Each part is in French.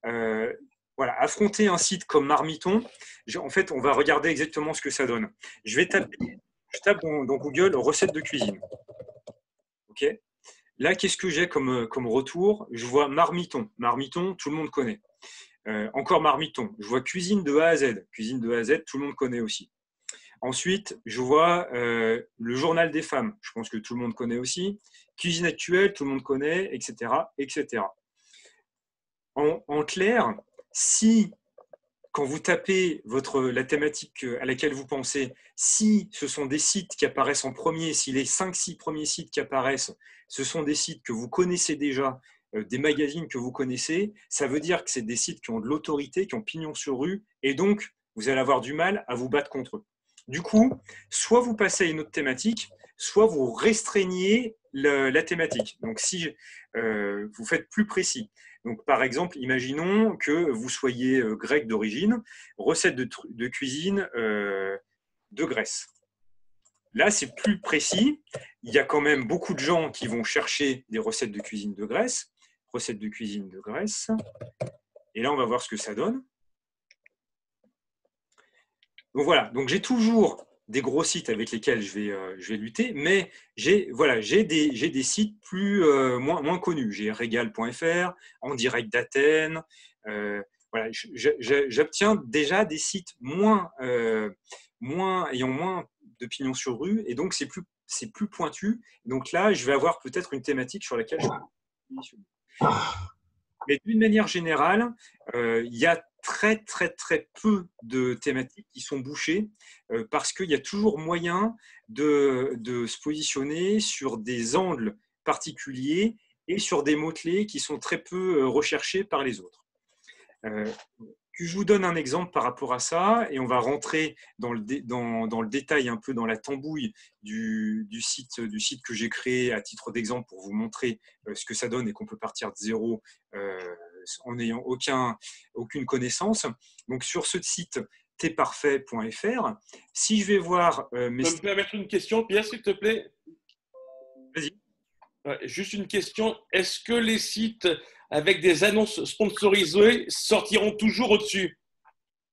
voilà, affronter un site comme Marmiton, en fait, on va regarder exactement ce que ça donne. Je tape dans Google recettes de cuisine. Ok. Là, qu'est-ce que j'ai comme retour? Je vois Marmiton. Marmiton, tout le monde connaît. Encore Marmiton. Je vois cuisine de A à Z. Cuisine de A à Z, tout le monde connaît aussi. Ensuite, je vois le journal des femmes. Je pense que tout le monde connaît aussi. Cuisine actuelle, tout le monde connaît, etc., etc. En clair, si quand vous tapez la thématique à laquelle vous pensez, si ce sont des sites qui apparaissent en premier, si les 5-6 premiers sites qui apparaissent, ce sont des sites que vous connaissez déjà, des magazines que vous connaissez, ça veut dire que c'est des sites qui ont de l'autorité, qui ont pignon sur rue, et donc vous allez avoir du mal à vous battre contre eux. Du coup, soit vous passez à une autre thématique, soit vous restreignez la thématique. Donc, si vous faites plus précis. Donc, par exemple, imaginons que vous soyez grec d'origine, recette de cuisine de Grèce. Là, c'est plus précis. Il y a quand même beaucoup de gens qui vont chercher des recettes de cuisine de Grèce. Recettes de cuisine de Grèce. Et là, on va voir ce que ça donne. Donc voilà, donc j'ai toujours des gros sites avec lesquels je vais lutter, mais j'ai des sites moins connus. J'ai Régal.fr, En Direct d'Athènes. Voilà, j'obtiens déjà des sites ayant moins de pignon sur rue, et donc c'est plus pointu. Donc là, je vais avoir peut-être une thématique sur laquelle je vais me positionner. Mais d'une manière générale, il y a très, très, très peu de thématiques qui sont bouchées parce qu'il y a toujours moyen de se positionner sur des angles particuliers et sur des mots-clés qui sont très peu recherchés par les autres. Je vous donne un exemple par rapport à ça et on va rentrer dans le détail, un peu dans la tambouille du site que j'ai créé à titre d'exemple pour vous montrer ce que ça donne et qu'on peut partir de zéro en n'ayant aucune connaissance. Donc sur ce site tparfait.fr, si je vais voir mes... Tu peux me permettre une question, Pierre, s'il te plaît? Vas-y. Juste une question. Est-ce que les sites avec des annonces sponsorisées sortiront toujours au-dessus?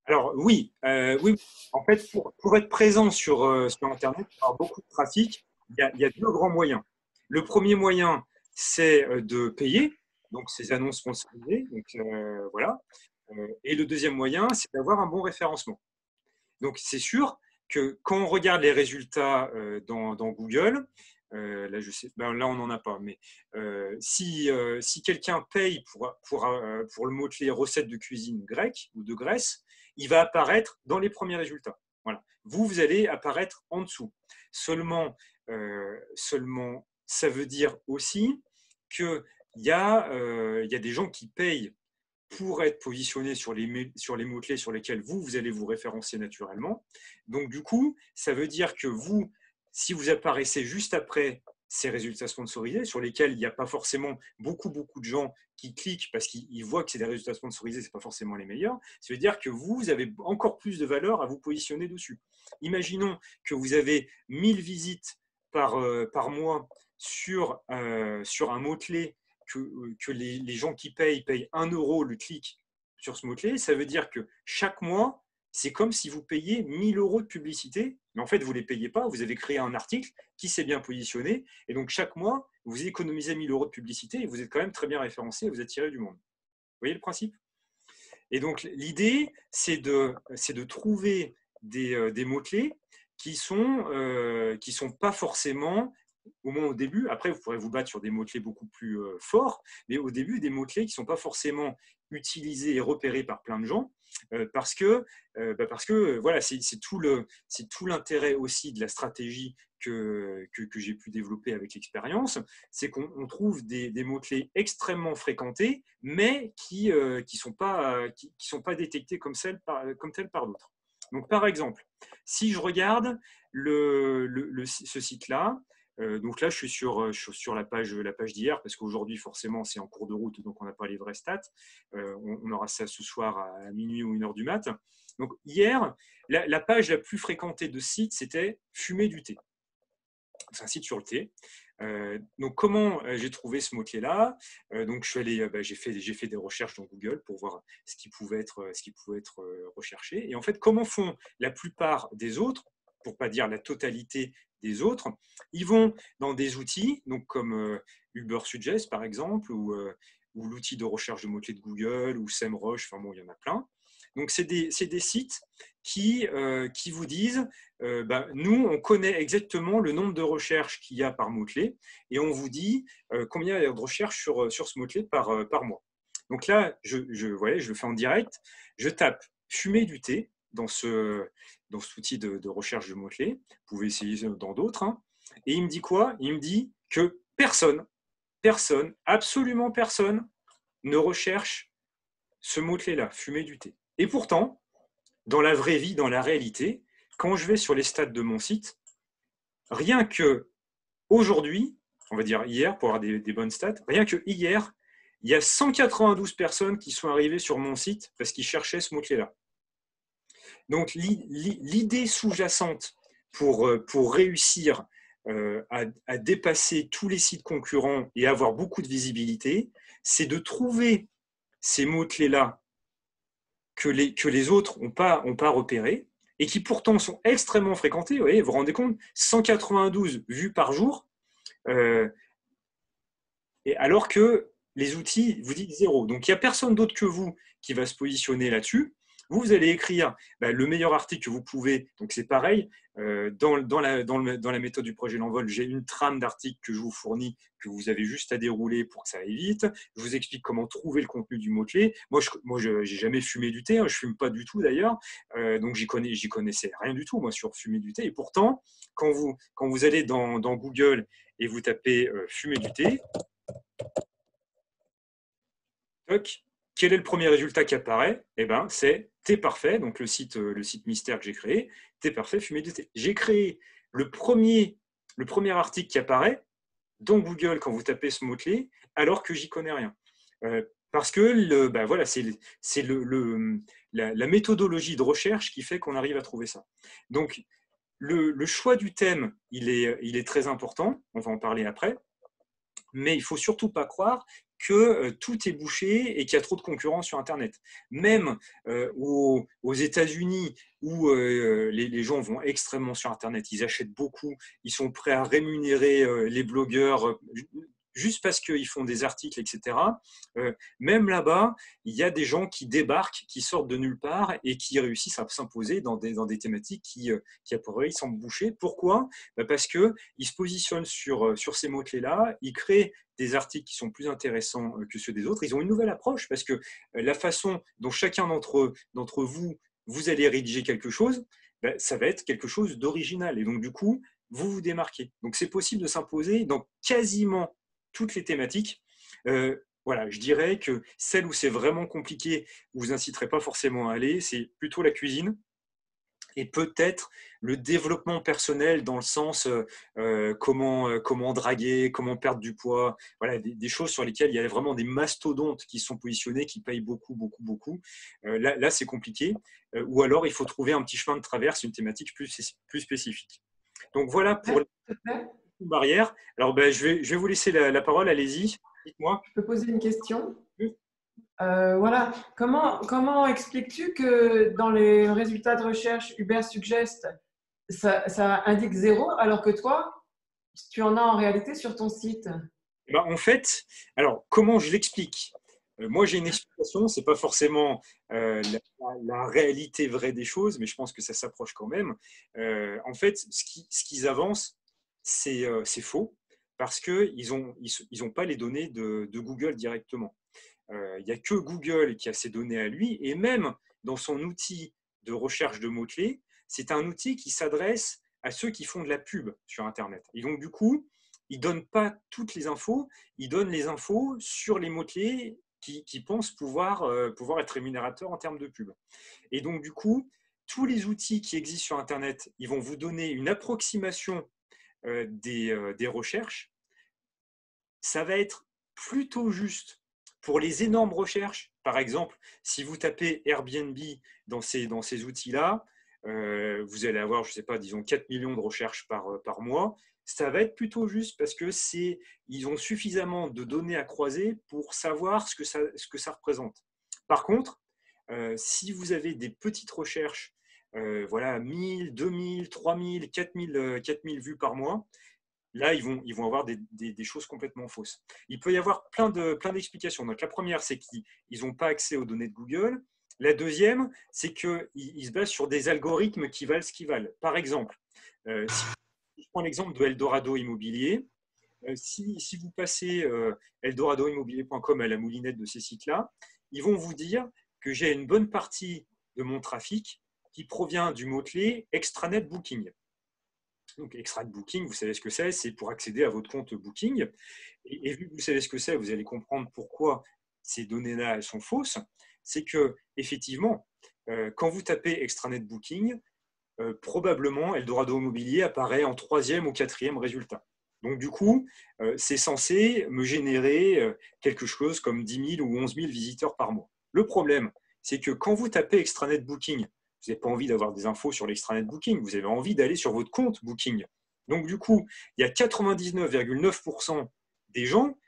Alors oui, oui. En fait, pour être présent sur Internet, pour avoir beaucoup de trafic, il y a deux grands moyens. Le premier moyen, c'est de payer, donc ces annonces sponsorisées. Donc, voilà. Et le deuxième moyen, c'est d'avoir un bon référencement. Donc c'est sûr que quand on regarde les résultats dans Google, là, là, on n'en a pas, mais si quelqu'un paye pour le mot-clé recette de cuisine grecque ou de Grèce, il va apparaître dans les premiers résultats. Voilà. Vous allez apparaître en dessous. Seulement, ça veut dire aussi qu'il y a des gens qui payent pour être positionnés sur les mots-clés sur lesquels vous allez vous référencer naturellement. Donc, du coup, ça veut dire que vous, si vous apparaissez juste après ces résultats sponsorisés, sur lesquels il n'y a pas forcément beaucoup de gens qui cliquent parce qu'ils voient que c'est des résultats sponsorisés, ce n'est pas forcément les meilleurs, ça veut dire que vous avez encore plus de valeur à vous positionner dessus. Imaginons que vous avez 1000 visites par mois sur un mot-clé que les gens qui payent 1 euro le clic sur ce mot-clé, ça veut dire que chaque mois, c'est comme si vous payiez 1000 euros de publicité, mais en fait, vous ne les payez pas, vous avez créé un article qui s'est bien positionné, et donc chaque mois, vous économisez 1000 euros de publicité, et vous êtes quand même très bien référencé, et vous attirez du monde. Vous voyez le principe? Et donc, l'idée, c'est de trouver des mots-clés qui sont pas forcément au début. Après, vous pourrez vous battre sur des mots-clés beaucoup plus forts, mais au début, des mots-clés qui ne sont pas forcément utilisés et repérés par plein de gens, parce que voilà, c'est tout l'intérêt aussi de la stratégie que j'ai pu développer avec l'expérience, c'est qu'on trouve des mots-clés extrêmement fréquentés, mais qui ne sont pas détectés comme tels par d'autres. Donc, par exemple, si je regarde ce site-là, donc là, je suis sur la page d'hier, parce qu'aujourd'hui, forcément, c'est en cours de route, donc on n'a pas les vraies stats. On aura ça ce soir à minuit ou 1h du mat. Donc hier, la page la plus fréquentée de site, c'était fumer du thé. C'est un site sur le thé. Donc, comment j'ai trouvé ce mot-clé-là? Donc, j'ai fait des recherches dans Google pour voir ce qui pouvait être recherché. Et en fait, comment font la plupart des autres, pour ne pas dire la totalité des autres, ils vont dans des outils, donc comme Ubersuggest par exemple, ou l'outil de recherche de mots-clés de Google, ou SEMrush, enfin bon, il y en a plein. Donc, c'est des sites qui vous disent nous, on connaît exactement le nombre de recherches qu'il y a par mot-clé et on vous dit combien il y a de recherches sur ce mot-clé par mois. Donc là, je le fais en direct. Je tape fumer du thé dans cet outil de recherche de mots-clés. Vous pouvez essayer dans d'autres. Hein. Et il me dit quoi? Il me dit que personne, absolument personne, ne recherche ce mot-clé-là, fumer du thé. Et pourtant, dans la vraie vie, dans la réalité, quand je vais sur les stats de mon site, rien que aujourd'hui, on va dire hier pour avoir des bonnes stats, rien que hier, il y a 192 personnes qui sont arrivées sur mon site parce qu'ils cherchaient ce mot-clé-là. Donc l'idée sous-jacente pour réussir à dépasser tous les sites concurrents et avoir beaucoup de visibilité, c'est de trouver ces mots-clés-là que les autres n'ont pas repérés et qui pourtant sont extrêmement fréquentés. Vous voyez, vous vous rendez compte, 192 vues par jour, et alors que les outils vous disent 0. Donc, il n'y a personne d'autre que vous qui va se positionner là-dessus. Vous allez écrire le meilleur article que vous pouvez. Donc, c'est pareil. Dans la méthode du projet L'Envol, j'ai une trame d'articles que je vous fournis, que vous avez juste à dérouler pour que ça aille vite. Je vous explique comment trouver le contenu du mot-clé. Moi, je n'ai jamais fumé du thé. Hein, je ne fume pas du tout d'ailleurs. Donc, j'y connaissais rien du tout, moi, sur fumer du thé. Et pourtant, quand vous allez dans Google et vous tapez fumer du thé, toc, quel est le premier résultat qui apparaît? Eh ben, c'est thé parfait, donc le site mystère que j'ai créé, thé parfait, fumer du thé. J'ai créé le premier article qui apparaît dans Google quand vous tapez ce mot-clé, alors que j'y connais rien. Parce que c'est la méthodologie de recherche qui fait qu'on arrive à trouver ça. Donc, le choix du thème, il est très important, on va en parler après, mais il ne faut surtout pas croire que tout est bouché et qu'il y a trop de concurrence sur Internet. Même aux États-Unis, où les gens vont extrêmement sur Internet, ils achètent beaucoup, ils sont prêts à rémunérer les blogueurs juste parce qu'ils font des articles, etc. Même là-bas, il y a des gens qui débarquent, qui sortent de nulle part et qui réussissent à s'imposer dans des thématiques qui a priori semblent bouchées. Pourquoi? Parce qu'ils se positionnent sur ces mots-clés-là, ils créent des articles qui sont plus intéressants que ceux des autres. Ils ont une nouvelle approche parce que la façon dont chacun d'entre vous allez rédiger quelque chose, ça va être quelque chose d'original. Et donc, du coup, vous vous démarquez. Donc, c'est possible de s'imposer dans quasiment toutes les thématiques. Voilà, je dirais que celle où c'est vraiment compliqué, où vous inciterez pas forcément à aller, c'est plutôt la cuisine et peut-être le développement personnel dans le sens comment draguer, comment perdre du poids, voilà, des choses sur lesquelles il y a vraiment des mastodontes qui sont positionnés, qui payent beaucoup, beaucoup, beaucoup. Là c'est compliqué. Ou alors, il faut trouver un petit chemin de traverse, une thématique plus spécifique. Donc, voilà pour les barrières. Alors, je vais vous laisser la parole, allez-y, dites-moi. Je peux poser une question? Voilà. Comment expliques-tu que dans les résultats de recherche Ubersuggest, ça indique 0 alors que toi, tu en as en réalité sur ton site? En fait, alors, comment je l'explique? Moi, j'ai une explication, ce n'est pas forcément la réalité vraie des choses, mais je pense que ça s'approche quand même. En fait, ce qu'ils avancent, c'est faux, parce qu'ils n'ont pas les données de Google directement. Il n'y a que Google qui a ces données à lui, et même dans son outil de recherche de mots-clés, c'est un outil qui s'adresse à ceux qui font de la pub sur Internet. Et donc, du coup, il ne donne pas toutes les infos, il donne les infos sur les mots-clés qui pensent pouvoir être rémunérateurs en termes de pub. Et donc, du coup, tous les outils qui existent sur Internet, ils vont vous donner une approximation des recherches. Ça va être plutôt juste pour les énormes recherches. Par exemple, si vous tapez Airbnb dans ces outils-là, vous allez avoir, je ne sais pas, disons 4 millions de recherches par mois. Ça va être plutôt juste parce que ils ont suffisamment de données à croiser pour savoir ce que ça représente. Par contre, si vous avez des petites recherches, voilà, 1000, 2000, 3000, 4000 vues par mois, là, ils vont avoir des choses complètement fausses. Il peut y avoir plein d'explications. Donc, la première, c'est qu'ils n'ont pas accès aux données de Google. La deuxième, c'est qu'ils se basent sur des algorithmes qui valent ce qu'ils valent. Par exemple, si je prends l'exemple de Eldorado Immobilier, si vous passez eldoradoimmobilier.com à la moulinette de ces sites-là, ils vont vous dire que j'ai une bonne partie de mon trafic qui provient du mot-clé extranet booking. Donc, extranet booking, vous savez ce que c'est pour accéder à votre compte booking. Et vu que vous savez ce que c'est, vous allez comprendre pourquoi ces données-là elles sont fausses. C'est que, effectivement, quand vous tapez extranet booking, probablement Eldorado Immobilier apparaît en 3e ou 4e résultat. Donc, du coup, c'est censé me générer quelque chose comme 10 000 ou 11 000 visiteurs par mois. Le problème, c'est que quand vous tapez extranet booking, vous n'avez pas envie d'avoir des infos sur l'extranet booking, vous avez envie d'aller sur votre compte booking. Donc, du coup, il y a 99,9% des gens,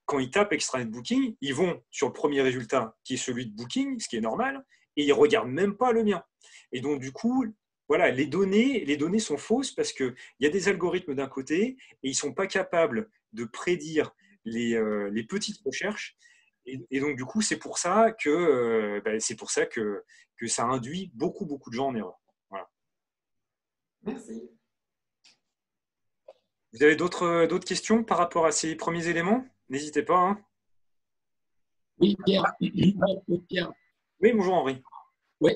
quand ils tapent extranet booking, ils vont sur le premier résultat qui est celui de booking, ce qui est normal, et ils ne regardent même pas le mien. Et donc, du coup, voilà, les données sont fausses parce qu'il y a des algorithmes d'un côté et ils ne sont pas capables de prédire les petites recherches. Et donc, du coup, c'est pour ça que ça induit beaucoup de gens en erreur. Voilà. Merci. Vous avez d'autres questions par rapport à ces premiers éléments? N'hésitez pas. Hein. Oui, Pierre. Pierre. Oui, bonjour Henri. Oui,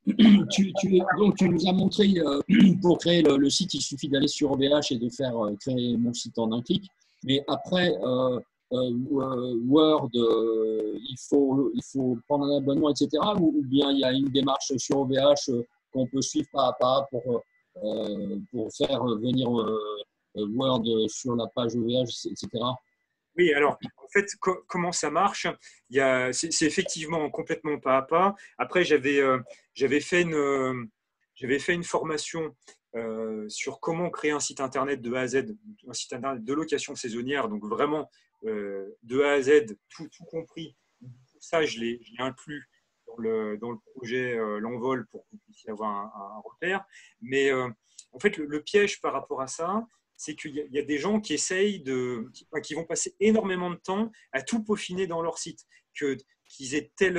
donc tu nous as montré, pour créer le site, il suffit d'aller sur OVH et de faire créer mon site en un clic. Mais après, Word, il faut prendre un abonnement, etc. Ou bien il y a une démarche sur OVH qu'on peut suivre pas à pas pour faire venir Word sur la page OVH, etc. Oui, alors, en fait, comment ça marche? C'est effectivement complètement pas à pas. Après, j'avais fait une formation sur comment créer un site Internet de A à Z, un site Internet de location saisonnière, donc vraiment de A à Z, tout compris. Tout ça, je l'ai inclus dans le projet L'Envol pour que vous puissiez avoir un repère. Mais en fait, le piège par rapport à ça, c'est qu'il y a des gens qui essayent qui vont passer énormément de temps à tout peaufiner dans leur site, qu'ils aient tel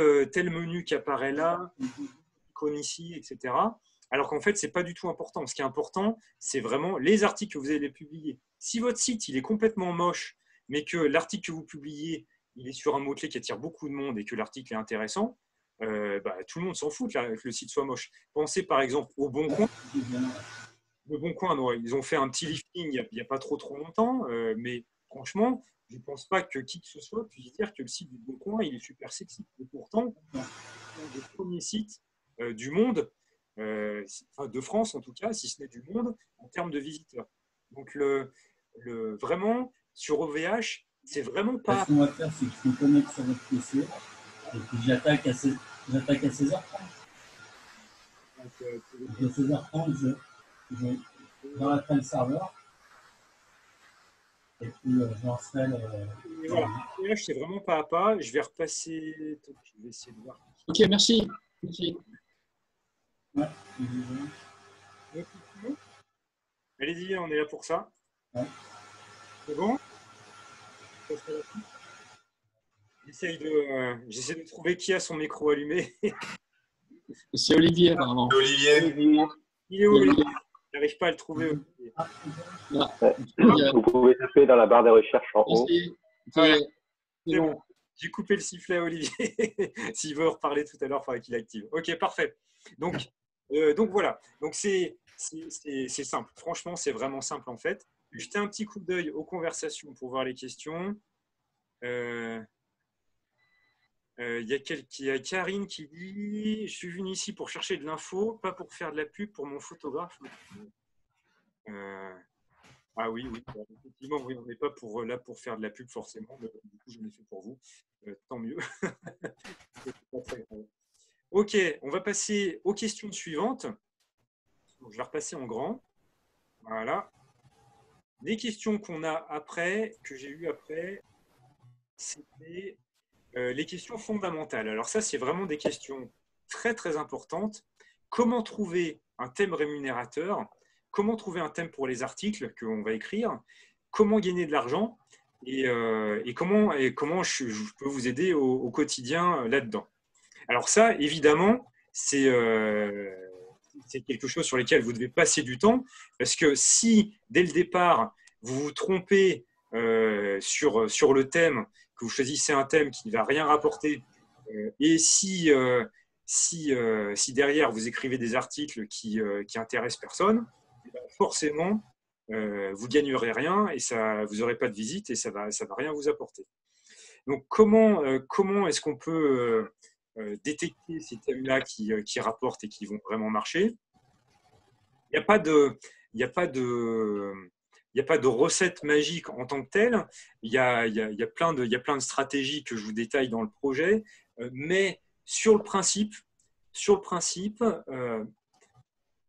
menu qui apparaît là, icône ici, etc. Alors qu'en fait, ce n'est pas du tout important. Ce qui est important, c'est vraiment les articles que vous allez publier. Si votre site il est complètement moche, mais que l'article que vous publiez, il est sur un mot-clé qui attire beaucoup de monde et que l'article est intéressant, tout le monde s'en fout que le site soit moche. Pensez par exemple au Bon Coin. Le Bon Coin, non, ils ont fait un petit lifting il n'y a pas trop longtemps, mais franchement, je ne pense pas que qui que ce soit puisse dire que le site du Bon Coin, il est super sexy. Et pourtant, c'est un des premiers sites du monde, de France en tout cas, si ce n'est du monde, en termes de visiteurs. Donc, vraiment, sur OVH, c'est vraiment pas… Ce qu'on va faire, c'est que je me connecte sur votre PC et puis j'attaque à 16h30. Donc, à 16h30, dans la file serveur et puis j'installe. Voilà, OVH, c'est vraiment pas à pas. Je vais repasser. Je vais essayer de voir. Ok, merci. Ouais. Allez-y, on est là pour ça. Ouais. C'est bon? J'essaie de trouver qui a son micro allumé. C'est Olivier, apparemment. Olivier. Il est où, Olivier? Je n'arrive pas à le trouver. Vous pouvez taper dans la barre de recherche en haut. Voilà. C'est bon. J'ai coupé le sifflet à Olivier. S'il veut reparler tout à l'heure, il faudra qu'il active. Ok, parfait. Donc voilà. Donc c'est simple. Franchement, c'est vraiment simple en fait. Jetez un petit coup d'œil aux conversations pour voir les questions. Il y a Karine qui dit « Je suis venu ici pour chercher de l'info, pas pour faire de la pub pour mon photographe. » Ah oui, effectivement, oui, on n'est pas là pour faire de la pub forcément, mais du coup, j'en ai fait pour vous. Tant mieux. C'est pas très grave. Ok, on va passer aux questions suivantes. Je vais repasser en grand. Voilà. Les questions qu'on a après, que j'ai eues après, c'était les questions fondamentales. Alors ça, c'est vraiment des questions très, très importantes. Comment trouver un thème rémunérateur? Comment trouver un thème pour les articles qu'on va écrire? Comment gagner de l'argent? Et comment je peux vous aider au quotidien là-dedans? Alors ça, évidemment, c'est quelque chose sur lequel vous devez passer du temps, parce que si, dès le départ, vous vous trompez sur le thème, que vous choisissez un thème qui ne va rien rapporter, et si derrière vous écrivez des articles qui intéressent personne, forcément, vous ne gagnerez rien et vous n'aurez pas de visite et ça va rien vous apporter. Donc, comment est-ce qu'on peut détecter ces thèmes-là qui rapportent et qui vont vraiment marcher? Il n'y a pas de recette magique en tant que telle. Il y a plein de stratégies que je vous détaille dans le projet, mais sur le principe,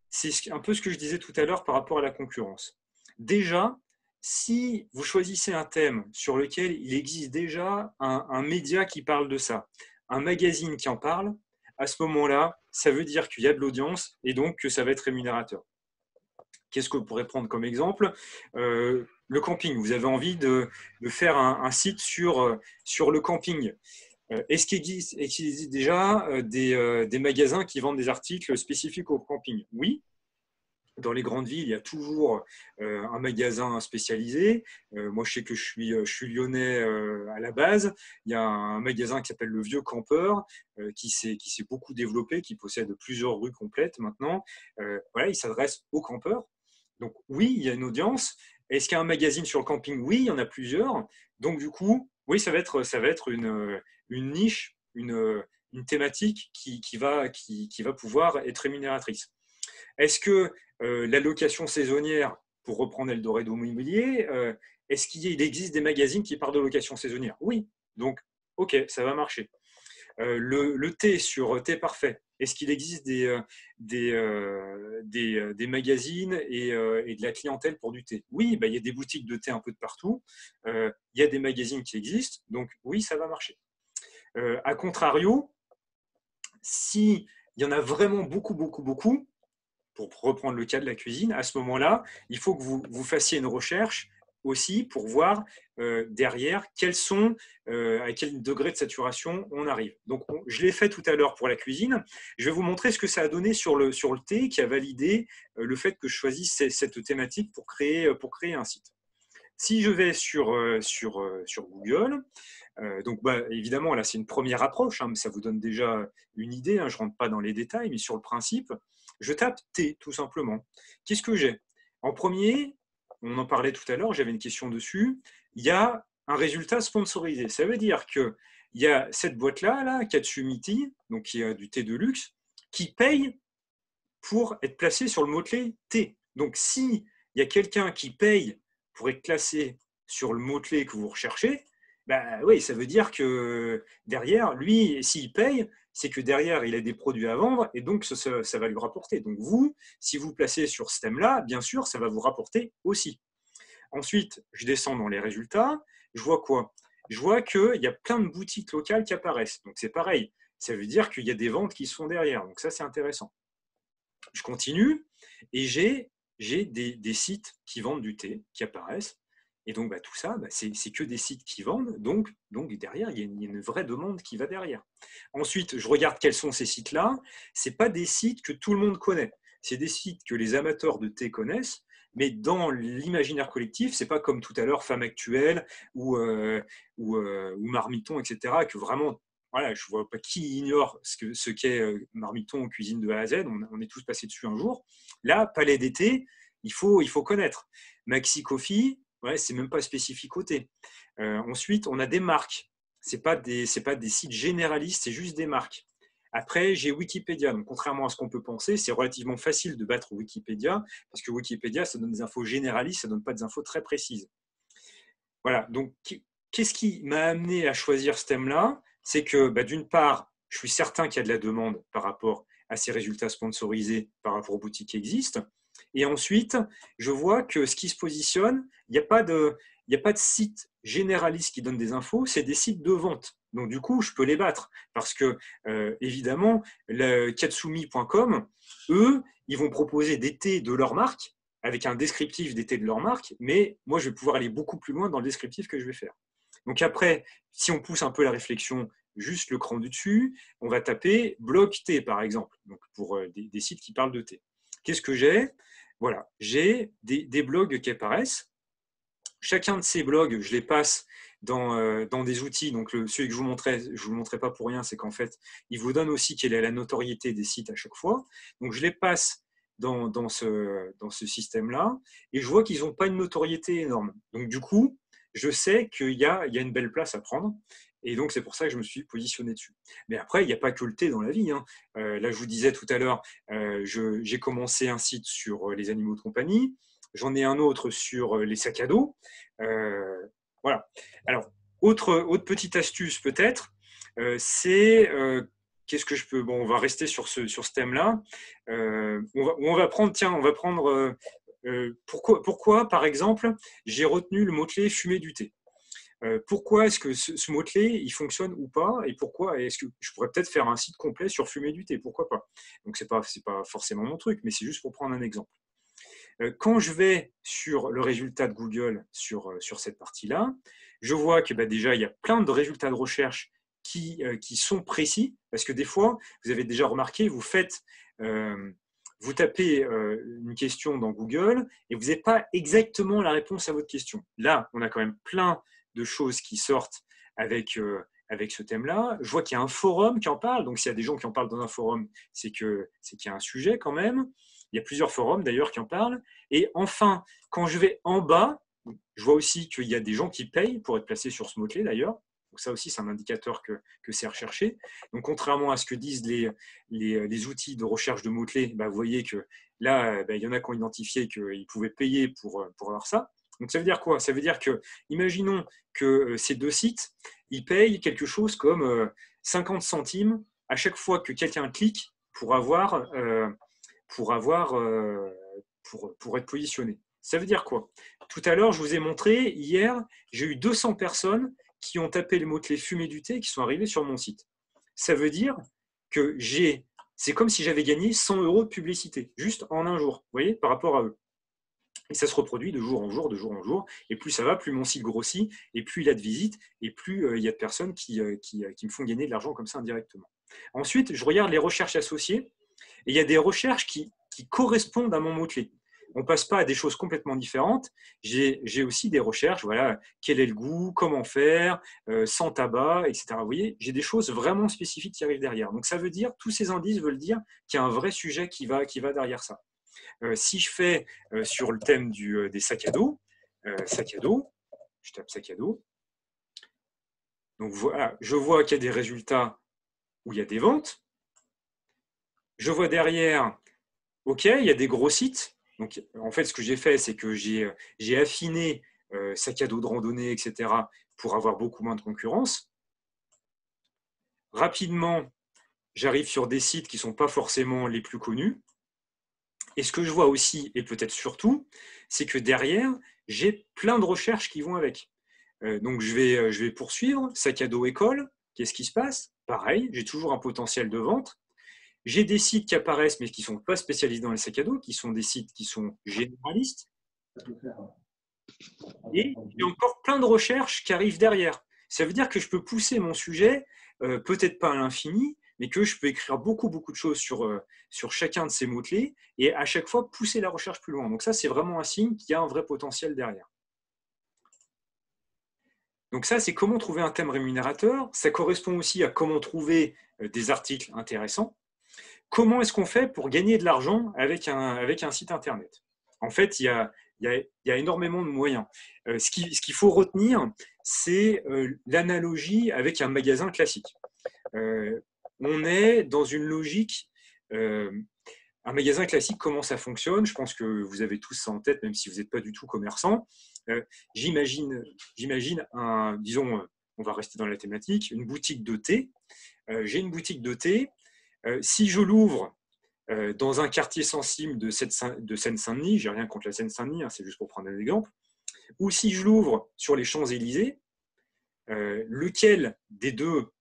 c'est un peu ce que je disais tout à l'heure par rapport à la concurrence. Déjà, si vous choisissez un thème sur lequel il existe déjà un média qui parle de ça, un magazine qui en parle, à ce moment-là, ça veut dire qu'il y a de l'audience et donc que ça va être rémunérateur. Qu'est-ce que vous pourrez prendre comme exemple? Le camping. Vous avez envie de faire un site sur le camping. Est-ce qu'il existe déjà des magasins qui vendent des articles spécifiques au camping? Oui. Dans les grandes villes, il y a toujours un magasin spécialisé. Moi, je sais que je suis lyonnais à la base. Il y a un magasin qui s'appelle Le Vieux Campeur, qui s'est beaucoup développé, qui possède plusieurs rues complètes maintenant. Voilà, il s'adresse aux campeurs. Donc oui, il y a une audience. Est-ce qu'il y a un magazine sur le camping? Oui, il y en a plusieurs. Donc du coup, oui, ça va être une niche, une thématique qui va pouvoir être rémunératrice. Est-ce que la location saisonnière, pour reprendre Eldorado Immobilier, est-ce qu'il existe des magazines qui parlent de location saisonnière? Oui. Donc, ok, ça va marcher. Le thé sur Thé Parfait, est-ce qu'il existe des magazines et de la clientèle pour du thé? Oui, il y a des boutiques de thé un peu de partout. Il y a des magazines qui existent. Donc, oui, ça va marcher. A contrario, s'il y en a vraiment beaucoup, beaucoup, beaucoup, pour reprendre le cas de la cuisine, à ce moment-là, il faut que vous fassiez une recherche aussi pour voir derrière à quel degré de saturation on arrive. Donc, je l'ai fait tout à l'heure pour la cuisine. Je vais vous montrer ce que ça a donné sur le thé qui a validé le fait que je choisisse cette thématique pour créer un site. Si je vais sur Google, donc évidemment, là, c'est une première approche, mais ça vous donne déjà une idée. Je ne rentre pas dans les détails, mais sur le principe, je tape thé, tout simplement. Qu'est-ce que j'ai? En premier, on en parlait tout à l'heure, j'avais une question dessus, il y a un résultat sponsorisé. Ça veut dire qu'il y a cette boîte-là, Katsumiti, donc qui a du thé de luxe, qui paye pour être placé sur le mot-clé thé. Donc, s'il y a quelqu'un qui paye pour être classé sur le mot-clé que vous recherchez, oui, ça veut dire que derrière, lui, s'il paye, c'est que derrière, il a des produits à vendre et donc ça va lui rapporter. Donc vous, si vous placez sur ce thème-là, bien sûr, ça va vous rapporter aussi. Ensuite, je descends dans les résultats. Je vois quoi? Je vois qu'il y a plein de boutiques locales qui apparaissent. Donc c'est pareil. Ça veut dire qu'il y a des ventes qui se font derrière. Donc ça, c'est intéressant. Je continue et j'ai des sites qui vendent du thé qui apparaissent. Et donc, tout ça, c'est que des sites qui vendent. Donc derrière, il y a une vraie demande qui va derrière. Ensuite, je regarde quels sont ces sites-là. Ce n'est pas des sites que tout le monde connaît. C'est des sites que les amateurs de thé connaissent. Mais dans l'imaginaire collectif, ce n'est pas comme tout à l'heure Femme Actuelle ou Marmiton, etc., que vraiment, voilà, je ne vois pas qui ignore ce qu'est Marmiton cuisine de A à Z. On est tous passés dessus un jour. Là, Palais d'été, il faut connaître. Maxi Coffee, ouais, c'est même pas spécifique au thé. Ensuite, on a des marques. C'est pas des sites généralistes, c'est juste des marques. Après, j'ai Wikipédia. Donc, contrairement à ce qu'on peut penser, c'est relativement facile de battre Wikipédia parce que Wikipédia, ça donne des infos généralistes, ça donne pas des infos très précises. Voilà. Donc, qu'est-ce qui m'a amené à choisir ce thème-là? C'est que, d'une part, je suis certain qu'il y a de la demande par rapport à ces résultats sponsorisés, par rapport aux boutiques qui existent. Et ensuite, je vois que ce qui se positionne, il n'y a pas de site généraliste qui donne des infos, c'est des sites de vente. Donc du coup, je peux les battre parce que, évidemment, le katsumi.com, eux, ils vont proposer des thés de leur marque avec un descriptif des thés de leur marque, mais moi, je vais pouvoir aller beaucoup plus loin dans le descriptif que je vais faire. Donc après, si on pousse un peu la réflexion, juste le cran du dessus, on va taper blog thé, par exemple, donc pour des sites qui parlent de thé. Qu'est-ce que j'ai? Voilà, j'ai des blogs qui apparaissent. Chacun de ces blogs, je les passe dans des outils. Donc, celui que je vous montrais pas pour rien, c'est qu'en fait, il vous donne aussi quelle est la notoriété des sites à chaque fois. Donc, je les passe dans ce système-là et je vois qu'ils n'ont pas une notoriété énorme. Donc, du coup, je sais qu'il y a une belle place à prendre. Et donc, c'est pour ça que je me suis positionné dessus. Mais après, il n'y a pas que le thé dans la vie, hein. Là, je vous disais tout à l'heure, j'ai commencé un site sur les animaux de compagnie. J'en ai un autre sur les sacs à dos. Voilà. Alors, autre petite astuce peut-être, c'est qu'est-ce que je peux. Bon, on va rester sur ce thème-là. On va prendre. Pourquoi, par exemple, j'ai retenu le mot-clé fumer du thé? Pourquoi est-ce que ce mot-clé il fonctionne ou pas, et pourquoi est-ce que je pourrais peut-être faire un site complet sur fumer du thé? Pourquoi pas? Donc c'est pas forcément mon truc, mais c'est juste pour prendre un exemple. Quand je vais sur le résultat de Google sur cette partie-là, je vois que déjà, il y a plein de résultats de recherche qui sont précis, parce que des fois, vous avez déjà remarqué, vous tapez une question dans Google et vous n'avez pas exactement la réponse à votre question. Là, on a quand même plein de choses qui sortent avec ce thème-là. Je vois qu'il y a un forum qui en parle, donc s'il y a des gens qui en parlent dans un forum, c'est qu'il y a un sujet quand même. Il y a plusieurs forums d'ailleurs qui en parlent. Et enfin, quand je vais en bas, je vois aussi qu'il y a des gens qui payent pour être placés sur ce mot-clé d'ailleurs. Donc ça aussi, c'est un indicateur que c'est recherché. Donc contrairement à ce que disent les outils de recherche de mots-clés, vous voyez que là, il y en a qui ont identifié qu'ils pouvaient payer pour avoir ça. Donc ça veut dire quoi? Ça veut dire que, imaginons que ces deux sites, ils payent quelque chose comme 50 centimes à chaque fois que quelqu'un clique pour être positionné. Ça veut dire quoi? Tout à l'heure, je vous ai montré, hier, j'ai eu 200 personnes qui ont tapé le mot-clé fumer du thé et qui sont arrivées sur mon site. Ça veut dire que c'est comme si j'avais gagné 100 € de publicité, juste en un jour, vous voyez, par rapport à eux. Et ça se reproduit de jour en jour, de jour en jour. Et plus ça va, plus mon site grossit, et plus il a de visites, et plus il y a de personnes qui me font gagner de l'argent comme ça indirectement. Ensuite, je regarde les recherches associées, et il y a des recherches qui correspondent à mon mot-clé. On ne passe pas à des choses complètement différentes. J'ai aussi des recherches, voilà, quel est le goût, comment faire, sans tabac, etc. Vous voyez, j'ai des choses vraiment spécifiques qui arrivent derrière. Donc ça veut dire, tous ces indices veulent dire qu'il y a un vrai sujet qui va derrière ça. Si je fais sur le thème des sacs à dos, je tape sac à dos. Donc voilà, je vois qu'il y a des résultats où il y a des ventes. Je vois derrière, OK, il y a des gros sites. Donc, en fait, ce que j'ai fait, c'est que j'ai affiné sac à dos de randonnée, etc., pour avoir beaucoup moins de concurrence. Rapidement, j'arrive sur des sites qui ne sont pas forcément les plus connus. Et ce que je vois aussi, et peut-être surtout, c'est que derrière, j'ai plein de recherches qui vont avec. Donc, je vais poursuivre. Sac à dos école, qu'est-ce qui se passe? Pareil, j'ai toujours un potentiel de vente. J'ai des sites qui apparaissent, mais qui ne sont pas spécialisés dans les sacs à dos, qui sont des sites qui sont généralistes. Et il y a encore plein de recherches qui arrivent derrière. Ça veut dire que je peux pousser mon sujet, peut-être pas à l'infini, mais que je peux écrire beaucoup de choses sur chacun de ces mots-clés et à chaque fois pousser la recherche plus loin. Donc ça, c'est vraiment un signe qu'il y a un vrai potentiel derrière. Donc ça, c'est comment trouver un thème rémunérateur. Ça correspond aussi à comment trouver des articles intéressants. Comment est-ce qu'on fait pour gagner de l'argent avec un site internet? En fait, il y a énormément de moyens. Ce qu'il faut retenir, c'est l'analogie avec un magasin classique. On est dans une logique. Un magasin classique, comment ça fonctionne? Je pense que vous avez tous ça en tête, même si vous n'êtes pas du tout commerçant. J'imagine disons, on va rester dans la thématique, une boutique de thé. J'ai une boutique de thé. Si je l'ouvre dans un quartier sensible de Seine-Saint-Denis, j'ai rien contre la Seine-Saint-Denis, hein, c'est juste pour prendre un exemple, ou si je l'ouvre sur les Champs-Élysées, lequel des deux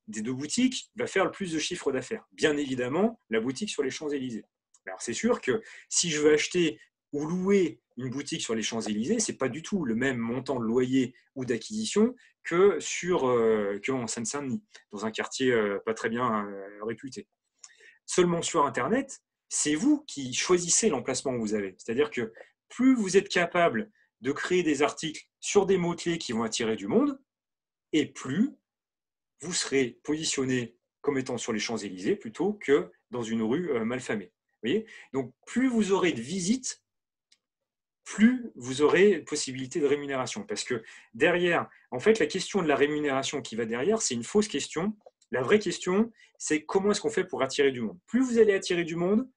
boutiques va faire le plus de chiffre d'affaires? Bien évidemment, la boutique sur les Champs-Élysées. Alors c'est sûr que si je veux acheter ou louer une boutique sur les Champs-Élysées, ce n'est pas du tout le même montant de loyer ou d'acquisition qu'en Seine-Saint-Denis, dans un quartier pas très bien réputé. Seulement sur Internet, c'est vous qui choisissez l'emplacement que vous avez. C'est-à-dire que plus vous êtes capable de créer des articles sur des mots-clés qui vont attirer du monde, et plus vous serez positionné comme étant sur les Champs-Élysées plutôt que dans une rue malfamée. Vous voyez ? Donc, plus vous aurez de visites, plus vous aurez possibilité de rémunération. Parce que derrière, en fait, la question de la rémunération qui va derrière, c'est une fausse question. La vraie question, c'est comment est-ce qu'on fait pour attirer du monde. Plus vous allez attirer du monde,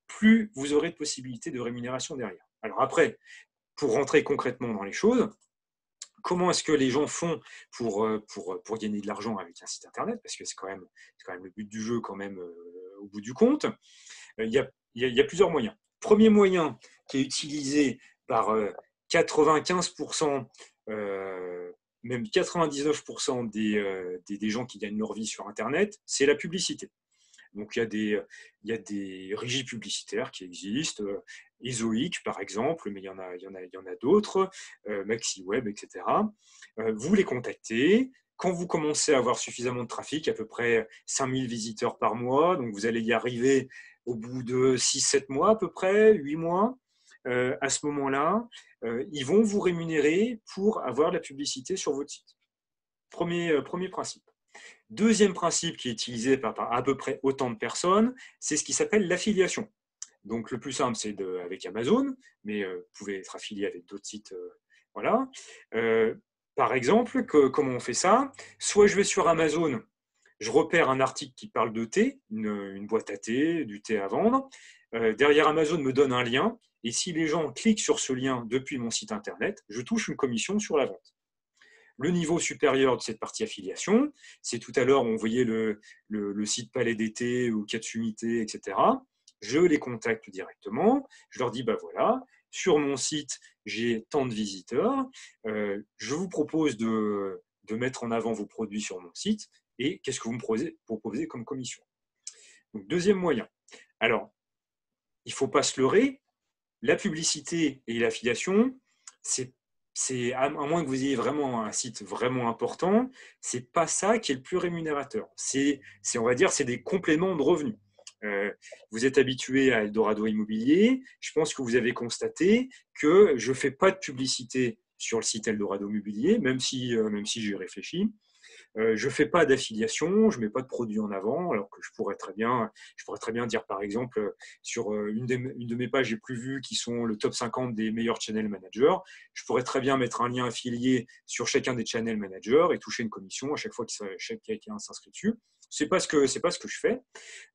plus vous aurez de possibilités de rémunération derrière. Alors après, pour rentrer concrètement dans les choses, comment est-ce que les gens font pour gagner de l'argent avec un site internet? Parce que c'est quand même le but du jeu quand même au bout du compte. Il y a plusieurs moyens. Premier moyen qui est utilisé par 95%, même 99% des gens qui gagnent leur vie sur Internet, c'est la publicité. Donc il y a des régies publicitaires qui existent, Ezoic par exemple, mais il y en a d'autres, MaxiWeb, etc. Vous les contactez. Quand vous commencez à avoir suffisamment de trafic, à peu près 5000 visiteurs par mois, donc vous allez y arriver au bout de 6-7 mois à peu près, 8 mois, à ce moment-là, ils vont vous rémunérer pour avoir la publicité sur votre site. Premier principe. Deuxième principe qui est utilisé par à peu près autant de personnes, c'est ce qui s'appelle l'affiliation. Donc le plus simple, c'est avec Amazon, mais vous pouvez être affilié avec d'autres sites. Voilà. Par exemple, comment on fait ça? Soit je vais sur Amazon, je repère un article qui parle de thé, une boîte à thé, du thé à vendre. Derrière, Amazon me donne un lien, et si les gens cliquent sur ce lien depuis mon site internet, je touche une commission sur la vente. Le niveau supérieur de cette partie affiliation, c'est tout à l'heure, on voyait le site Palais d'été ou Katsumité, etc. Je les contacte directement. Je leur dis, bah voilà, sur mon site, j'ai tant de visiteurs. Je vous propose de mettre en avant vos produits sur mon site. Et qu'est-ce que vous me proposez comme commission? Donc, deuxième moyen. Alors, il ne faut pas se leurrer. La publicité et l'affiliation, c'est à moins que vous ayez vraiment un site vraiment important, c'est pas ça qui est le plus rémunérateur. On va dire, c'est des compléments de revenus. Vous êtes habitué à Eldorado Immobilier. Je pense que vous avez constaté que je ne fais pas de publicité sur le site Eldorado Immobilier, même si j'y réfléchis. Je ne fais pas d'affiliation, je ne mets pas de produits en avant, alors que je pourrais très bien dire, par exemple, sur une de mes pages les plus vues, qui sont le top 50 des meilleurs channel managers, je pourrais très bien mettre un lien affilié sur chacun des channel managers et toucher une commission à chaque fois que quelqu'un s'inscrit dessus. C'est pas ce que je fais.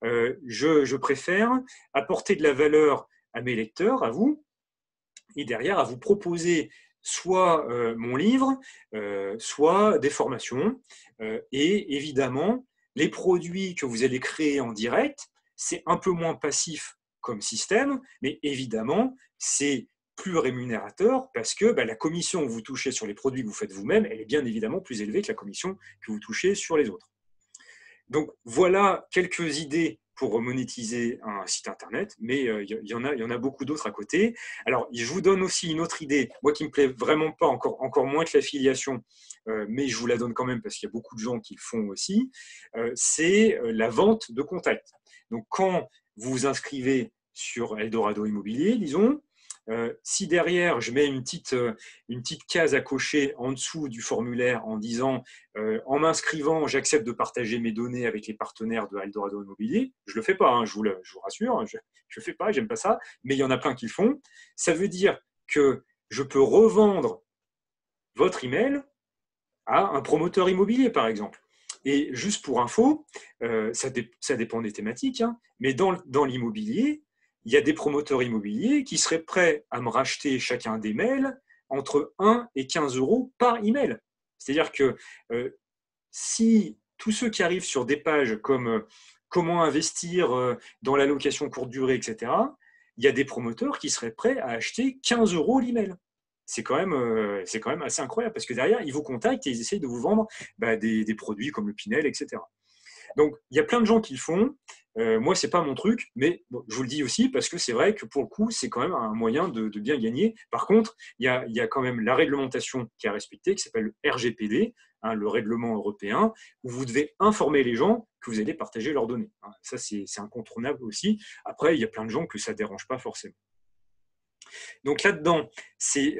Je préfère apporter de la valeur à mes lecteurs, à vous, et derrière à vous proposer soit mon livre, soit des formations. Et évidemment, les produits que vous allez créer en direct, c'est un peu moins passif comme système, mais évidemment, c'est plus rémunérateur parce que la commission que vous touchez sur les produits que vous faites vous-même, elle est bien évidemment plus élevée que la commission que vous touchez sur les autres. Donc, voilà quelques idées pour monétiser un site internet, mais il y en a beaucoup d'autres à côté. Alors, je vous donne aussi une autre idée, moi qui me plaît vraiment pas, encore moins que l'affiliation, mais je vous la donne quand même parce qu'il y a beaucoup de gens qui le font aussi, c'est la vente de contacts. Donc, quand vous vous inscrivez sur Eldorado Immobilier, disons, si derrière je mets une petite case à cocher en dessous du formulaire en disant en m'inscrivant, j'accepte de partager mes données avec les partenaires de Eldorado Immobilier, je ne le fais pas, hein, je vous rassure, je ne fais pas, j'aime pas ça, mais il y en a plein qui le font. Ça veut dire que je peux revendre votre email à un promoteur immobilier, par exemple. Et juste pour info, ça dépend des thématiques, hein, mais dans l'immobilier, il y a des promoteurs immobiliers qui seraient prêts à me racheter chacun des mails entre 1 et 15 euros par email. C'est-à-dire que si tous ceux qui arrivent sur des pages comme comment investir dans la location courte durée, etc., il y a des promoteurs qui seraient prêts à acheter 15 € l'email. C'est quand même assez incroyable parce que derrière, ils vous contactent et ils essayent de vous vendre des produits comme le Pinel, etc. Donc, il y a plein de gens qui le font. Moi, ce n'est pas mon truc, mais bon, je vous le dis aussi parce que c'est vrai que pour le coup, c'est quand même un moyen de bien gagner. Par contre, il y a quand même la réglementation qui est respectée, qui s'appelle le RGPD, hein, le règlement européen, où vous devez informer les gens que vous allez partager leurs données. Hein. Ça, c'est incontournable aussi. Après, il y a plein de gens que ça ne dérange pas forcément. Donc là-dedans, c'est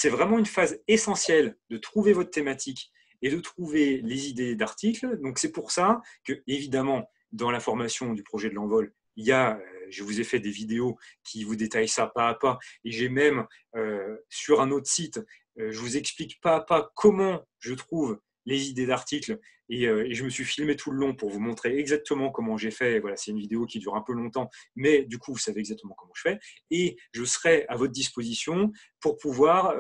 vraiment une phase essentielle de trouver votre thématique et de trouver les idées d'articles. Donc c'est pour ça que, évidemment, dans la formation du projet de l'envol, je vous ai fait des vidéos qui vous détaillent ça pas à pas. Et j'ai même, sur un autre site, je vous explique pas à pas comment je trouve les idées d'articles. Et je me suis filmé tout le long pour vous montrer exactement comment j'ai fait. Voilà, c'est une vidéo qui dure un peu longtemps, mais du coup, vous savez exactement comment je fais. Et je serai à votre disposition pour pouvoir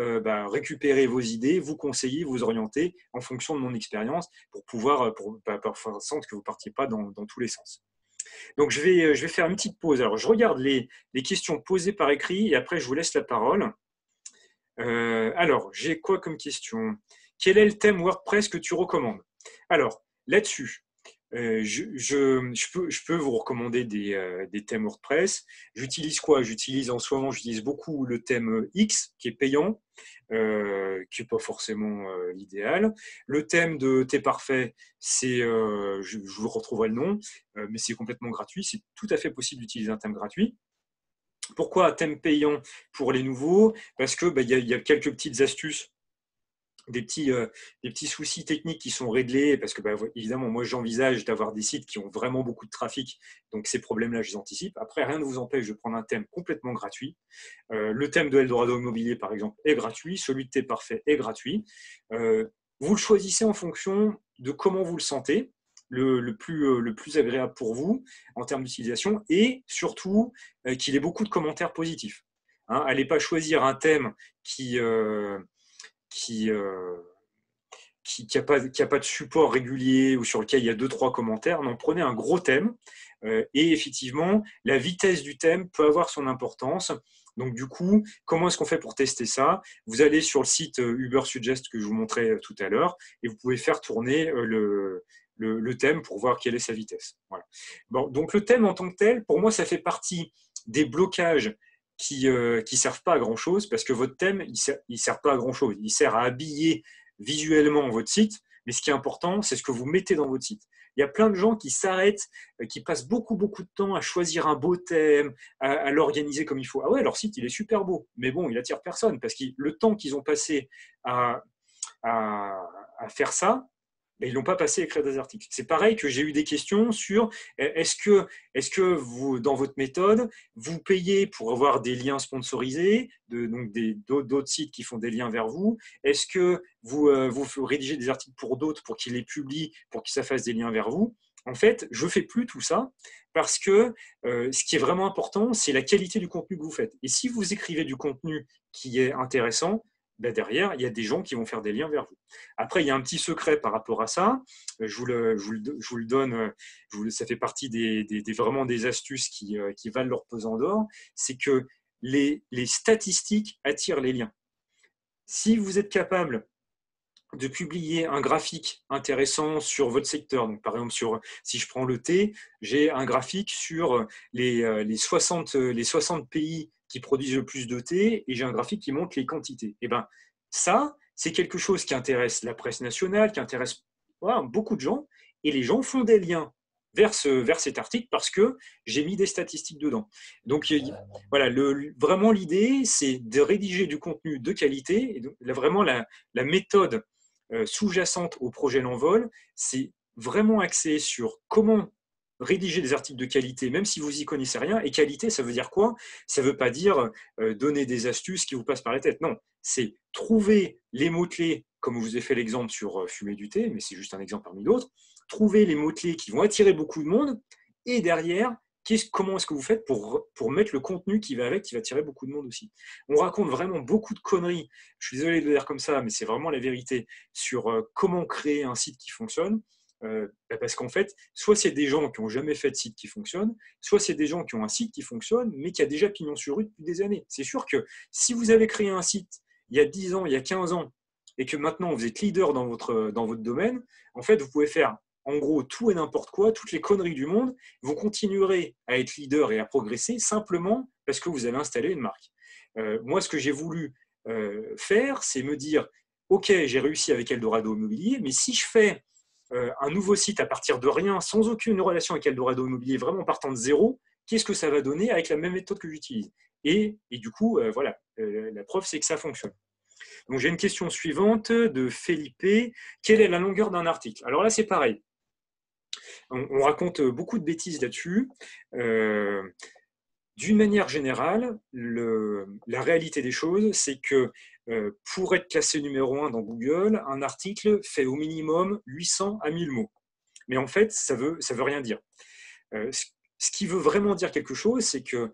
récupérer vos idées, vous conseiller, vous orienter en fonction de mon expérience pour pouvoir faire en sorte que vous ne partiez pas dans tous les sens. Donc, je vais faire une petite pause. Alors, je regarde les questions posées par écrit et après, je vous laisse la parole. Alors, j'ai quoi comme question? Quel est le thème WordPress que tu recommandes? Alors, là-dessus, je peux vous recommander des thèmes WordPress. J'utilise quoi? En ce moment, j'utilise beaucoup le thème X, qui est payant, qui n'est pas forcément l'idéal. Le thème de T'es parfait, je vous retrouverai le nom, mais c'est complètement gratuit. C'est tout à fait possible d'utiliser un thème gratuit. Pourquoi thème payant pour les nouveaux? Parce que y a quelques petites astuces, des petits soucis techniques qui sont réglés, parce que évidemment, moi j'envisage d'avoir des sites qui ont vraiment beaucoup de trafic, donc ces problèmes-là, je les anticipe. Après, rien ne vous empêche de prendre un thème complètement gratuit. Le thème de Eldorado Immobilier, par exemple, est gratuit. Celui de T'es parfait est gratuit. Vous le choisissez en fonction de comment vous le sentez, le plus agréable pour vous en termes d'utilisation, et surtout qu'il ait beaucoup de commentaires positifs. Hein, allez pas choisir un thème qui n'a pas de support régulier ou sur lequel il y a 2-3 commentaires. Non, prenez un gros thème et effectivement, la vitesse du thème peut avoir son importance. Donc du coup, comment est-ce qu'on fait pour tester ça? Vous allez sur le site Ubersuggest que je vous montrais tout à l'heure et vous pouvez faire tourner le thème pour voir quelle est sa vitesse. Voilà. Bon, donc le thème en tant que tel, pour moi, ça fait partie des blocages qui servent pas à grand chose, parce que votre thème, il sert pas à grand chose. Il sert à habiller visuellement votre site, mais ce qui est important, c'est ce que vous mettez dans votre site. Il y a plein de gens qui s'arrêtent, qui passent beaucoup de temps à choisir un beau thème, à l'organiser comme il faut. Ah ouais, leur site, il est super beau, mais bon, il attire personne, parce que le temps qu'ils ont passé à faire ça, ils n'ont pas passé à écrire des articles. C'est pareil que j'ai eu des questions sur est-ce que vous, dans votre méthode, vous payez pour avoir des liens sponsorisés, donc d'autres sites qui font des liens vers vous? Est-ce que vous rédigez des articles pour d'autres pour qu'ils les publient, pour que ça fasse des liens vers vous? En fait, je ne fais plus tout ça parce que ce qui est vraiment important, c'est la qualité du contenu que vous faites. Et si vous écrivez du contenu qui est intéressant, derrière, il y a des gens qui vont faire des liens vers vous. Après, il y a un petit secret par rapport à ça. Je vous le donne. Ça fait partie vraiment des astuces qui valent leur pesant d'or. C'est que les statistiques attirent les liens. Si vous êtes capable de publier un graphique intéressant sur votre secteur, donc par exemple, si je prends le thé, j'ai un graphique sur les 60 pays qui produisent le plus de thé, et j'ai un graphique qui montre les quantités. Et ben ça, c'est quelque chose qui intéresse la presse nationale, qui intéresse beaucoup de gens, et les gens font des liens vers cet article parce que j'ai mis des statistiques dedans. Donc voilà, vraiment l'idée, c'est de rédiger du contenu de qualité. Et donc, vraiment la méthode sous-jacente au projet L'Envol, c'est vraiment axé sur comment rédiger des articles de qualité, même si vous n'y connaissez rien. Et qualité, ça veut dire quoi? Ça ne veut pas dire donner des astuces qui vous passent par la tête. Non, c'est trouver les mots-clés, comme je vous ai fait l'exemple sur fumer du thé, mais c'est juste un exemple parmi d'autres. Trouver les mots-clés qui vont attirer beaucoup de monde et derrière, comment est-ce que vous faites pour mettre le contenu qui va avec, qui va attirer beaucoup de monde aussi. On raconte vraiment beaucoup de conneries, je suis désolé de le dire comme ça, mais c'est vraiment la vérité, sur comment créer un site qui fonctionne. Parce qu'en fait, soit c'est des gens qui n'ont jamais fait de site qui fonctionne, soit c'est des gens qui ont un site qui fonctionne, mais qui a déjà pignon sur rue depuis des années. C'est sûr que si vous avez créé un site il y a 10 ans, il y a 15 ans, et que maintenant vous êtes leader dans votre domaine, en fait, vous pouvez faire en gros tout et n'importe quoi, toutes les conneries du monde, vous continuerez à être leader et à progresser simplement parce que vous avez installé une marque. Moi, ce que j'ai voulu faire, c'est me dire, ok, j'ai réussi avec Eldorado Immobilier, mais si je fais un nouveau site à partir de rien, sans aucune relation avec Eldorado Immobilier, vraiment partant de zéro, qu'est-ce que ça va donner avec la même méthode que j'utilise? Et du coup, voilà, la preuve, c'est que ça fonctionne. Donc, j'ai une question suivante de Felipe. Quelle est la longueur d'un article? Alors là, c'est pareil. On raconte beaucoup de bêtises là-dessus. D'une manière générale, la réalité des choses, c'est que pour être classé numéro 1 dans Google, un article fait au minimum 800 à 1000 mots. Mais en fait, ça veut rien dire. Ce qui veut vraiment dire quelque chose, c'est que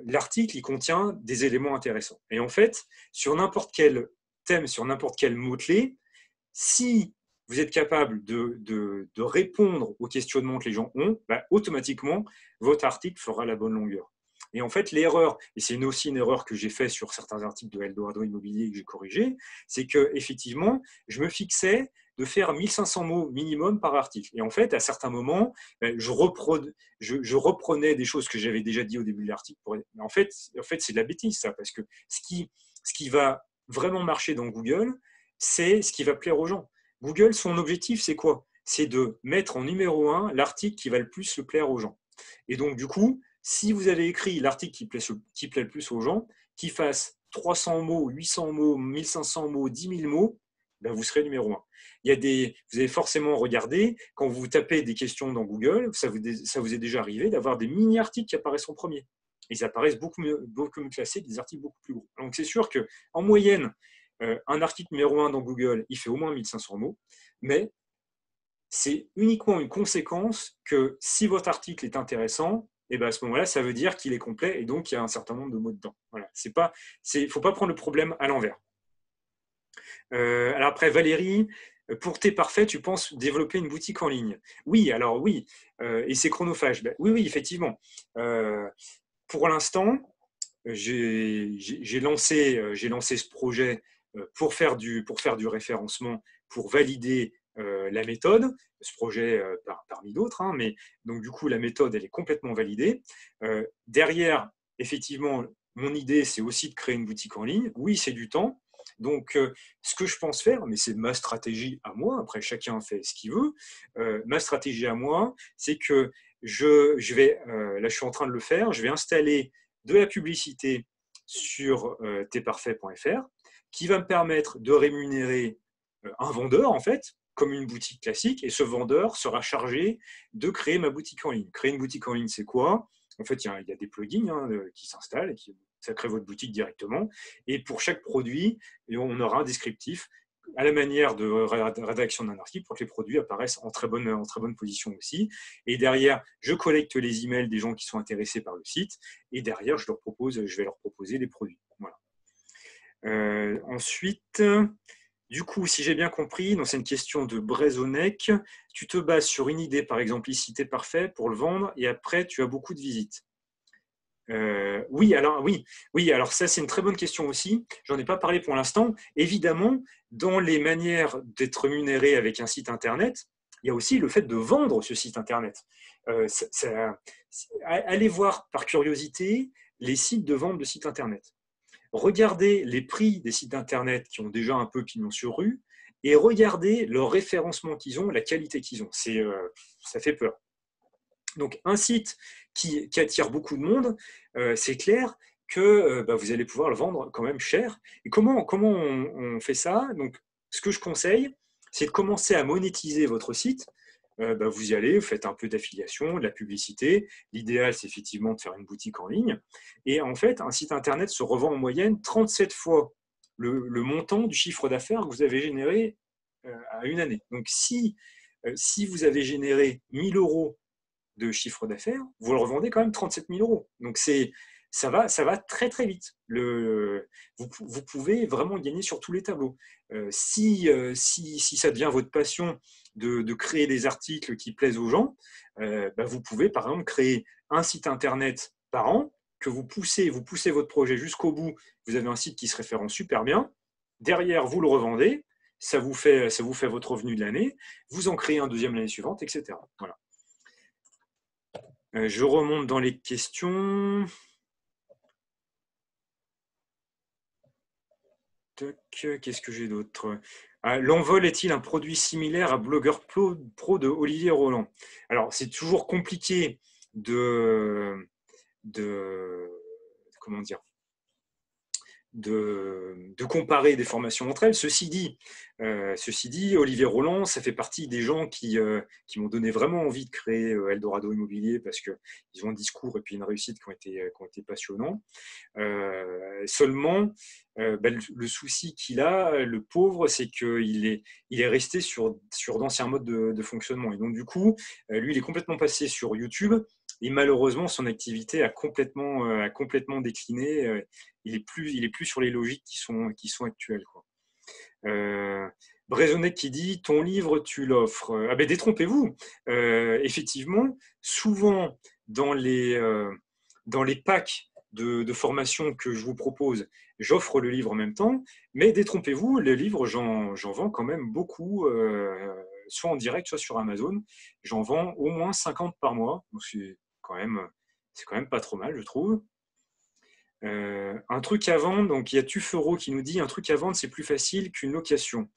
l'article, il contient des éléments intéressants. Et en fait, sur n'importe quel thème, sur n'importe quel mot-clé, si vous êtes capable de répondre aux questionnements que les gens ont, automatiquement, votre article fera la bonne longueur. Et en fait, l'erreur, et c'est aussi une erreur que j'ai faite sur certains articles de Eldorado Immobilier que j'ai corrigé, c'est qu'effectivement, je me fixais de faire 1500 mots minimum par article. Et en fait, à certains moments, je reprenais des choses que j'avais déjà dit au début de l'article. En fait, c'est de la bêtise, ça, parce que ce qui va vraiment marcher dans Google, c'est ce qui va plaire aux gens. Google, son objectif, c'est quoi? C'est de mettre en numéro 1 l'article qui va le plus se plaire aux gens. Et donc, du coup, si vous avez écrit l'article qui plaît le plus aux gens, qu'il fasse 300 mots, 800 mots, 1500 mots, 10 000 mots, vous serez numéro 1. Vous avez forcément regardé, quand vous tapez des questions dans Google, ça vous est déjà arrivé d'avoir des mini-articles qui apparaissent en premier. Ils apparaissent beaucoup mieux classés que des articles beaucoup plus gros. Donc, c'est sûr qu'en moyenne, un article numéro 1 dans Google, il fait au moins 1500 mots, mais c'est uniquement une conséquence que si votre article est intéressant, et à ce moment-là, ça veut dire qu'il est complet et donc il y a un certain nombre de mots dedans. Voilà. Il ne faut pas prendre le problème à l'envers. Alors après, Valérie, pour tes parfaits, tu penses développer une boutique en ligne? Oui, alors oui, et c'est chronophage. Oui, effectivement. Pour l'instant, j'ai lancé ce projet pour faire du référencement, pour valider la méthode, ce projet parmi d'autres, hein, mais donc du coup la méthode elle est complètement validée. Derrière, effectivement, mon idée c'est aussi de créer une boutique en ligne. Oui, c'est du temps. Donc ce que je pense faire, mais c'est ma stratégie à moi, après chacun fait ce qu'il veut, ma stratégie à moi, c'est que je vais, là je suis en train de le faire, je vais installer de la publicité sur tparfait.fr qui va me permettre de rémunérer un vendeur en fait, comme une boutique classique, et ce vendeur sera chargé de créer ma boutique en ligne. Créer une boutique en ligne, c'est quoi? En fait, il y a des plugins qui s'installent et ça crée votre boutique directement. Et pour chaque produit, on aura un descriptif à la manière de rédaction d'un article pour que les produits apparaissent en très bonne position aussi. Et derrière, je collecte les emails des gens qui sont intéressés par le site et derrière, je vais leur proposer des produits. Voilà. Ensuite, du coup, si j'ai bien compris, c'est une question de Brezonec, tu te bases sur une idée, par exemple, ici, t'es parfait pour le vendre et après, tu as beaucoup de visites. Oui, alors ça c'est une très bonne question aussi. J'en ai pas parlé pour l'instant. Évidemment, dans les manières d'être rémunéré avec un site internet, il y a aussi le fait de vendre ce site internet. Allez voir par curiosité les sites de vente de sites internet. Regardez les prix des sites internet qui ont déjà un peu pignon sur rue et regardez leur référencement qu'ils ont, la qualité qu'ils ont. Ça fait peur. Donc, un site qui attire beaucoup de monde, c'est clair que vous allez pouvoir le vendre quand même cher. Et comment on fait ça? Donc, ce que je conseille, c'est de commencer à monétiser votre site. Vous y allez, vous faites un peu d'affiliation, de la publicité. L'idéal, c'est effectivement de faire une boutique en ligne. Et en fait, un site internet se revend en moyenne 37 fois le montant du chiffre d'affaires que vous avez généré à une année. Donc, si vous avez généré 1 000 € de chiffre d'affaires, vous le revendez quand même 37 000 euros. Donc, ça va très très vite. Vous pouvez vraiment gagner sur tous les tableaux. Si ça devient votre passion de créer des articles qui plaisent aux gens, vous pouvez par exemple créer un site internet par an, que vous poussez votre projet jusqu'au bout, vous avez un site qui se référence super bien, derrière vous le revendez, ça vous fait votre revenu de l'année, vous en créez un deuxième l'année suivante, etc. Voilà. Je remonte dans les questions. Qu'est-ce que j'ai d'autre? L'envol est-il un produit similaire à Blogueur Pro de Olivier Roland? Alors, c'est toujours compliqué de comment dire, de comparer des formations entre elles. Ceci dit, Olivier Roland, ça fait partie des gens qui m'ont donné vraiment envie de créer Eldorado Immobilier parce qu'ils ont un discours et puis une réussite qui ont été passionnants. Seulement, le souci qu'il a, le pauvre, c'est qu'il est resté sur d'anciens modes de fonctionnement. Et donc, du coup, lui, il est complètement passé sur YouTube. Et malheureusement, son activité a complètement décliné. Il est plus sur les logiques qui sont actuelles, quoi. Brezonnet qui dit « Ton livre, tu l'offres ». Détrompez-vous. Effectivement, souvent, dans les packs de formation que je vous propose, j'offre le livre en même temps. Mais détrompez-vous, le livre, j'en vends quand même beaucoup, soit en direct, soit sur Amazon. J'en vends au moins 50 par mois. Donc c'est quand même pas trop mal, je trouve. Un truc à vendre, donc il y a Tufero qui nous dit un truc à vendre, c'est plus facile qu'une location.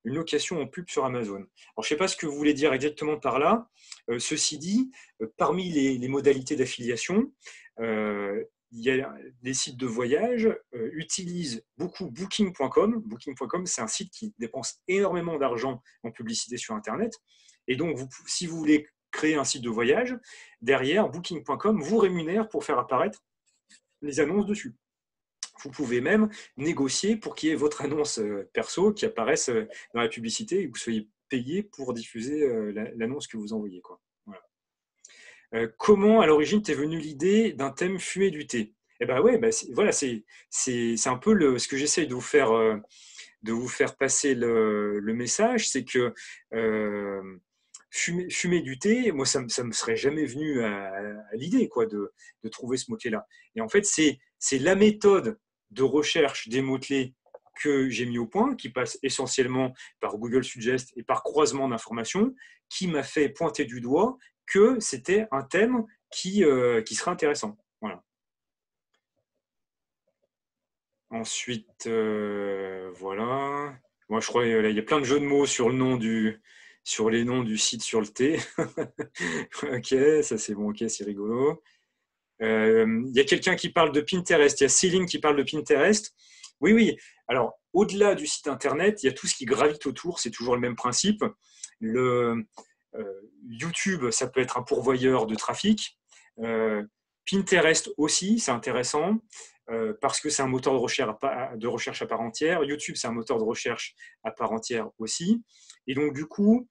Une location en pub sur Amazon. Alors, je ne sais pas ce que vous voulez dire exactement par là. Ceci dit, parmi les modalités d'affiliation, il y a des sites de voyage utilisent beaucoup Booking.com. Booking.com, c'est un site qui dépense énormément d'argent en publicité sur Internet. Et donc, si vous voulez créer un site de voyage, derrière, Booking.com vous rémunère pour faire apparaître les annonces dessus. Vous pouvez même négocier pour qu'il y ait votre annonce perso qui apparaisse dans la publicité et que vous soyez payé pour diffuser l'annonce que vous envoyez, quoi. Voilà. Comment, à l'origine, t'es venue l'idée d'un thème fumer du thé? Eh ben ouais, voilà, c'est un peu ce que j'essaye de vous faire passer le message, c'est que fumer du thé, moi, ça me serait jamais venu à l'idée, quoi, de trouver ce mot-clé-là. Et en fait, c'est la méthode de recherche des mots-clés que j'ai mis au point, qui passe essentiellement par Google Suggest et par croisement d'informations, qui m'a fait pointer du doigt que c'était un thème qui serait intéressant. Voilà. Ensuite, voilà. Moi, je crois qu'il y a plein de jeux de mots sur les noms du site sur le thé. Ok, ça c'est bon, ok, c'est rigolo. Il y a quelqu'un qui parle de Pinterest, il y a Céline qui parle de Pinterest. Oui. Alors, au-delà du site internet, il y a tout ce qui gravite autour, c'est toujours le même principe. YouTube, ça peut être un pourvoyeur de trafic. Pinterest aussi, c'est intéressant. Parce que c'est un moteur de recherche à part entière. YouTube, c'est un moteur de recherche à part entière aussi. Et donc, du coup,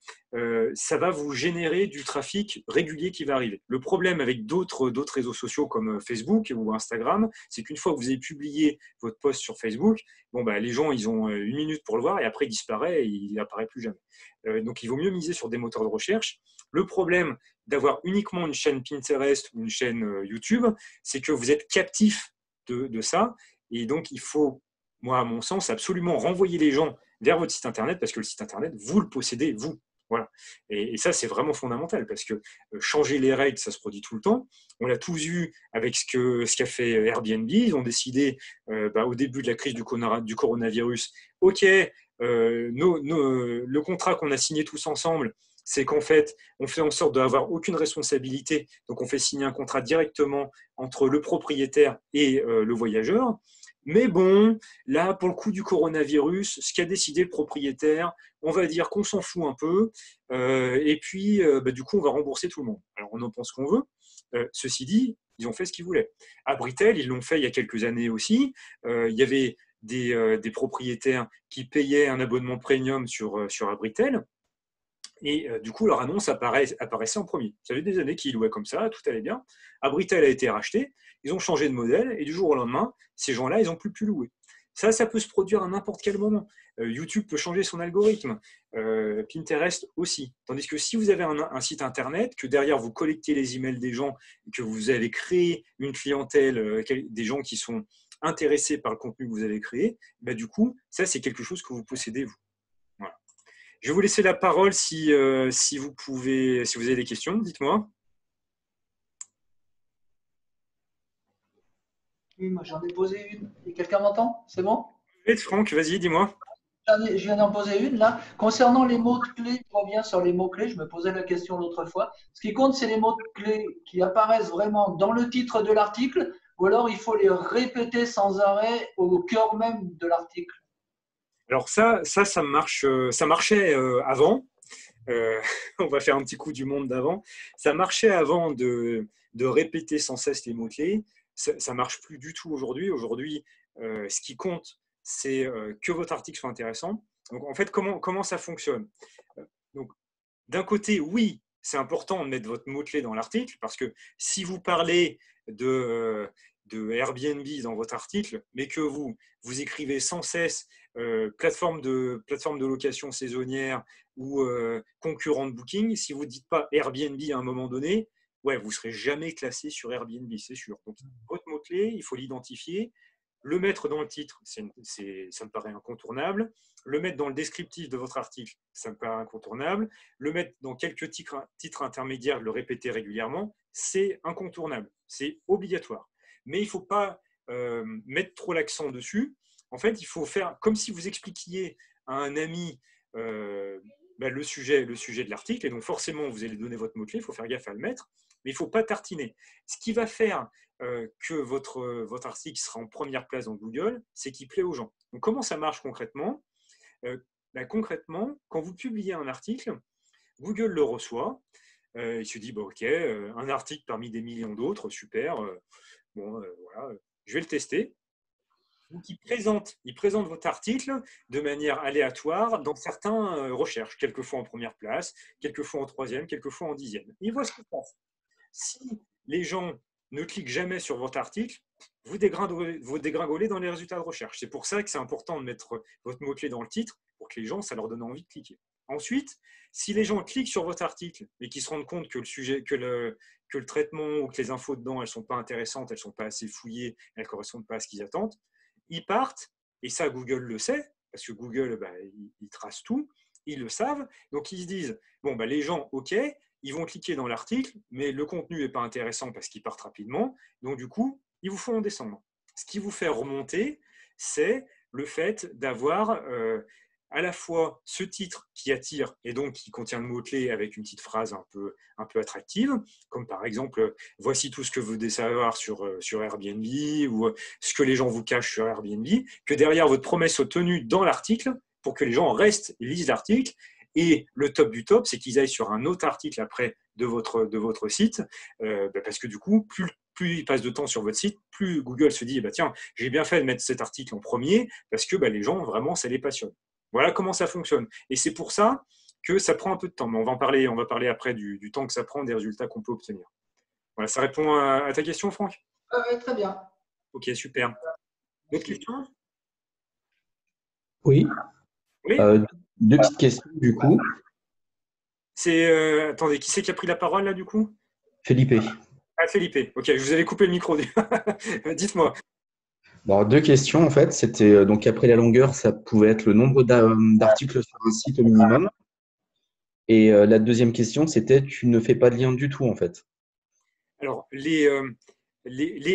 ça va vous générer du trafic régulier qui va arriver. Le problème avec d'autres réseaux sociaux comme Facebook ou Instagram, c'est qu'une fois que vous avez publié votre post sur Facebook, les gens, ils ont 1 minute pour le voir et après, il disparaît et il n'apparaît plus jamais. Donc, il vaut mieux miser sur des moteurs de recherche. Le problème d'avoir uniquement une chaîne Pinterest ou une chaîne YouTube, c'est que vous êtes captif de ça. Et donc, il faut, moi, à mon sens, absolument renvoyer les gens vers votre site Internet parce que le site Internet, vous le possédez, vous. Voilà. Et ça, c'est vraiment fondamental parce que changer les règles, ça se produit tout le temps. On l'a tous vu avec ce qu'a fait Airbnb. Ils ont décidé, au début de la crise du coronavirus, OK, le contrat qu'on a signé tous ensemble, c'est qu'en fait, on fait en sorte d'avoir aucune responsabilité. Donc, on fait signer un contrat directement entre le propriétaire et le voyageur. Mais bon, là, pour le coup du coronavirus, ce qu'a décidé le propriétaire, on va dire qu'on s'en fout un peu. Et puis, du coup, on va rembourser tout le monde. Alors, on en pense qu'on veut. Ceci dit, ils ont fait ce qu'ils voulaient. À Britel, ils l'ont fait il y a quelques années aussi. Il y avait des propriétaires qui payaient un abonnement premium sur Abritel. Et du coup, leur annonce apparaissait en premier. Ça fait des années qu'ils louaient comme ça, tout allait bien. Abritel a été racheté, ils ont changé de modèle, et du jour au lendemain, ces gens-là, ils n'ont plus pu louer. Ça peut se produire à n'importe quel moment. YouTube peut changer son algorithme, Pinterest aussi. Tandis que si vous avez un site internet, que derrière vous collectez les emails des gens, que vous avez créé une clientèle, des gens qui sont intéressés par le contenu que vous avez créé, bah, du coup, ça c'est quelque chose que vous possédez vous. Voilà. Je vais vous laisser la parole si vous avez des questions, dites-moi. Oui, moi j'en ai posé une. Et quelqu'un m'entend? C'est bon? Franck, vas-y, dis-moi. Je viens d'en poser une là. Concernant les mots-clés, je reviens sur les mots-clés. Je me posais la question l'autre fois. Ce qui compte, c'est les mots-clés qui apparaissent vraiment dans le titre de l'article, ou alors il faut les répéter sans arrêt au cœur même de l'article. Alors ça marchait avant. On va faire un petit coup du monde d'avant. Ça marchait avant de répéter sans cesse les mots-clés. Ça marche plus du tout aujourd'hui. Aujourd'hui, ce qui compte, c'est que votre article soit intéressant. Donc, en fait, comment ça fonctionne? Donc, d'un côté, oui, c'est important de mettre votre mot-clé dans l'article, parce que si vous parlez de Airbnb dans votre article, mais que vous écrivez sans cesse plateforme de location saisonnière ou concurrent de Booking, si vous ne dites pas Airbnb à un moment donné, ouais, vous ne serez jamais classé sur Airbnb, c'est sûr. Donc, votre mot-clé, il faut l'identifier, le mettre dans le titre, ça me paraît incontournable. Le mettre dans le descriptif de votre article, ça me paraît incontournable. Le mettre dans quelques titres intermédiaires, le répéter régulièrement, c'est incontournable, c'est obligatoire. Mais il ne faut pas mettre trop l'accent dessus. En fait, il faut faire comme si vous expliquiez à un ami le sujet de l'article. Et donc, forcément, vous allez donner votre mot-clé, il faut faire gaffe à le mettre. Mais il ne faut pas tartiner. Ce qui va faire que votre article sera en première place dans Google, c'est qu'il plaît aux gens. Donc, comment ça marche concrètement? Concrètement, quand vous publiez un article, Google le reçoit, il se dit bah, ok, un article parmi des millions d'autres, super, voilà, je vais le tester. Donc, il présente votre article de manière aléatoire dans certaines recherches, quelquefois en première place, quelquefois en troisième, quelquefois en 10e. Il voit ce qui se passe. Si les gens ne cliquent jamais sur votre article, vous dégringolez dans les résultats de recherche. C'est pour ça que c'est important de mettre votre mot-clé dans le titre pour que les gens, ça leur donne envie de cliquer. Ensuite, si les gens cliquent sur votre article et qu'ils se rendent compte que le traitement ou que les infos dedans, elles ne sont pas intéressantes, elles ne sont pas assez fouillées, elles ne correspondent pas à ce qu'ils attendent, ils partent, et ça Google le sait, parce que Google, il trace tout, ils le savent, donc ils se disent, bon, les gens, ok, ils vont cliquer dans l'article, mais le contenu n'est pas intéressant parce qu'ils partent rapidement, donc du coup, ils vous font descendre. Ce qui vous fait remonter, c'est le fait d'avoir à la fois ce titre qui attire et donc qui contient le mot-clé avec une petite phrase un peu attractive, comme par exemple « Voici tout ce que vous devez savoir sur Airbnb » ou « Ce que les gens vous cachent sur Airbnb », que derrière votre promesse soit tenue dans l'article pour que les gens restent et lisent l'article. Et le top du top, c'est qu'ils aillent sur un autre article après de votre site, parce que du coup, plus ils passent de temps sur votre site, plus Google se dit, tiens, j'ai bien fait de mettre cet article en premier, parce que les gens, vraiment, ça les passionne. Voilà comment ça fonctionne. Et c'est pour ça que ça prend un peu de temps. Mais on va parler après du temps que ça prend, des résultats qu'on peut obtenir. Voilà, ça répond à ta question, Franck? Oui, très bien. Ok, super. D'autres questions? Oui. Oui. Deux petites questions, du coup. Attendez, qui c'est qui a pris la parole, là, du coup? Felipe. Ah, Felipe. Ok, je vous avais coupé le micro. Dites-moi. Alors, deux questions, en fait. C'était donc après la longueur, ça pouvait être le nombre d'articles sur un site au minimum. Et la deuxième question, c'était tu ne fais pas de lien du tout, en fait. Alors, les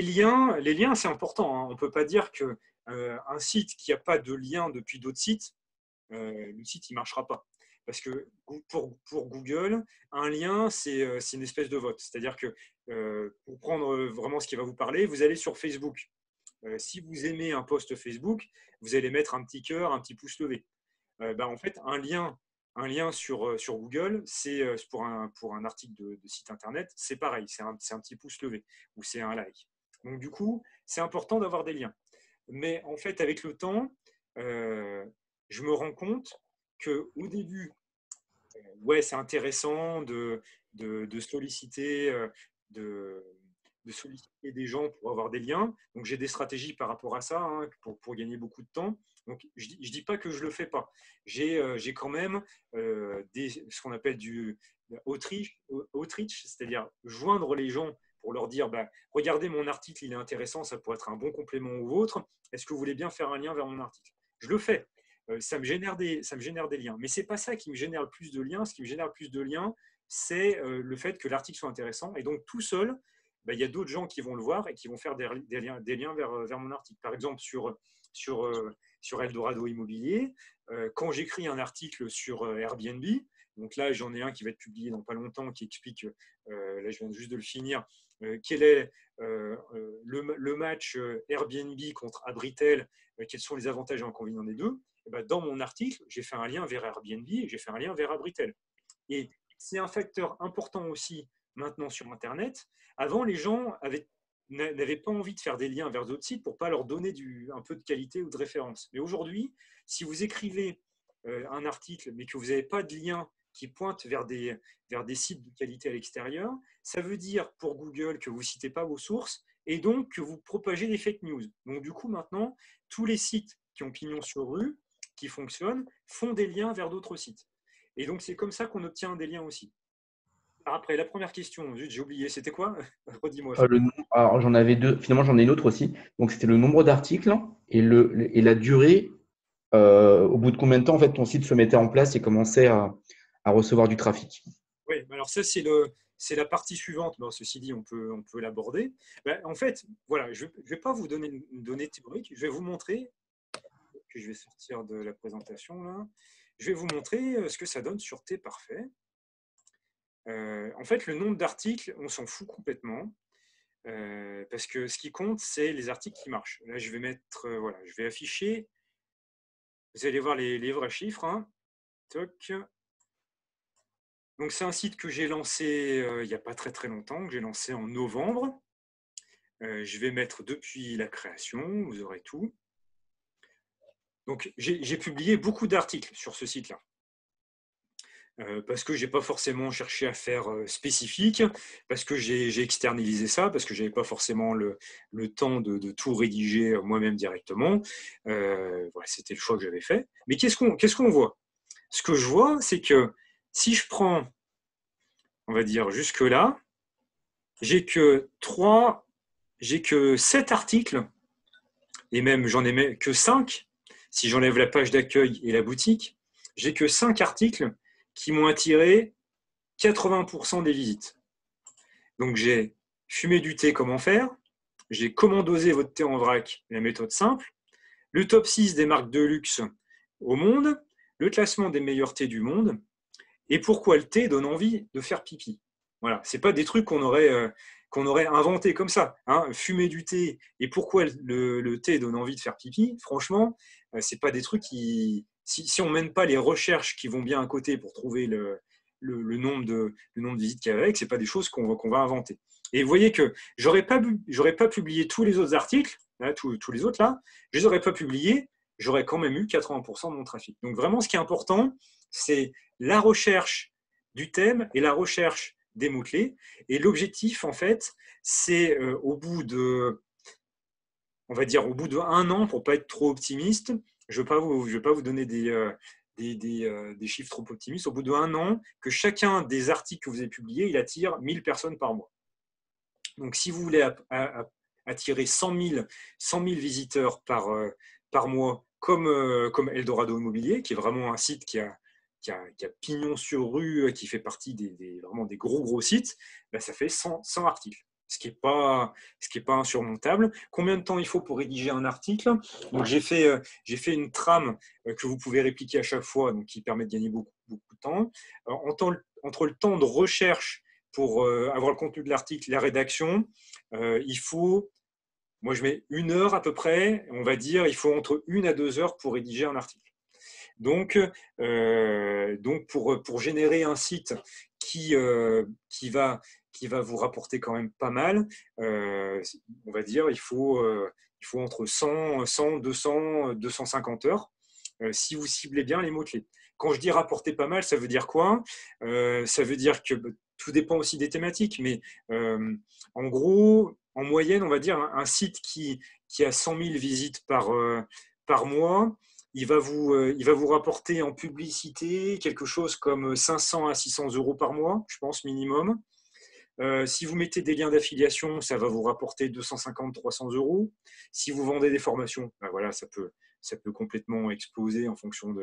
liens, c'est important. Hein. On ne peut pas dire qu'un site qui n'a pas de lien depuis d'autres sites, le site, il ne marchera pas. Parce que pour Google, un lien, c'est une espèce de vote. C'est-à-dire que pour prendre vraiment ce qui va vous parler, vous allez sur Facebook. Si vous aimez un post Facebook, vous allez mettre un petit cœur, un petit pouce levé. En fait, un lien sur Google, c'est pour un article de site internet, c'est pareil, c'est un petit pouce levé ou c'est un like. Donc du coup, c'est important d'avoir des liens. Mais en fait, avec le temps, je me rends compte qu'au début, ouais, c'est intéressant de solliciter, de, de solliciter des gens pour avoir des liens. Donc, j'ai des stratégies par rapport à ça, hein, pour gagner beaucoup de temps. Donc, je ne dis pas que je ne le fais pas. J'ai quand même ce qu'on appelle du outreach, c'est-à-dire joindre les gens pour leur dire, bah, regardez mon article, il est intéressant, ça pourrait être un bon complément au vôtre. Est-ce que vous voulez bien faire un lien vers mon article? Je le fais. Ça me génère des liens. Mais ce n'est pas ça qui me génère le plus de liens. Ce qui me génère le plus de liens, c'est le fait que l'article soit intéressant. Et donc, tout seul, bah, il y a d'autres gens qui vont le voir et qui vont faire des liens vers mon article. Par exemple, sur Eldorado Immobilier, quand j'écris un article sur Airbnb, donc là, j'en ai un qui va être publié dans pas longtemps qui explique, là, je viens juste de le finir, quel est le match Airbnb contre Abritel, quels sont les avantages et inconvénients des deux. Et ben, dans mon article, j'ai fait un lien vers Airbnb et j'ai fait un lien vers Abritel. Et c'est un facteur important aussi maintenant sur Internet. Avant, les gens n'avaient pas envie de faire des liens vers d'autres sites pour ne pas leur donner un peu de qualité ou de référence. Mais aujourd'hui, si vous écrivez un article mais que vous n'avez pas de lien qui pointe vers des sites de qualité à l'extérieur, ça veut dire pour Google que vous ne citez pas vos sources et donc que vous propagez des fake news. Donc du coup, maintenant, tous les sites qui ont pignon sur rue, qui fonctionnent, font des liens vers d'autres sites. Et donc, c'est comme ça qu'on obtient des liens aussi. Après, la première question, j'ai oublié, c'était quoi? Redis-moi. Alors, j'en avais deux. Finalement, j'en ai une autre aussi. Donc, c'était le nombre d'articles et la durée. Au bout de combien de temps, en fait, ton site se mettait en place et commençait à recevoir du trafic? Oui, alors ça, c'est la partie suivante. Bon, ceci dit, on peut l'aborder. Ben, en fait, voilà, je ne vais pas vous donner une donnée théorique. Je vais vous montrer, que je vais sortir de la présentation là. Je vais vous montrer ce que ça donne sur T-Parfait. En fait, le nombre d'articles, on s'en fout complètement. Parce que ce qui compte, c'est les articles qui marchent. Là, je vais mettre, voilà, je vais afficher. Vous allez voir les vrais chiffres. Hein. Toc. Donc, c'est un site que j'ai lancé il n'y a pas très longtemps, que j'ai lancé en novembre. Je vais mettre depuis la création, vous aurez tout. Donc, j'ai publié beaucoup d'articles sur ce site-là. Parce que je n'ai pas forcément cherché à faire spécifique, parce que j'ai externalisé ça, parce que je n'avais pas forcément le temps de tout rédiger moi-même directement. Voilà, c'était le choix que j'avais fait. Mais qu'est-ce qu'on voit? Ce que je vois, c'est que si je prends, on va dire jusque-là, j'ai que 7 articles, et même j'en ai que 5, si j'enlève la page d'accueil et la boutique, j'ai que 5 articles qui m'ont attiré 80% des visites. Donc, j'ai fumé du thé, comment faire, j'ai comment doser votre thé en vrac, la méthode simple, le top 6 des marques de luxe au monde, le classement des meilleurs thés du monde, et pourquoi le thé donne envie de faire pipi. Voilà, ce n'est pas des trucs qu'on aurait inventés comme ça. Hein. Fumer du thé et pourquoi le thé donne envie de faire pipi, franchement, ce n'est pas des trucs qui… Si on ne mène pas les recherches qui vont bien à côté pour trouver le nombre de visites qu'il y a avec, ce n'est pas des choses qu'on va inventer. Et vous voyez que j'aurais pas publié tous les autres articles, là, tous les autres là, je ne les aurais pas publiés, j'aurais quand même eu 80% de mon trafic. Donc vraiment, ce qui est important, c'est la recherche du thème et la recherche des mots-clés. Et l'objectif, en fait, c'est au bout de 1 an, pour ne pas être trop optimiste, je ne vais pas vous donner des chiffres trop optimistes, au bout d'1 an, que chacun des articles que vous avez publiés, il attire 1000 personnes par mois. Donc, si vous voulez attirer 100 000 visiteurs par mois, comme Eldorado Immobilier, qui est vraiment un site qui a pignon sur rue, qui fait partie vraiment des gros sites, ben, ça fait 100 articles. Ce qui n'est pas insurmontable. Combien de temps il faut pour rédiger un article? Donc, j'ai fait une trame que vous pouvez répliquer à chaque fois, donc qui permet de gagner beaucoup de temps. Entre le temps de recherche pour avoir le contenu de l'article, la rédaction, il faut, moi je mets 1 heure à peu près, on va dire, il faut entre 1 à 2 heures pour rédiger un article. Donc pour générer un site qui va vous rapporter quand même pas mal, on va dire, il faut entre 100, 200, 250 heures si vous ciblez bien les mots-clés. quand je dis rapporter pas mal, ça veut dire quoi? Ça veut dire que tout dépend aussi des thématiques, mais en gros, en moyenne, on va dire un site qui a 100 000 visites par mois, il va vous rapporter en publicité quelque chose comme 500 à 600 € par mois, je pense, minimum. Si vous mettez des liens d'affiliation, ça va vous rapporter 250-300 €. Si vous vendez des formations, ben voilà, ça peut complètement exploser en fonction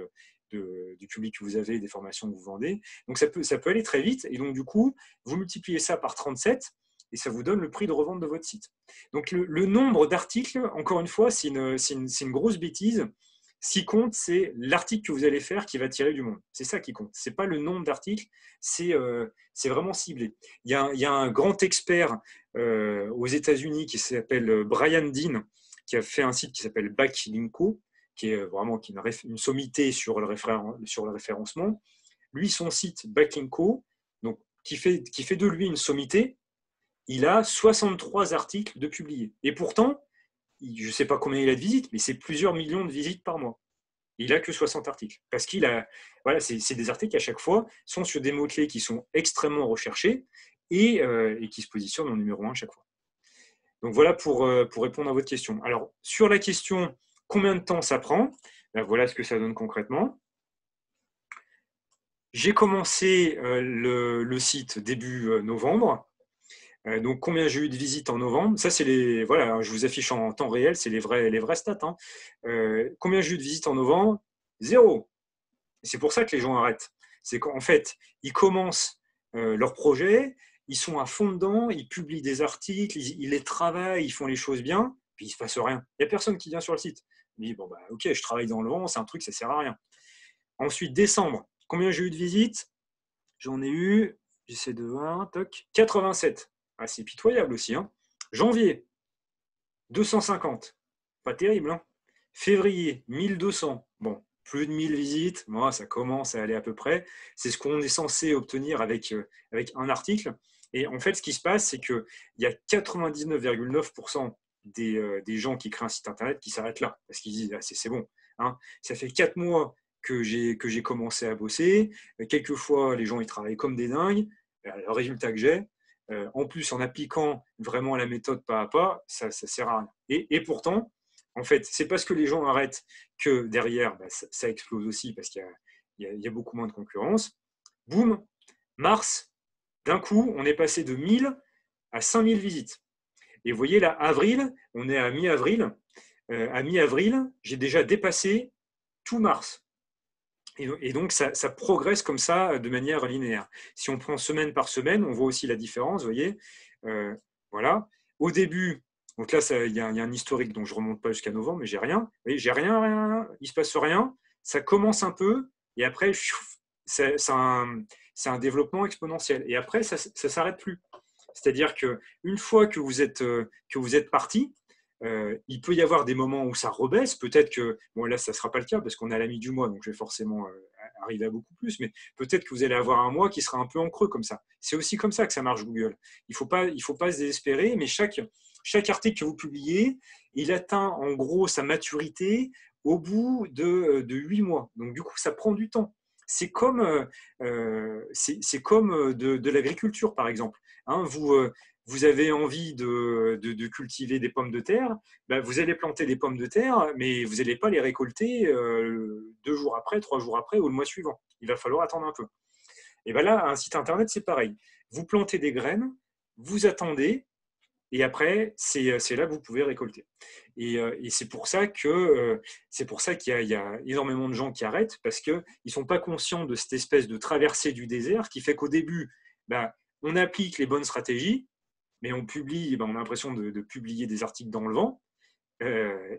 du public que vous avez, des formations que vous vendez. Donc ça peut aller très vite. Et donc du coup, vous multipliez ça par 37 et ça vous donne le prix de revente de votre site. Donc le nombre d'articles, encore une fois, c'est une grosse bêtise. Ce qui compte, c'est l'article que vous allez faire qui va tirer du monde. C'est ça qui compte. Ce n'est pas le nombre d'articles, c'est vraiment ciblé. Il y a un grand expert aux États-Unis qui s'appelle Brian Dean, qui a fait un site qui s'appelle Backlinko, qui est vraiment une sommité sur le référencement. Lui, son site Backlinko, donc, qui fait de lui une sommité, il a 63 articles de publiés. Et pourtant, je ne sais pas combien il a de visites, mais c'est plusieurs millions de visites par mois. Il n'a que 60 articles. Parce voilà, c'est des articles qui, à chaque fois, sont sur des mots-clés qui sont extrêmement recherchés et qui se positionnent en numéro 1 à chaque fois. Donc voilà pour répondre à votre question. Alors, sur la question combien de temps ça prend, ben voilà ce que ça donne concrètement. J'ai commencé le site début novembre. Donc, combien j'ai eu de visites en novembre? Ça, c'est voilà, je vous affiche en temps réel, c'est les vrais stats. Hein. Combien j'ai eu de visites en novembre? 0. C'est pour ça que les gens arrêtent. C'est qu'en fait, ils commencent leur projet, ils sont à fond dedans, ils publient des articles, ils les travaillent, ils font les choses bien, puis il ne se passe rien. Il n'y a personne qui vient sur le site. Il dit, bon, bah, ok, je travaille dans le vent, c'est un truc, ça ne sert à rien. Ensuite, décembre, combien j'ai eu de visites? J'en ai eu, j'essaie de voir, 87. Ah, c'est pitoyable aussi. Hein. Janvier, 250. Pas terrible. Hein. Février, 1200. Bon, plus de 1000 visites. Moi, ça commence à aller à peu près. C'est ce qu'on est censé obtenir avec un article. Et en fait, ce qui se passe, c'est qu'il y a 99,9% des gens qui créent un site internet qui s'arrêtent là. Parce qu'ils disent, ah, c'est bon. Hein. Ça fait 4 mois que j'ai commencé à bosser. Quelquefois, les gens ils travaillent comme des dingues. Le résultat que j'ai, en plus, en appliquant vraiment la méthode pas à pas, ça ne sert à rien. Et pourtant, en fait, c'est parce que les gens arrêtent que derrière, ça explose aussi parce qu'il y a beaucoup moins de concurrence. Boum, mars, d'un coup, on est passé de 1000 à 5000 visites. Et vous voyez là, avril, on est à mi-avril. À mi-avril, j'ai déjà dépassé tout mars. Et donc, ça progresse comme ça de manière linéaire. Si on prend semaine par semaine, on voit aussi la différence, vous voyez. Voilà. Au début, donc là, il y a un historique, donc je ne remonte pas jusqu'à novembre, mais j'ai rien. Vous voyez, j'ai rien, il ne se passe rien. Ça commence un peu, et après, c'est un développement exponentiel. Et après, ça ne s'arrête plus. C'est-à-dire qu'une fois que vous êtes parti, il peut y avoir des moments où ça rebaisse. Peut-être que, bon là, ça ne sera pas le cas parce qu'on est à la mi du mois, donc je vais forcément arriver à beaucoup plus, mais peut-être que vous allez avoir un mois qui sera un peu en creux comme ça. C'est aussi comme ça que ça marche Google. Il ne faut pas se désespérer, mais chaque article que vous publiez, il atteint en gros sa maturité au bout de 8 mois. Donc du coup, ça prend du temps. C'est comme de l'agriculture, par exemple. Hein, vous avez envie de cultiver des pommes de terre, ben vous allez planter des pommes de terre, mais vous n'allez pas les récolter 2 jours après, 3 jours après ou le mois suivant. Il va falloir attendre un peu. Et ben là, un site internet, c'est pareil. Vous plantez des graines, vous attendez, et après, c'est là que vous pouvez récolter. Et c'est pour ça qu'il y a énormément de gens qui arrêtent, parce qu'ils ne sont pas conscients de cette espèce de traversée du désert qui fait qu'au début, ben, on applique les bonnes stratégies, mais on publie, on a l'impression de publier des articles dans le vent,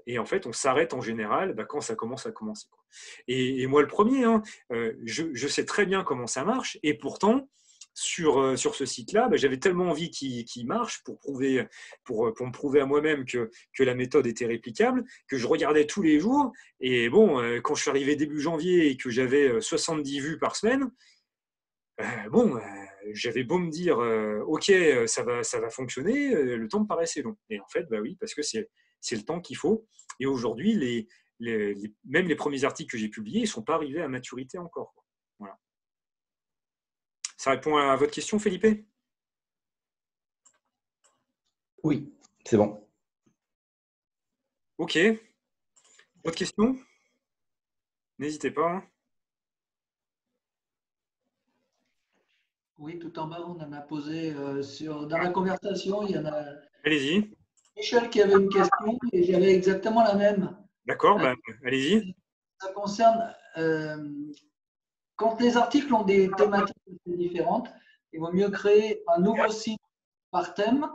et en fait, on s'arrête en général quand ça commence à commencer. Quoi. Et moi, le premier, hein, je sais très bien comment ça marche, et pourtant, sur ce site-là, j'avais tellement envie qu'il marche pour me prouver à moi-même que la méthode était réplicable, que je regardais tous les jours, et bon, quand je suis arrivé début janvier et que j'avais 70 vues par semaine, j'avais beau me dire ok, ça va fonctionner, le temps me paraissait long. Et en fait, oui, parce que c'est le temps qu'il faut. Et aujourd'hui, même les premiers articles que j'ai publiés ne sont pas arrivés à maturité encore. Voilà. Ça répond à votre question, Felipe? Oui, c'est bon. Ok. D'autres questions? N'hésitez pas. Oui, tout en bas, on en a posé dans la conversation, il y en a Allez-y. Michel qui avait une question et j'avais exactement la même. D'accord, allez-y. Ça concerne quand les articles ont des thématiques différentes, il vaut mieux créer un nouveau site par thème,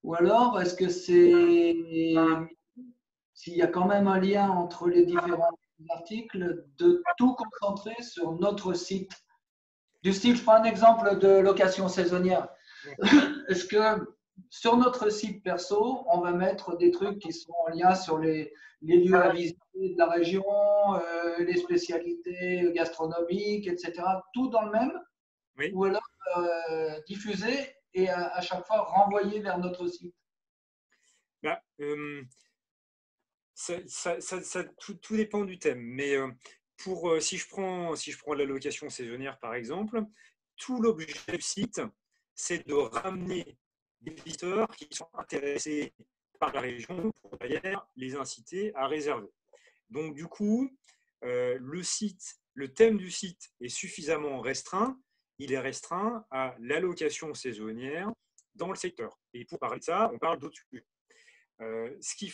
ou alors est-ce que s'il y a quand même un lien entre les différents articles, de tout concentrer sur notre site? Du style, je prends un exemple de location saisonnière. Est-ce que sur notre site perso, on va mettre des trucs qui sont en lien sur les lieux à visiter de la région, les spécialités gastronomiques, etc. Tout dans le même? Oui. Ou alors diffuser et à chaque fois renvoyer vers notre site? Tout dépend du thème. Mais si je prends la location saisonnière, par exemple, tout l'objet du site, c'est de ramener des visiteurs qui sont intéressés par la région pour derrière les inciter à réserver. Donc, du coup, le thème du site est suffisamment restreint. Il est restreint à la location saisonnière dans le secteur. Et pour parler de ça, on parle d'autres sujets. Ce qu'il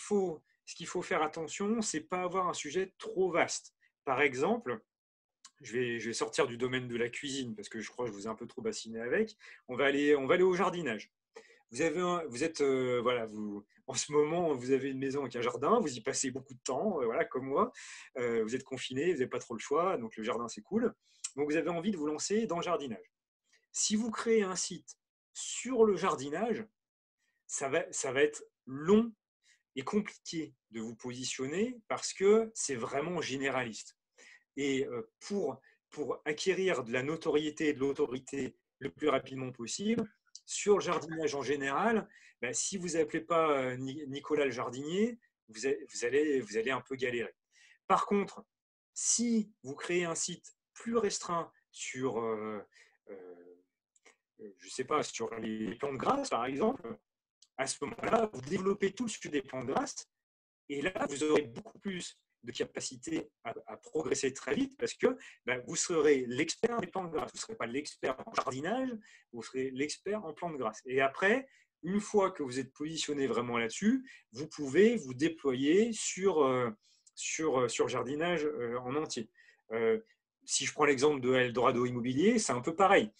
faut faire attention, c'est pas avoir un sujet trop vaste. Par exemple, je vais sortir du domaine de la cuisine parce que je crois que je vous ai un peu trop bassiné avec. On va aller au jardinage. En ce moment, vous avez une maison avec un jardin, vous y passez beaucoup de temps, voilà, comme moi. Vous êtes confiné, vous n'avez pas trop le choix, donc le jardin c'est cool. Donc vous avez envie de vous lancer dans le jardinage. Si vous créez un site sur le jardinage, ça va être long et compliqué de vous positionner parce que c'est vraiment généraliste. Et pour acquérir de la notoriété et de l'autorité le plus rapidement possible, sur le jardinage en général, si vous n'appelez pas Nicolas le jardinier, vous allez un peu galérer. Par contre, si vous créez un site plus restreint sur, je sais pas, sur les plantes grasses, par exemple, à ce moment-là, vous développez tout le sujet des plantes grasses et là, vous aurez beaucoup plus de capacité à progresser très vite parce que vous serez l'expert des plantes grasses. Vous ne serez pas l'expert en jardinage, vous serez l'expert en plantes grasses. Et après, une fois que vous êtes positionné vraiment là-dessus, vous pouvez vous déployer sur jardinage en entier. Si je prends l'exemple de Eldorado Immobilier, c'est un peu pareil.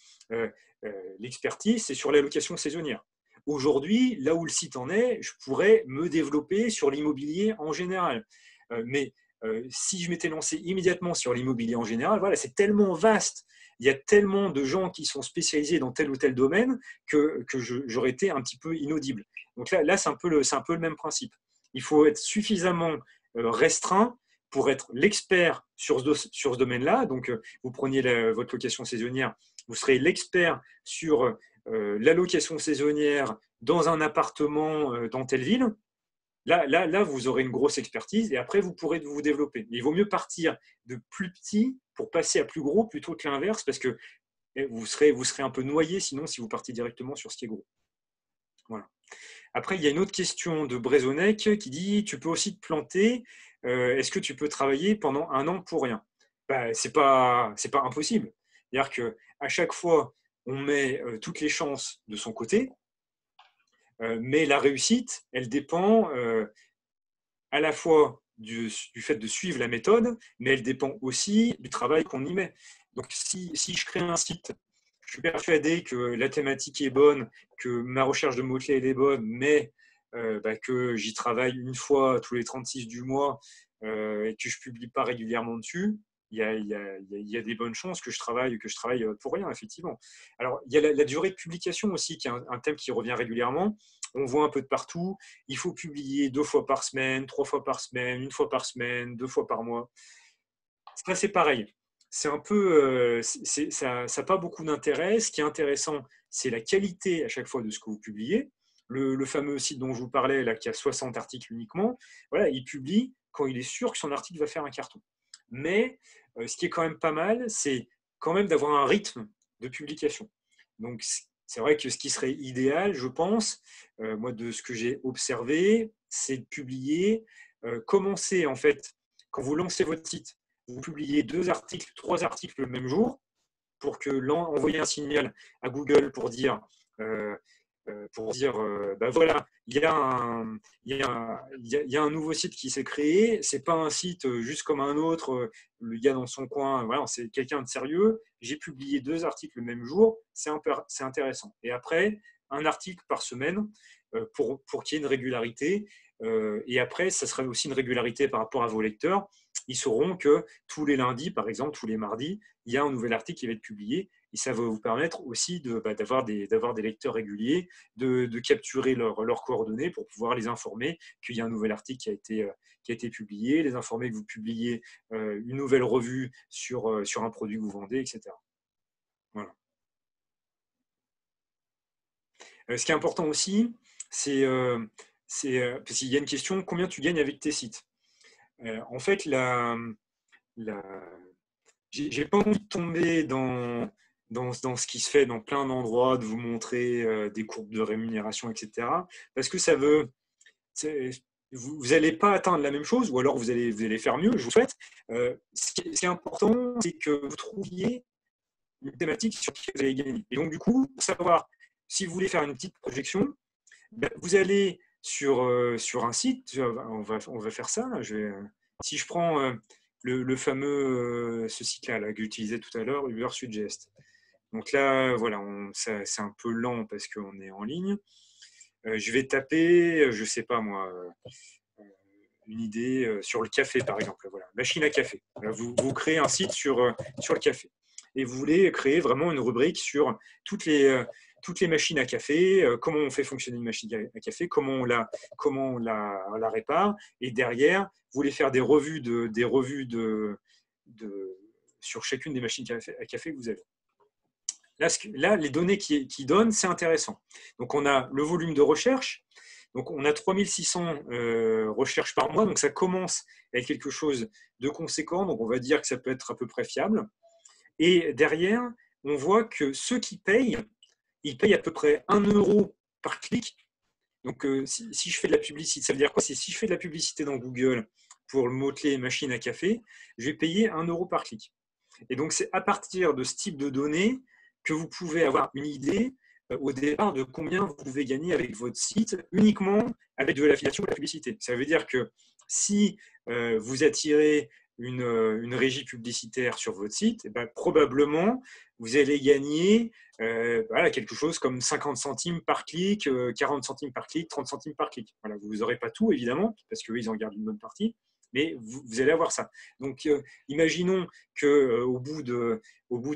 L'expertise, c'est sur la location saisonnière. Aujourd'hui, là où le site en est, je pourrais me développer sur l'immobilier en général. Mais si je m'étais lancé immédiatement sur l'immobilier en général, voilà, c'est tellement vaste, il y a tellement de gens qui sont spécialisés dans tel ou tel domaine que j'aurais été un petit peu inaudible. Donc là c'est un peu le même principe. Il faut être suffisamment restreint pour être l'expert sur ce domaine-là. Donc, vous preniez votre location saisonnière, vous serez l'expert sur la location saisonnière dans un appartement dans telle ville. Là, vous aurez une grosse expertise et après, vous pourrez vous développer. Mais il vaut mieux partir de plus petit pour passer à plus gros plutôt que l'inverse parce que vous serez un peu noyé sinon si vous partez directement sur ce qui est gros. Voilà. Après, il y a une autre question de Brezonec qui dit « Tu peux aussi te planter. Est-ce que tu peux travailler pendant 1 an pour rien ?» C'est pas impossible. C'est-à-dire qu'à chaque fois, on met toutes les chances de son côté, mais la réussite, elle dépend à la fois du fait de suivre la méthode, mais elle dépend aussi du travail qu'on y met. Donc, si je crée un site, je suis persuadé que la thématique est bonne, que ma recherche de mots-clés est bonne, mais que j'y travaille une fois tous les 36 du mois et que je ne publie pas régulièrement dessus, il y a des bonnes chances que je travaille pour rien, effectivement. Alors, il y a la durée de publication aussi, qui est un thème qui revient régulièrement. On voit un peu de partout. Il faut publier 2 fois par semaine, 3 fois par semaine, 1 fois par semaine, 2 fois par mois. Ça, c'est pareil. C'est un peu, ça n'a pas beaucoup d'intérêt. Ce qui est intéressant, c'est la qualité à chaque fois de ce que vous publiez. le fameux site dont je vous parlais, là, qui a 60 articles uniquement, voilà, il publie quand il est sûr que son article va faire un carton. Mais ce qui est quand même pas mal, c'est quand même d'avoir un rythme de publication. Donc, c'est vrai que ce qui serait idéal, je pense, moi, de ce que j'ai observé, c'est de publier, commencer, en fait, quand vous lancez votre site, vous publiez 2 articles, 3 articles le même jour, pour envoyer un signal à Google pour dire ben voilà, il y a un nouveau site qui s'est créé, c'est pas un site juste comme un autre, le gars dans son coin, voilà, c'est quelqu'un de sérieux, j'ai publié 2 articles le même jour, c'est intéressant. Et après, un article par semaine pour qu'il y ait une régularité, et après, ça serait aussi une régularité par rapport à vos lecteurs. Ils sauront que tous les lundis, par exemple, tous les mardis, il y a un nouvel article qui va être publié. Et ça va vous permettre aussi d'avoir des lecteurs réguliers, de capturer leurs coordonnées pour pouvoir les informer qu'il y a un nouvel article qui a été publié, les informer que vous publiez une nouvelle revue sur un produit que vous vendez, etc. Voilà. Ce qui est important aussi, c'est parce qu'il y a une question, combien tu gagnes avec tes sites? En fait, j'ai pas envie de tomber dans ce qui se fait dans plein d'endroits, de vous montrer des courbes de rémunération, etc. Parce que vous n'allez pas atteindre la même chose, ou alors vous allez faire mieux, je vous souhaite. Ce qui est important, c'est que vous trouviez une thématique sur laquelle vous allez gagner. Et donc, du coup, pour savoir si vous voulez faire une petite projection, vous allez sur un site, on va faire ça. Si je prends le fameux ce site-là que j'utilisais tout à l'heure, Ubersuggest. Donc là, voilà, c'est un peu lent parce qu'on est en ligne. Je vais taper, je ne sais pas moi, une idée sur le café, par exemple. Voilà, machine à café. Vous créez un site sur le café. Et vous voulez créer vraiment une rubrique sur toutes les machines à café, comment on fait fonctionner une machine à café, comment on la répare. Et derrière, vous voulez faire des revues sur chacune des machines à café que vous avez. Là, les données qui donnent, c'est intéressant. Donc, on a le volume de recherche. Donc, on a 3600 recherches par mois. Donc, ça commence avec quelque chose de conséquent. Donc, on va dire que ça peut être à peu près fiable. Et derrière, on voit que ceux qui payent, ils payent à peu près 1 euro par clic. Donc, si je fais de la publicité, ça veut dire quoi? C'est si je fais de la publicité dans Google pour le mot-clé machine à café, je vais payer 1 euro par clic. Et donc, c'est à partir de ce type de données que vous pouvez avoir une idée au départ de combien vous pouvez gagner avec votre site uniquement avec de l'affiliation ou de la publicité. Ça veut dire que si vous attirez une régie publicitaire sur votre site, eh ben, probablement vous allez gagner quelque chose comme 50 centimes par clic, 40 centimes par clic, 30 centimes par clic. Voilà, vous n'aurez pas tout, évidemment, parce qu'eux, ils en gardent une bonne partie, mais vous allez avoir ça. Donc, imaginons qu'au bout de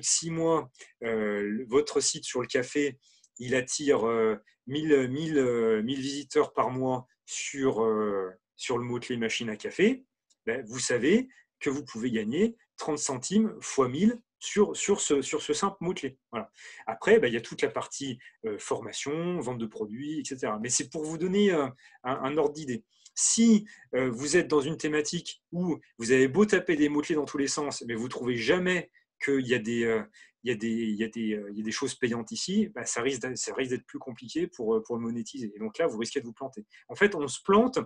6 mois, votre site sur le café, il attire 1000 visiteurs par mois sur le mot-clé machine à café. Ben, vous savez que vous pouvez gagner 30 centimes fois 1000 sur ce simple mot-clé. Voilà. Après, il y a toute la partie formation, vente de produits, etc. Mais c'est pour vous donner un ordre d'idée. Si vous êtes dans une thématique où vous avez beau taper des mots-clés dans tous les sens, mais vous ne trouvez jamais qu'il y a des choses payantes ici, ça risque d'être plus compliqué pour le monétiser. Et donc là, vous risquez de vous planter. En fait, on se plante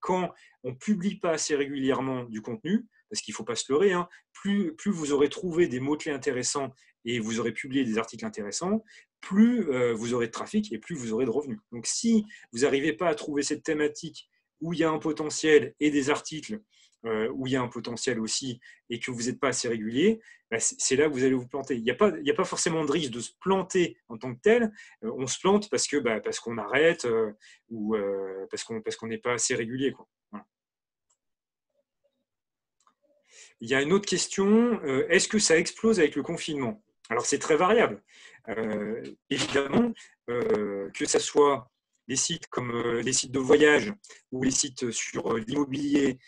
quand on ne publie pas assez régulièrement du contenu, parce qu'il ne faut pas se leurrer, hein, plus vous aurez trouvé des mots-clés intéressants et vous aurez publié des articles intéressants, plus vous aurez de trafic et plus vous aurez de revenus. Donc si vous n'arrivez pas à trouver cette thématique où il y a un potentiel et des articles où il y a un potentiel aussi et que vous n'êtes pas assez régulier, c'est là que vous allez vous planter. Il n'y a pas forcément de risque de se planter en tant que tel. On se plante parce qu'on arrête ou parce qu'on n'est pas assez régulier, quoi. Voilà. Il y a une autre question, est-ce que ça explose avec le confinement? Alors c'est très variable. Évidemment, que ça soit des sites comme les sites de voyage ou les sites sur l'immobilier,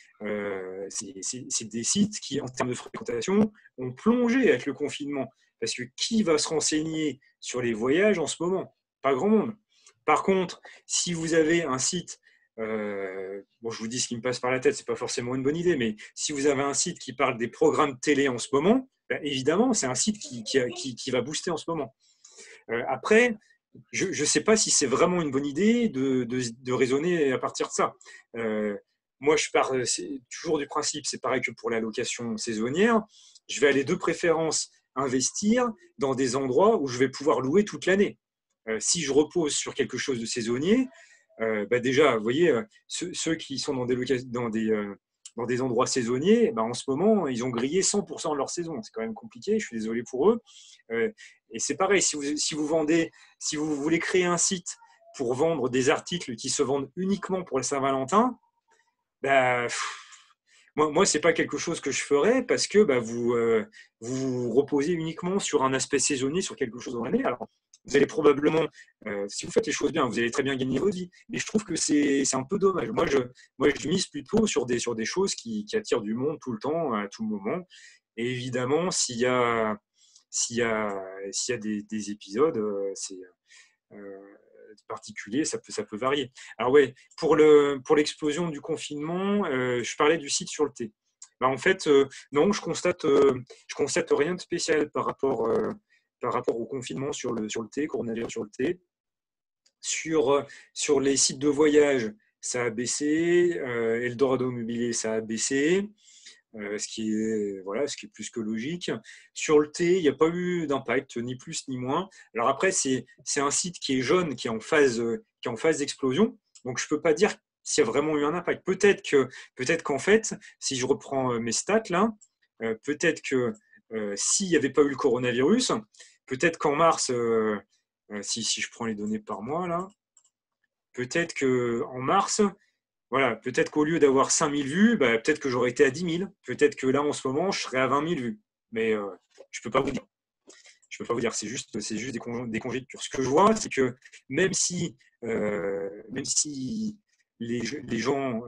c'est des sites qui, en termes de fréquentation, ont plongé avec le confinement. Parce que qui va se renseigner sur les voyages en ce moment? Pas grand monde. Par contre, si vous avez un site, bon, je vous dis ce qui me passe par la tête, c'est pas forcément une bonne idée, mais si vous avez un site qui parle des programmes télé en ce moment, ben, évidemment, c'est un site qui va booster en ce moment. Après, je ne sais pas si c'est vraiment une bonne idée de raisonner à partir de ça. Moi, je pars toujours du principe, c'est pareil que pour la location saisonnière, je vais aller de préférence investir dans des endroits où je vais pouvoir louer toute l'année. Si je repose sur quelque chose de saisonnier, bah déjà, vous voyez, ceux qui sont dans des endroits saisonniers, bah en ce moment, ils ont grillé 100% de leur saison. C'est quand même compliqué, je suis désolé pour eux. Et c'est pareil, si vous voulez créer un site pour vendre des articles qui se vendent uniquement pour le Saint-Valentin, bah, moi, ce n'est pas quelque chose que je ferais parce que bah, vous reposez uniquement sur un aspect saisonnier, sur quelque chose dans l'année. Alors, vous allez probablement, si vous faites les choses bien, vous allez très bien gagner votre vie. Mais je trouve que c'est un peu dommage. Moi, je mise plutôt sur des choses qui attirent du monde tout le temps, à tout moment. Et évidemment, s'il y a des épisodes, c'est particulier, ça peut varier. Alors ouais, pour l'explosion du confinement, je parlais du site sur le thé. Bah, en fait, non, je constate rien de spécial par rapport au confinement sur le thé, coronavirus sur le thé. Sur les sites de voyage, ça a baissé. Eldorado Immobilier, ça a baissé. Ce qui est plus que logique. Sur le thé, il n'y a pas eu d'impact, ni plus ni moins. Alors après, c'est un site qui est jeune, qui est en phase d'explosion. Donc, je ne peux pas dire s'il y a vraiment eu un impact. Peut-être qu'en fait, si je reprends mes stats là, peut-être que s'il n'y avait pas eu le coronavirus, peut-être qu'en mars, si je prends les données par mois là, peut-être qu'en mars, voilà, peut-être qu'au lieu d'avoir 5000 vues, bah, peut-être que j'aurais été à 10 000. Peut-être que là, en ce moment, je serais à 20 000 vues. Mais je ne peux pas vous dire. Je peux pas vous dire. C'est juste des conjectures. Ce que je vois, c'est que même si les gens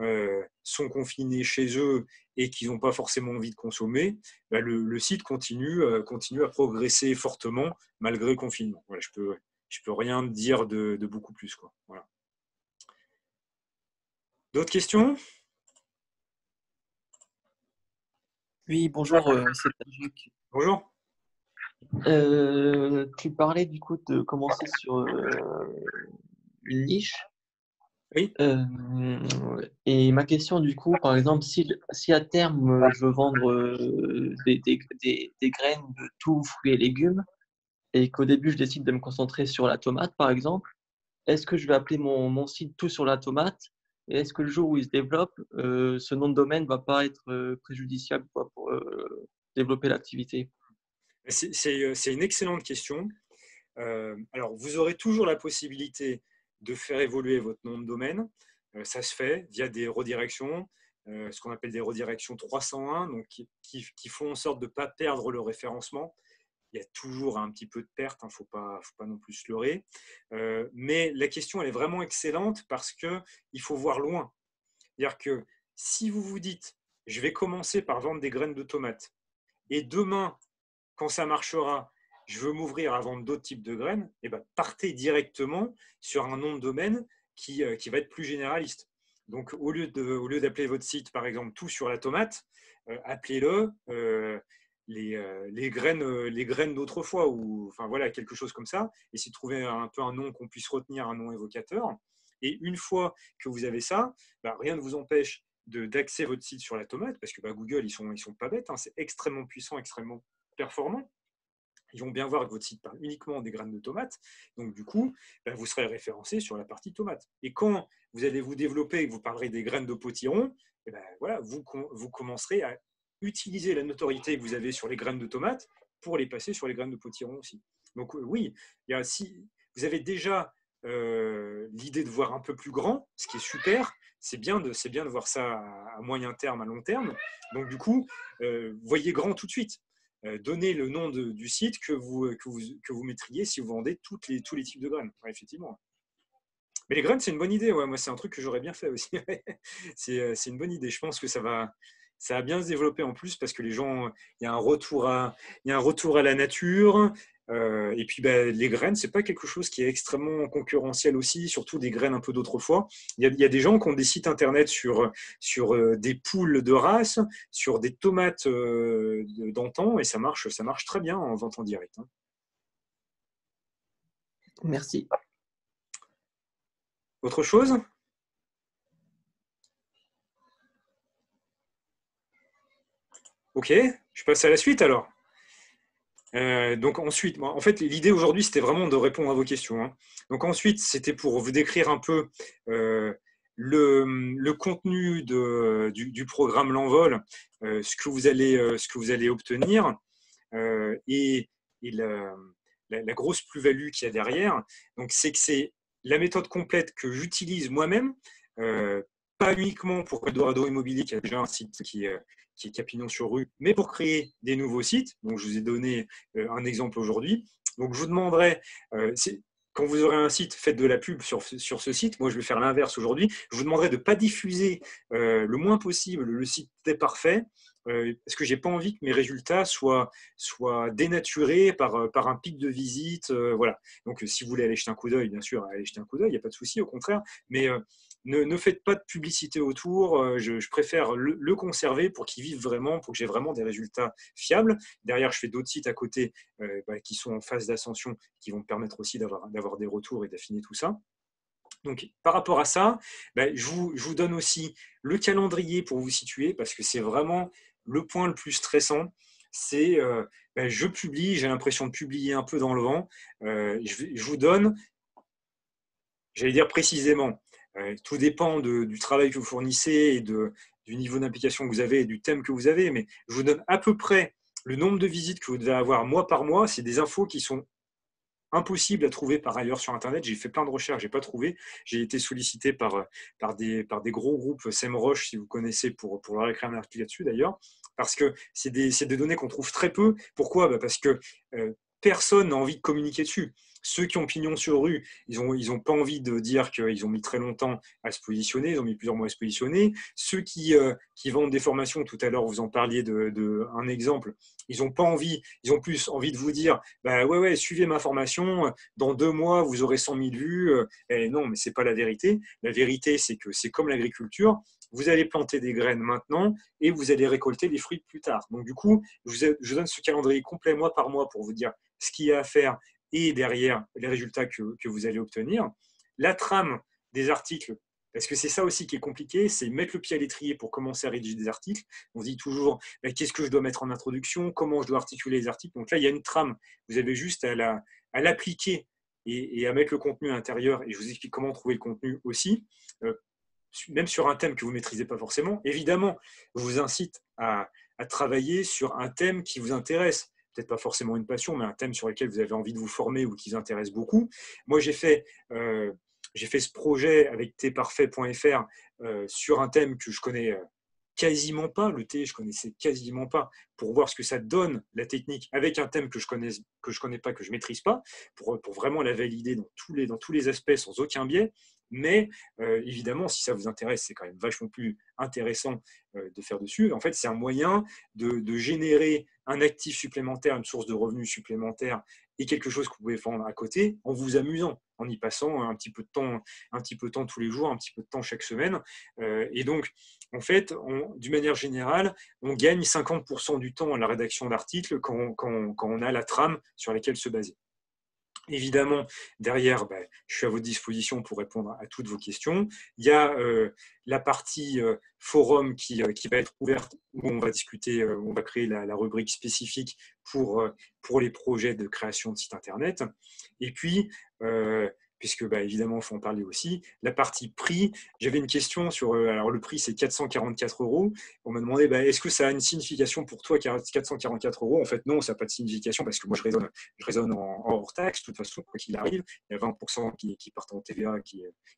sont confinés chez eux et qu'ils n'ont pas forcément envie de consommer, bah, le site continue à progresser fortement malgré le confinement. Voilà, je peux rien dire de beaucoup plus, quoi. Voilà. D'autres questions? Oui, bonjour, c'est Tadjik. Bonjour. Tu parlais du coup de commencer sur une niche. Oui. Et ma question du coup, par exemple, si à terme je veux vendre des graines de tout, fruits et légumes, et qu'au début je décide de me concentrer sur la tomate, par exemple, est-ce que je vais appeler mon site tout sur la tomate? Et est-ce que le jour où il se développe, ce nom de domaine ne va pas être préjudiciable quoi, pour développer l'activité? C'est une excellente question. Alors, vous aurez toujours la possibilité de faire évoluer votre nom de domaine. Ça se fait via des redirections, ce qu'on appelle des redirections 301, donc qui font en sorte de ne pas perdre le référencement. Il y a toujours un petit peu de perte, il ne faut pas non plus se leurrer. Mais la question, elle est vraiment excellente parce qu'il faut voir loin. C'est-à-dire que si vous vous dites, je vais commencer par vendre des graines de tomates, et demain, quand ça marchera, je veux m'ouvrir à vendre d'autres types de graines, et ben, partez directement sur un nom de domaine qui va être plus généraliste. Donc, au lieu d'appeler votre site, par exemple, tout sur la tomate, appelez-le les graines d'autrefois, ou enfin voilà, quelque chose comme ça. Essayez de trouver un peu un nom qu'on puisse retenir, un nom évocateur. Et une fois que vous avez ça, ben, rien ne vous empêche d'axer votre site sur la tomate, parce que Google, ils sont pas bêtes, hein, c'est extrêmement puissant, extrêmement performant. Ils vont bien voir que votre site parle uniquement des graines de tomates. Donc, du coup, vous serez référencé sur la partie tomate. Et quand vous allez vous développer et que vous parlerez des graines de potiron, voilà, vous commencerez à utiliser la notoriété que vous avez sur les graines de tomates pour les passer sur les graines de potiron aussi. Donc, oui, si vous avez déjà l'idée de voir un peu plus grand, ce qui est super, c'est bien de voir ça à moyen terme, à long terme. Donc, du coup, voyez grand tout de suite. Donnez le nom du site que vous mettriez si vous vendez tous les types de graines. Ouais, effectivement. Mais les graines, c'est une bonne idée. Ouais, moi, c'est un truc que j'aurais bien fait aussi. C'est une bonne idée. Je pense que ça va ça a bien se développé en plus parce que les gens, il y a un retour à la nature. Et puis, les graines, c'est pas quelque chose qui est extrêmement concurrentiel aussi, surtout des graines un peu d'autrefois. Il y a des gens qui ont des sites internet sur des poules de race, sur des tomates d'antan, et ça marche très bien en vente en direct. Hein. Merci. Autre chose ? Ok, je passe à la suite alors. Donc ensuite, en fait, l'idée aujourd'hui, c'était vraiment de répondre à vos questions. Hein. Donc ensuite, c'était pour vous décrire un peu le contenu du programme L'Envol, ce que vous allez obtenir et la grosse plus-value qu'il y a derrière. Donc c'est que c'est la méthode complète que j'utilise moi-même, pas uniquement pour Eldorado Immobilier, qui a déjà un site qui est pignon sur rue, mais pour créer des nouveaux sites. Donc, je vous ai donné un exemple aujourd'hui. Donc, je vous demanderai, quand vous aurez un site, faites de la pub sur ce site. Moi, je vais faire l'inverse aujourd'hui. Je vous demanderai de ne pas diffuser le moins possible le site est parfait, parce que je n'ai pas envie que mes résultats soient dénaturés par un pic de visite. Voilà. Donc, si vous voulez aller jeter un coup d'œil, bien sûr, allez jeter un coup d'œil, il n'y a pas de souci, au contraire. Mais ne faites pas de publicité autour. Je préfère le conserver pour qu'il vive vraiment, pour que j'ai vraiment des résultats fiables. Derrière, je fais d'autres sites à côté qui sont en phase d'ascension, qui vont me permettre aussi d'avoir des retours et d'affiner tout ça. Donc, par rapport à ça, je vous donne aussi le calendrier pour vous situer, parce que c'est vraiment le point le plus stressant. C'est je publie, j'ai l'impression de publier un peu dans le vent. Je vous donne, j'allais dire précisément, tout dépend du travail que vous fournissez et du niveau d'implication que vous avez et du thème que vous avez, mais je vous donne à peu près le nombre de visites que vous devez avoir mois par mois. C'est des infos qui sont impossibles à trouver par ailleurs sur Internet. J'ai fait plein de recherches, je n'ai pas trouvé. J'ai été sollicité par des gros groupes, SEMrush, si vous connaissez, pour leur écrire un article là-dessus d'ailleurs, parce que c'est des données qu'on trouve très peu. Pourquoi ? Parce que personne n'a envie de communiquer dessus. Ceux qui ont pignon sur rue, ils ont pas envie de dire qu'ils ont mis très longtemps à se positionner, ils ont mis plusieurs mois à se positionner. Ceux qui vendent des formations, tout à l'heure vous en parliez un exemple, ils ont pas envie, ils ont plus envie de vous dire ouais, suivez ma formation, dans 2 mois vous aurez 100 000 vues. Et non, mais c'est pas la vérité. La vérité, c'est que c'est comme l'agriculture. Vous allez planter des graines maintenant et vous allez récolter les fruits plus tard. Donc du coup, je donne ce calendrier complet mois par mois pour vous dire ce qu'il y a à faire et derrière les résultats que vous allez obtenir. La trame des articles, parce que c'est ça aussi qui est compliqué, c'est mettre le pied à l'étrier pour commencer à rédiger des articles. On se dit toujours, qu'est-ce que je dois mettre en introduction, comment je dois articuler les articles. Donc là, il y a une trame. Vous avez juste à l'appliquer et à mettre le contenu à l'intérieur. Et je vous explique comment trouver le contenu aussi, même sur un thème que vous ne maîtrisez pas forcément. Évidemment, je vous incite à travailler sur un thème qui vous intéresse. Peut-être pas forcément une passion, mais un thème sur lequel vous avez envie de vous former ou qui vous intéresse beaucoup. Moi, j'ai fait ce projet avec tparfait.fr sur un thème que je connais quasiment pas. Le thé, je connaissais quasiment pas, pour voir ce que ça donne, la technique, avec un thème que je connais pas, que je maîtrise pas, pour vraiment la valider dans tous les aspects sans aucun biais. Mais évidemment, si ça vous intéresse, c'est quand même vachement plus intéressant de faire dessus. En fait, c'est un moyen de générer un actif supplémentaire, une source de revenus supplémentaire et quelque chose que vous pouvez vendre à côté en vous amusant, en y passant un petit peu de temps tous les jours, un petit peu de temps chaque semaine. Et donc, en fait, d'une manière générale, on gagne 50% du temps à la rédaction d'articles quand on a la trame sur laquelle se baser. Évidemment, derrière, je suis à votre disposition pour répondre à toutes vos questions. Il y a la partie forum qui va être ouverte, où on va discuter, on va créer la rubrique spécifique pour les projets de création de site internet. Et puis, puisque évidemment, il faut en parler aussi, la partie prix, j'avais une question sur, alors le prix c'est 444 €. On m'a demandé, est-ce que ça a une signification pour toi, 444 €? En fait, non, ça n'a pas de signification parce que moi, je raisonne en hors taxe, de toute façon, quoi qu'il arrive. Il y a 20% qui partent en TVA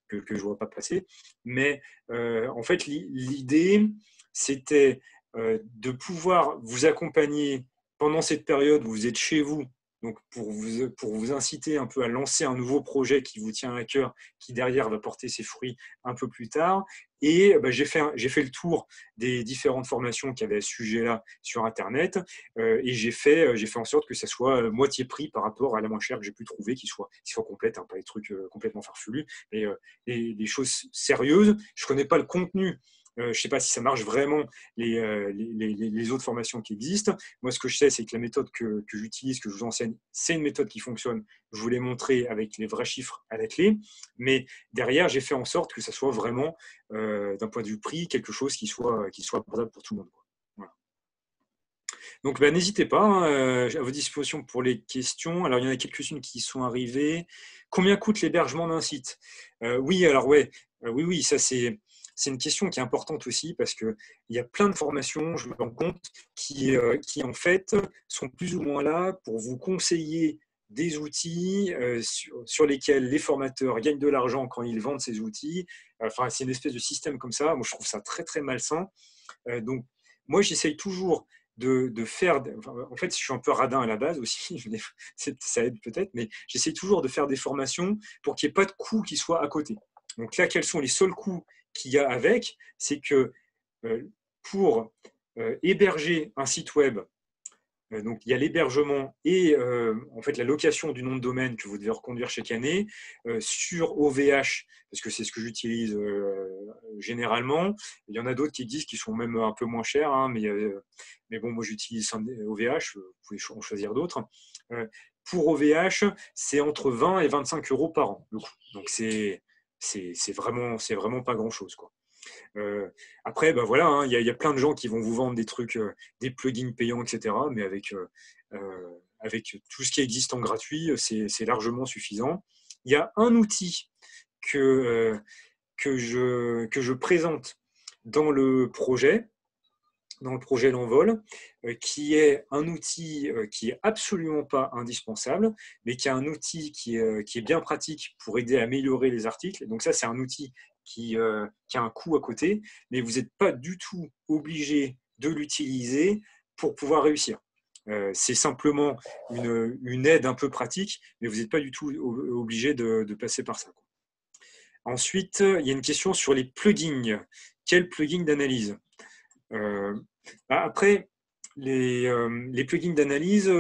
que je ne vois pas passer. Mais en fait, l'idée, c'était de pouvoir vous accompagner pendant cette période où vous êtes chez vous donc pour vous inciter un peu à lancer un nouveau projet qui vous tient à cœur, qui derrière va porter ses fruits un peu plus tard. Et j'ai fait le tour des différentes formations qu'il y avait à ce sujet-là sur Internet, et j'ai fait en sorte que ça soit moitié prix par rapport à la moins chère que j'ai pu trouver, qui soit complète, hein, pas des trucs complètement farfelus, mais des choses sérieuses. Je ne connais pas le contenu. Je ne sais pas si ça marche vraiment, les autres formations qui existent. Moi, ce que je sais, c'est que la méthode que j'utilise, que je vous enseigne, c'est une méthode qui fonctionne. Je vous l'ai montré avec les vrais chiffres à la clé. Mais derrière, j'ai fait en sorte que ça soit vraiment, d'un point de vue prix, quelque chose qui soit abordable pour tout le monde. Voilà. Donc, n'hésitez pas, hein, à vos dispositions pour les questions. Alors, il y en a quelques-unes qui sont arrivées. Combien coûte l'hébergement d'un site ? Oui, alors oui, ça c'est une question qui est importante aussi parce qu'il y a plein de formations, je me rends compte, qui en fait sont plus ou moins là pour vous conseiller des outils sur lesquels les formateurs gagnent de l'argent quand ils vendent ces outils. Enfin, c'est une espèce de système comme ça. Moi, je trouve ça très, très malsain. Donc, moi, j'essaye toujours de faire… En fait, je suis un peu radin à la base aussi, ça aide peut-être, mais j'essaye toujours de faire des formations pour qu'il n'y ait pas de coûts qui soient à côté. Donc là, quels sont les seuls coûts qu'il y a avec, c'est que pour héberger un site web, donc il y a l'hébergement et en fait la location du nom de domaine que vous devez reconduire chaque année sur OVH, parce que c'est ce que j'utilise généralement. Il y en a d'autres qui disent qu'ils sont même un peu moins chers, hein, mais bon, moi j'utilise OVH, vous pouvez en choisir d'autres. Pour OVH, c'est entre 20 et 25 € par an. Donc c'est vraiment pas grand-chose, quoi. Après, voilà, hein, y a plein de gens qui vont vous vendre des trucs, des plugins payants, etc. Mais avec tout ce qui existe en gratuit, c'est largement suffisant. Il y a un outil que je présente dans le projet L'Envol, qui est un outil qui est absolument pas indispensable, mais qui est un outil qui est bien pratique pour aider à améliorer les articles. Donc ça, c'est un outil qui a un coût à côté, mais vous n'êtes pas du tout obligé de l'utiliser pour pouvoir réussir. C'est simplement une aide un peu pratique, mais vous n'êtes pas du tout obligé de passer par ça, quoi. Ensuite, il y a une question sur les plugins. Quel plugin d'analyse ? Après, les plugins d'analyse,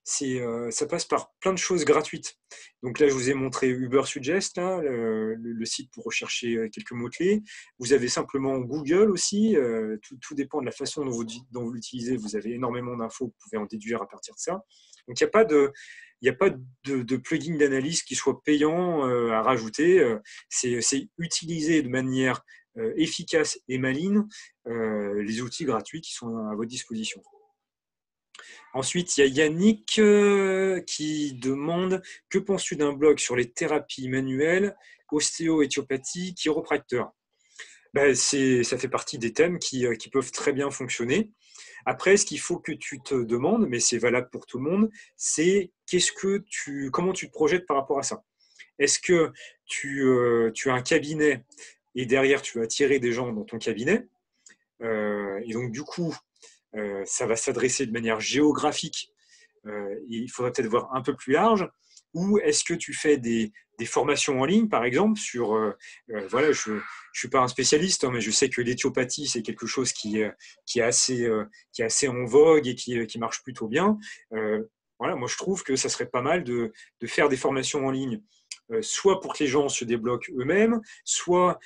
ça passe par plein de choses gratuites. Donc là, je vous ai montré Ubersuggest, là, le site pour rechercher quelques mots-clés. Vous avez simplement Google aussi. Tout dépend de la façon dont vous l'utilisez. Vous avez énormément d'infos, vous pouvez en déduire à partir de ça. Donc, il n'y a pas de plugin d'analyse qui soit payant à rajouter. C'est utiliser de manière efficace et maligne les outils gratuits qui sont à votre disposition. Ensuite, il y a Yannick qui demande « Que penses-tu d'un blog sur les thérapies manuelles, ostéo-éthiopathie, chiropracteur ?» Ça fait partie des thèmes qui peuvent très bien fonctionner. Après, ce qu'il faut que tu te demandes, mais c'est valable pour tout le monde, c'est comment tu te projettes par rapport à ça. Est-ce que tu as un cabinet et derrière, tu vas attirer des gens dans ton cabinet et donc, du coup, ça va s'adresser de manière géographique. Il faudrait peut-être voir un peu plus large. Ou est-ce que tu fais des formations en ligne, par exemple, sur… voilà, je ne suis pas un spécialiste, hein, mais je sais que l'éthiopathie, c'est quelque chose qui est assez en vogue et qui marche plutôt bien. Voilà, moi, je trouve que ça serait pas mal de faire des formations en ligne, soit pour que les gens se débloquent eux-mêmes, soit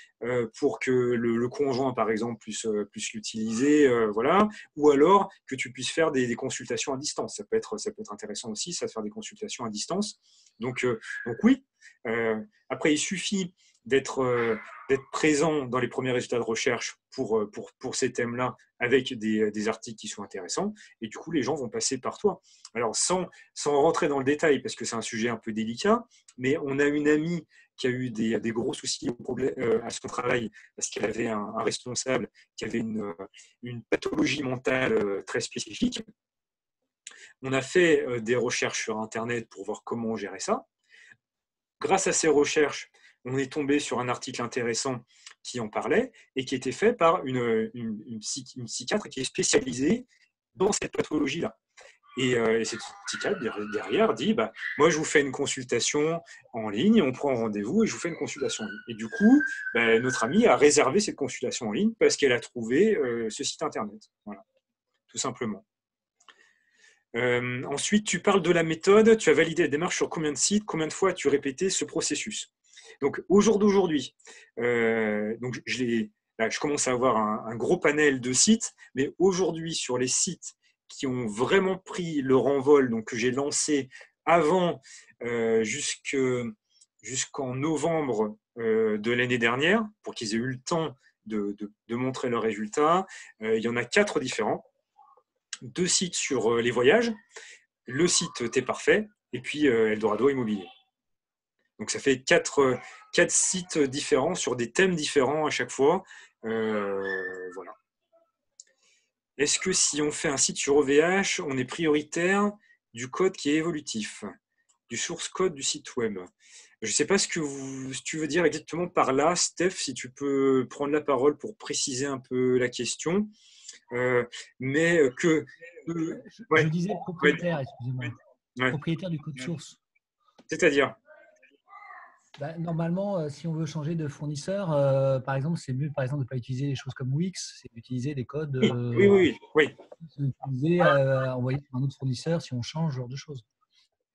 pour que le conjoint, par exemple, puisse l'utiliser, voilà, ou alors que tu puisses faire des consultations à distance. Ça peut être intéressant aussi, ça, de faire des consultations à distance. Donc oui. Après, il suffit d'être présent dans les premiers résultats de recherche pour ces thèmes-là, avec des articles qui sont intéressants, et du coup, les gens vont passer par toi. Alors, sans rentrer dans le détail, parce que c'est un sujet un peu délicat, mais on a une amie qui a eu des gros soucis à son travail, parce qu'elle avait un responsable qui avait une pathologie mentale très spécifique. On a fait des recherches sur Internet pour voir comment gérer ça. Grâce à ces recherches, on est tombé sur un article intéressant qui en parlait et qui était fait par une psychiatre qui est spécialisée dans cette pathologie-là. Et ce petit cadre derrière dit, moi, je vous fais une consultation en ligne, on prend rendez-vous et je vous fais une consultation en ligne. Et du coup, notre amie a réservé cette consultation en ligne parce qu'elle a trouvé ce site internet. Voilà, tout simplement. Ensuite, tu parles de la méthode, tu as validé la démarche sur combien de sites, combien de fois as-tu répété ce processus? Donc, au jour d'aujourd'hui, je commence à avoir un gros panel de sites, mais aujourd'hui, sur les sites qui ont vraiment pris leur envol, donc que j'ai lancé avant jusqu'en novembre de l'année dernière, pour qu'ils aient eu le temps de montrer leurs résultats, il y en a 4 différents. 2 sites sur les voyages, le site T'es Parfait, et puis Eldorado Immobilier. Donc ça fait 4 sites différents sur des thèmes différents à chaque fois. Voilà. Est-ce que si on fait un site sur OVH, on est prioritaire du code qui est évolutif, du source code du site web? Je ne sais pas ce que tu veux dire exactement par là, Steph, si tu peux prendre la parole pour préciser un peu la question. Mais que... Je disais propriétaire, excusez-moi. Ouais. Propriétaire du code source. C'est-à-dire? Normalement, si on veut changer de fournisseur, par exemple, c'est mieux de ne pas utiliser des choses comme Wix, c'est d'utiliser des codes. Oui. D'utiliser, envoyer sur un autre fournisseur si on change ce genre de choses.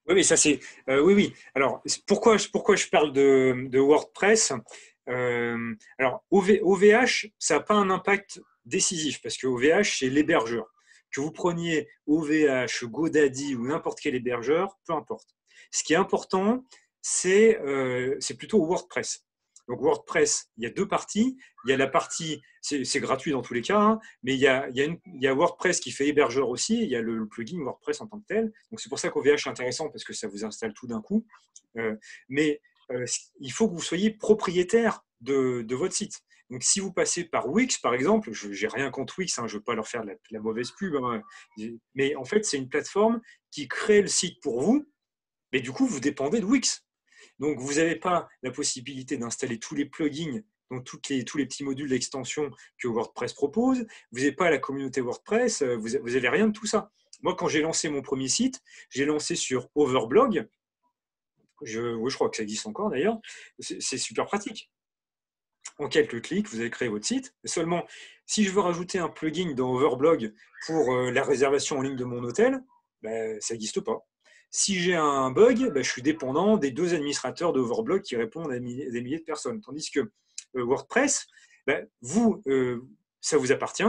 Oui, mais ça c'est. Oui. Alors, pourquoi je parle de WordPress? Alors, OVH, ça n'a pas un impact décisif parce que OVH, c'est l'hébergeur. Que vous preniez OVH, GoDaddy ou n'importe quel hébergeur, peu importe. Ce qui est important, c'est plutôt WordPress. Donc WordPress, il y a 2 parties. Il y a la partie, c'est gratuit dans tous les cas, hein, mais il y a WordPress qui fait hébergeur aussi. Il y a le plugin WordPress en tant que tel. Donc c'est pour ça qu'OVH est intéressant parce que ça vous installe tout d'un coup. Mais il faut que vous soyez propriétaire de votre site. Donc si vous passez par Wix, par exemple, je n'ai rien contre Wix, hein, je ne veux pas leur faire la mauvaise pub, hein, mais en fait c'est une plateforme qui crée le site pour vous, mais du coup vous dépendez de Wix. Donc, vous n'avez pas la possibilité d'installer tous les plugins, donc tous les petits modules d'extension que WordPress propose. Vous n'avez pas la communauté WordPress, vous n'avez rien de tout ça. Moi, quand j'ai lancé mon premier site, j'ai lancé sur Overblog. Je crois que ça existe encore d'ailleurs. C'est super pratique. En quelques clics, vous avez créé votre site. Et seulement, si je veux rajouter un plugin dans Overblog pour la réservation en ligne de mon hôtel, ça n'existe pas. Si j'ai un bug, je suis dépendant des 2 administrateurs d'Overblog qui répondent à des milliers de personnes. Tandis que WordPress, ça vous appartient.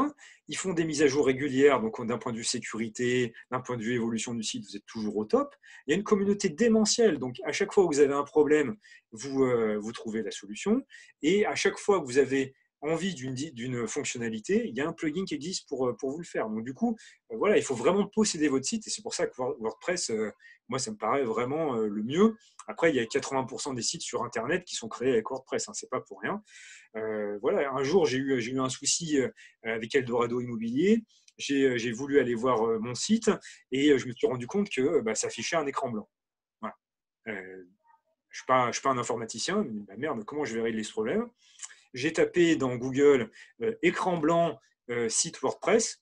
Ils font des mises à jour régulières, donc d'un point de vue sécurité, d'un point de vue évolution du site, vous êtes toujours au top. Il y a une communauté démentielle, donc à chaque fois que vous avez un problème, vous trouvez la solution. Et à chaque fois que vous avez envie d'une fonctionnalité, il y a un plugin qui existe pour vous le faire. Donc du coup, voilà, il faut vraiment posséder votre site et c'est pour ça que WordPress, moi, ça me paraît vraiment le mieux. Après, il y a 80% des sites sur Internet qui sont créés avec WordPress, hein, c'est pas pour rien. Voilà, un jour, j'ai eu un souci avec Eldorado Immobilier. J'ai voulu aller voir mon site et je me suis rendu compte que ça affichait un écran blanc. Voilà. Je ne suis pas un informaticien, mais merde, comment je vais régler ce problème? J'ai tapé dans Google écran blanc site WordPress.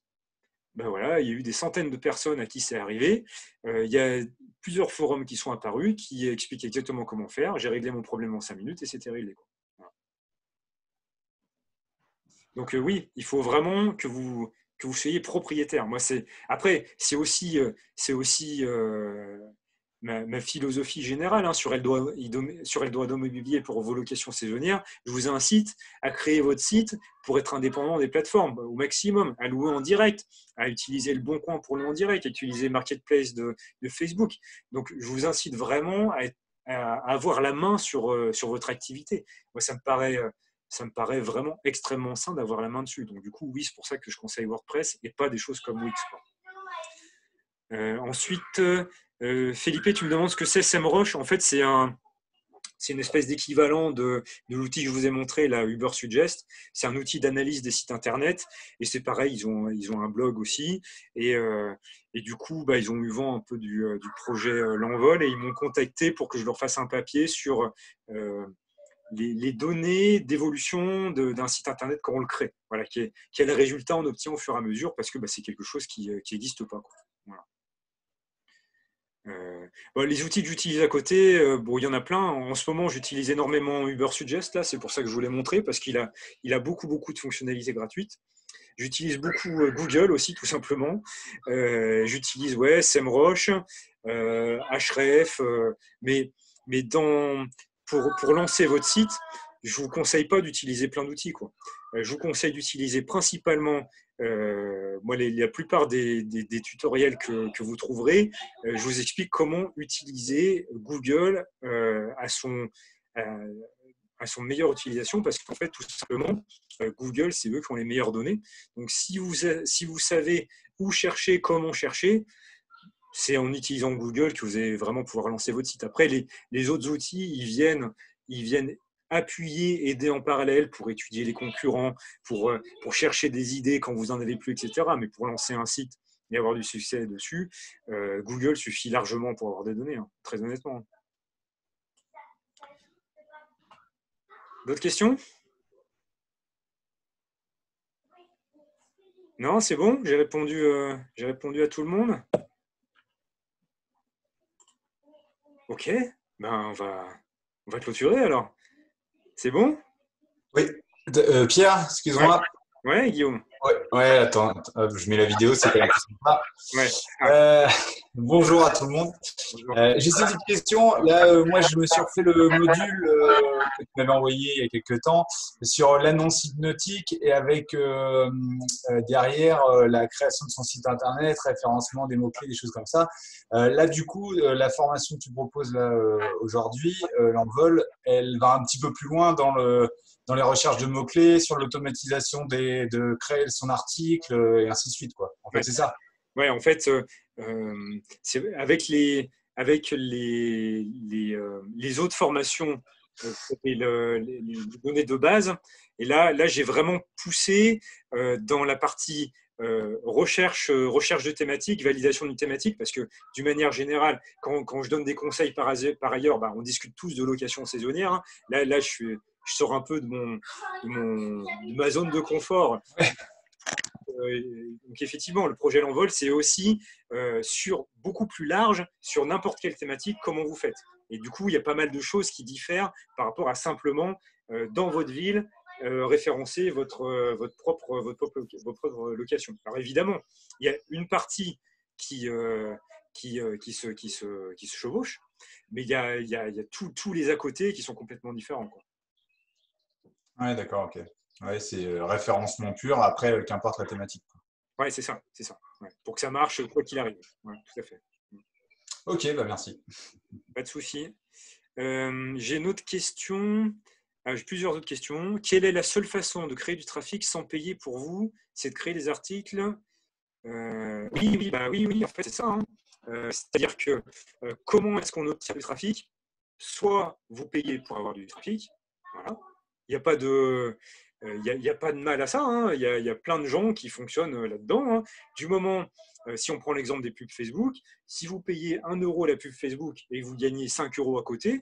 Voilà, il y a eu des centaines de personnes à qui c'est arrivé. Il y a plusieurs forums qui sont apparus qui expliquent exactement comment faire. J'ai réglé mon problème en 5 minutes et c'était réglé. Voilà. Donc oui, il faut vraiment que vous soyez propriétaire. Moi, après, c'est aussi ma philosophie générale hein, sur Eldorado Immobilier pour vos locations saisonnières. Je vous incite à créer votre site pour être indépendant des plateformes au maximum, à louer en direct, à utiliser le Bon Coin pour louer en direct, à utiliser Marketplace de Facebook. Donc, je vous incite vraiment à avoir la main sur votre activité. Moi, ça me paraît vraiment extrêmement sain d'avoir la main dessus. Donc, du coup, oui, c'est pour ça que je conseille WordPress et pas des choses comme Wix. Ensuite, Felipe, tu me demandes ce que c'est SEMrush. En fait, c'est une espèce d'équivalent de l'outil que je vous ai montré, là, Ubersuggest. C'est un outil d'analyse des sites internet. Et c'est pareil, ils ont un blog aussi. Et du coup, ils ont eu vent un peu du projet L'Envol et ils m'ont contacté pour que je leur fasse un papier sur les données d'évolution d'un site internet quand on le crée. Voilà, quel résultat on obtient au fur et à mesure parce que c'est quelque chose qui n'existe pas. Voilà. Les outils que j'utilise à côté, il y en a plein. En ce moment, j'utilise énormément Ubersuggest, là, c'est pour ça que je vous l'ai montré, parce qu'il a beaucoup, beaucoup de fonctionnalités gratuites. J'utilise beaucoup Google aussi, tout simplement. J'utilise SEMrush, Href, mais pour lancer votre site, je ne vous conseille pas d'utiliser plein d'outils, quoi. Je vous conseille d'utiliser principalement, la plupart des tutoriels que vous trouverez, je vous explique comment utiliser Google à son meilleure utilisation, parce qu'en fait, tout simplement, Google, c'est eux qui ont les meilleures données. Donc, si vous savez où chercher, comment chercher, c'est en utilisant Google que vous allez vraiment pouvoir lancer votre site. Après, les autres outils, ils viennent appuyer, aider en parallèle pour étudier les concurrents, pour chercher des idées quand vous n'en avez plus, etc. Mais pour lancer un site et avoir du succès dessus, Google suffit largement pour avoir des données, hein, très honnêtement. D'autres questions? Non, c'est bon? J'ai répondu à tout le monde? Ok, on va clôturer alors. C'est bon? Oui. Pierre, excuse-moi. Ouais, Guillaume. Ouais, attends, hop, je mets la vidéo, c'est quand même plus sympa. Ouais. Bonjour à tout le monde. J'ai cette petite question. Là, moi, je me suis refait le module que tu m'avais envoyé il y a quelques temps sur l'annonce hypnotique et avec derrière la création de son site internet, référencement des mots-clés, des choses comme ça. Là, du coup, la formation que tu proposes là aujourd'hui, l'Envol, elle va un petit peu plus loin dans les recherches de mots-clés, sur l'automatisation de créer son article et ainsi de suite, quoi. En fait, c'est ça. Ouais, en fait, c'est avec les autres formations et les données de base. Et là j'ai vraiment poussé dans la partie recherche de thématique, validation d'une thématique, parce que d'une manière générale, quand je donne des conseils par ailleurs, on discute tous de location saisonnière, hein. Là je sors un peu de ma zone de confort. Donc effectivement, le projet L'Envol, c'est aussi sur beaucoup plus large, sur n'importe quelle thématique, comment vous faites. Et du coup, il y a pas mal de choses qui diffèrent par rapport à simplement, dans votre ville, référencer votre propre location. Alors évidemment, il y a une partie qui se chevauche, mais il y a tous les à côté qui sont complètement différents, quoi. Ouais, d'accord, ok. Ouais, c'est référencement pur, après, qu'importe la thématique. Ouais, c'est ça. Ouais. Pour que ça marche, quoi qu'il arrive. Ouais, tout à fait. Ok, merci. Pas de souci. J'ai une autre question. J'ai plusieurs autres questions. Quelle est la seule façon de créer du trafic sans payer pour vous? C'est de créer des articles. Oui, en fait, c'est ça, hein. C'est-à-dire que comment est-ce qu'on obtient du trafic? Soit vous payez pour avoir du trafic. Voilà. Il n'y a pas de... Il n'y a pas de mal à ça, hein. Il y a plein de gens qui fonctionnent là-dedans, hein. Du moment, si on prend l'exemple des pubs Facebook, si vous payez 1 € la pub Facebook et vous gagnez 5 € à côté,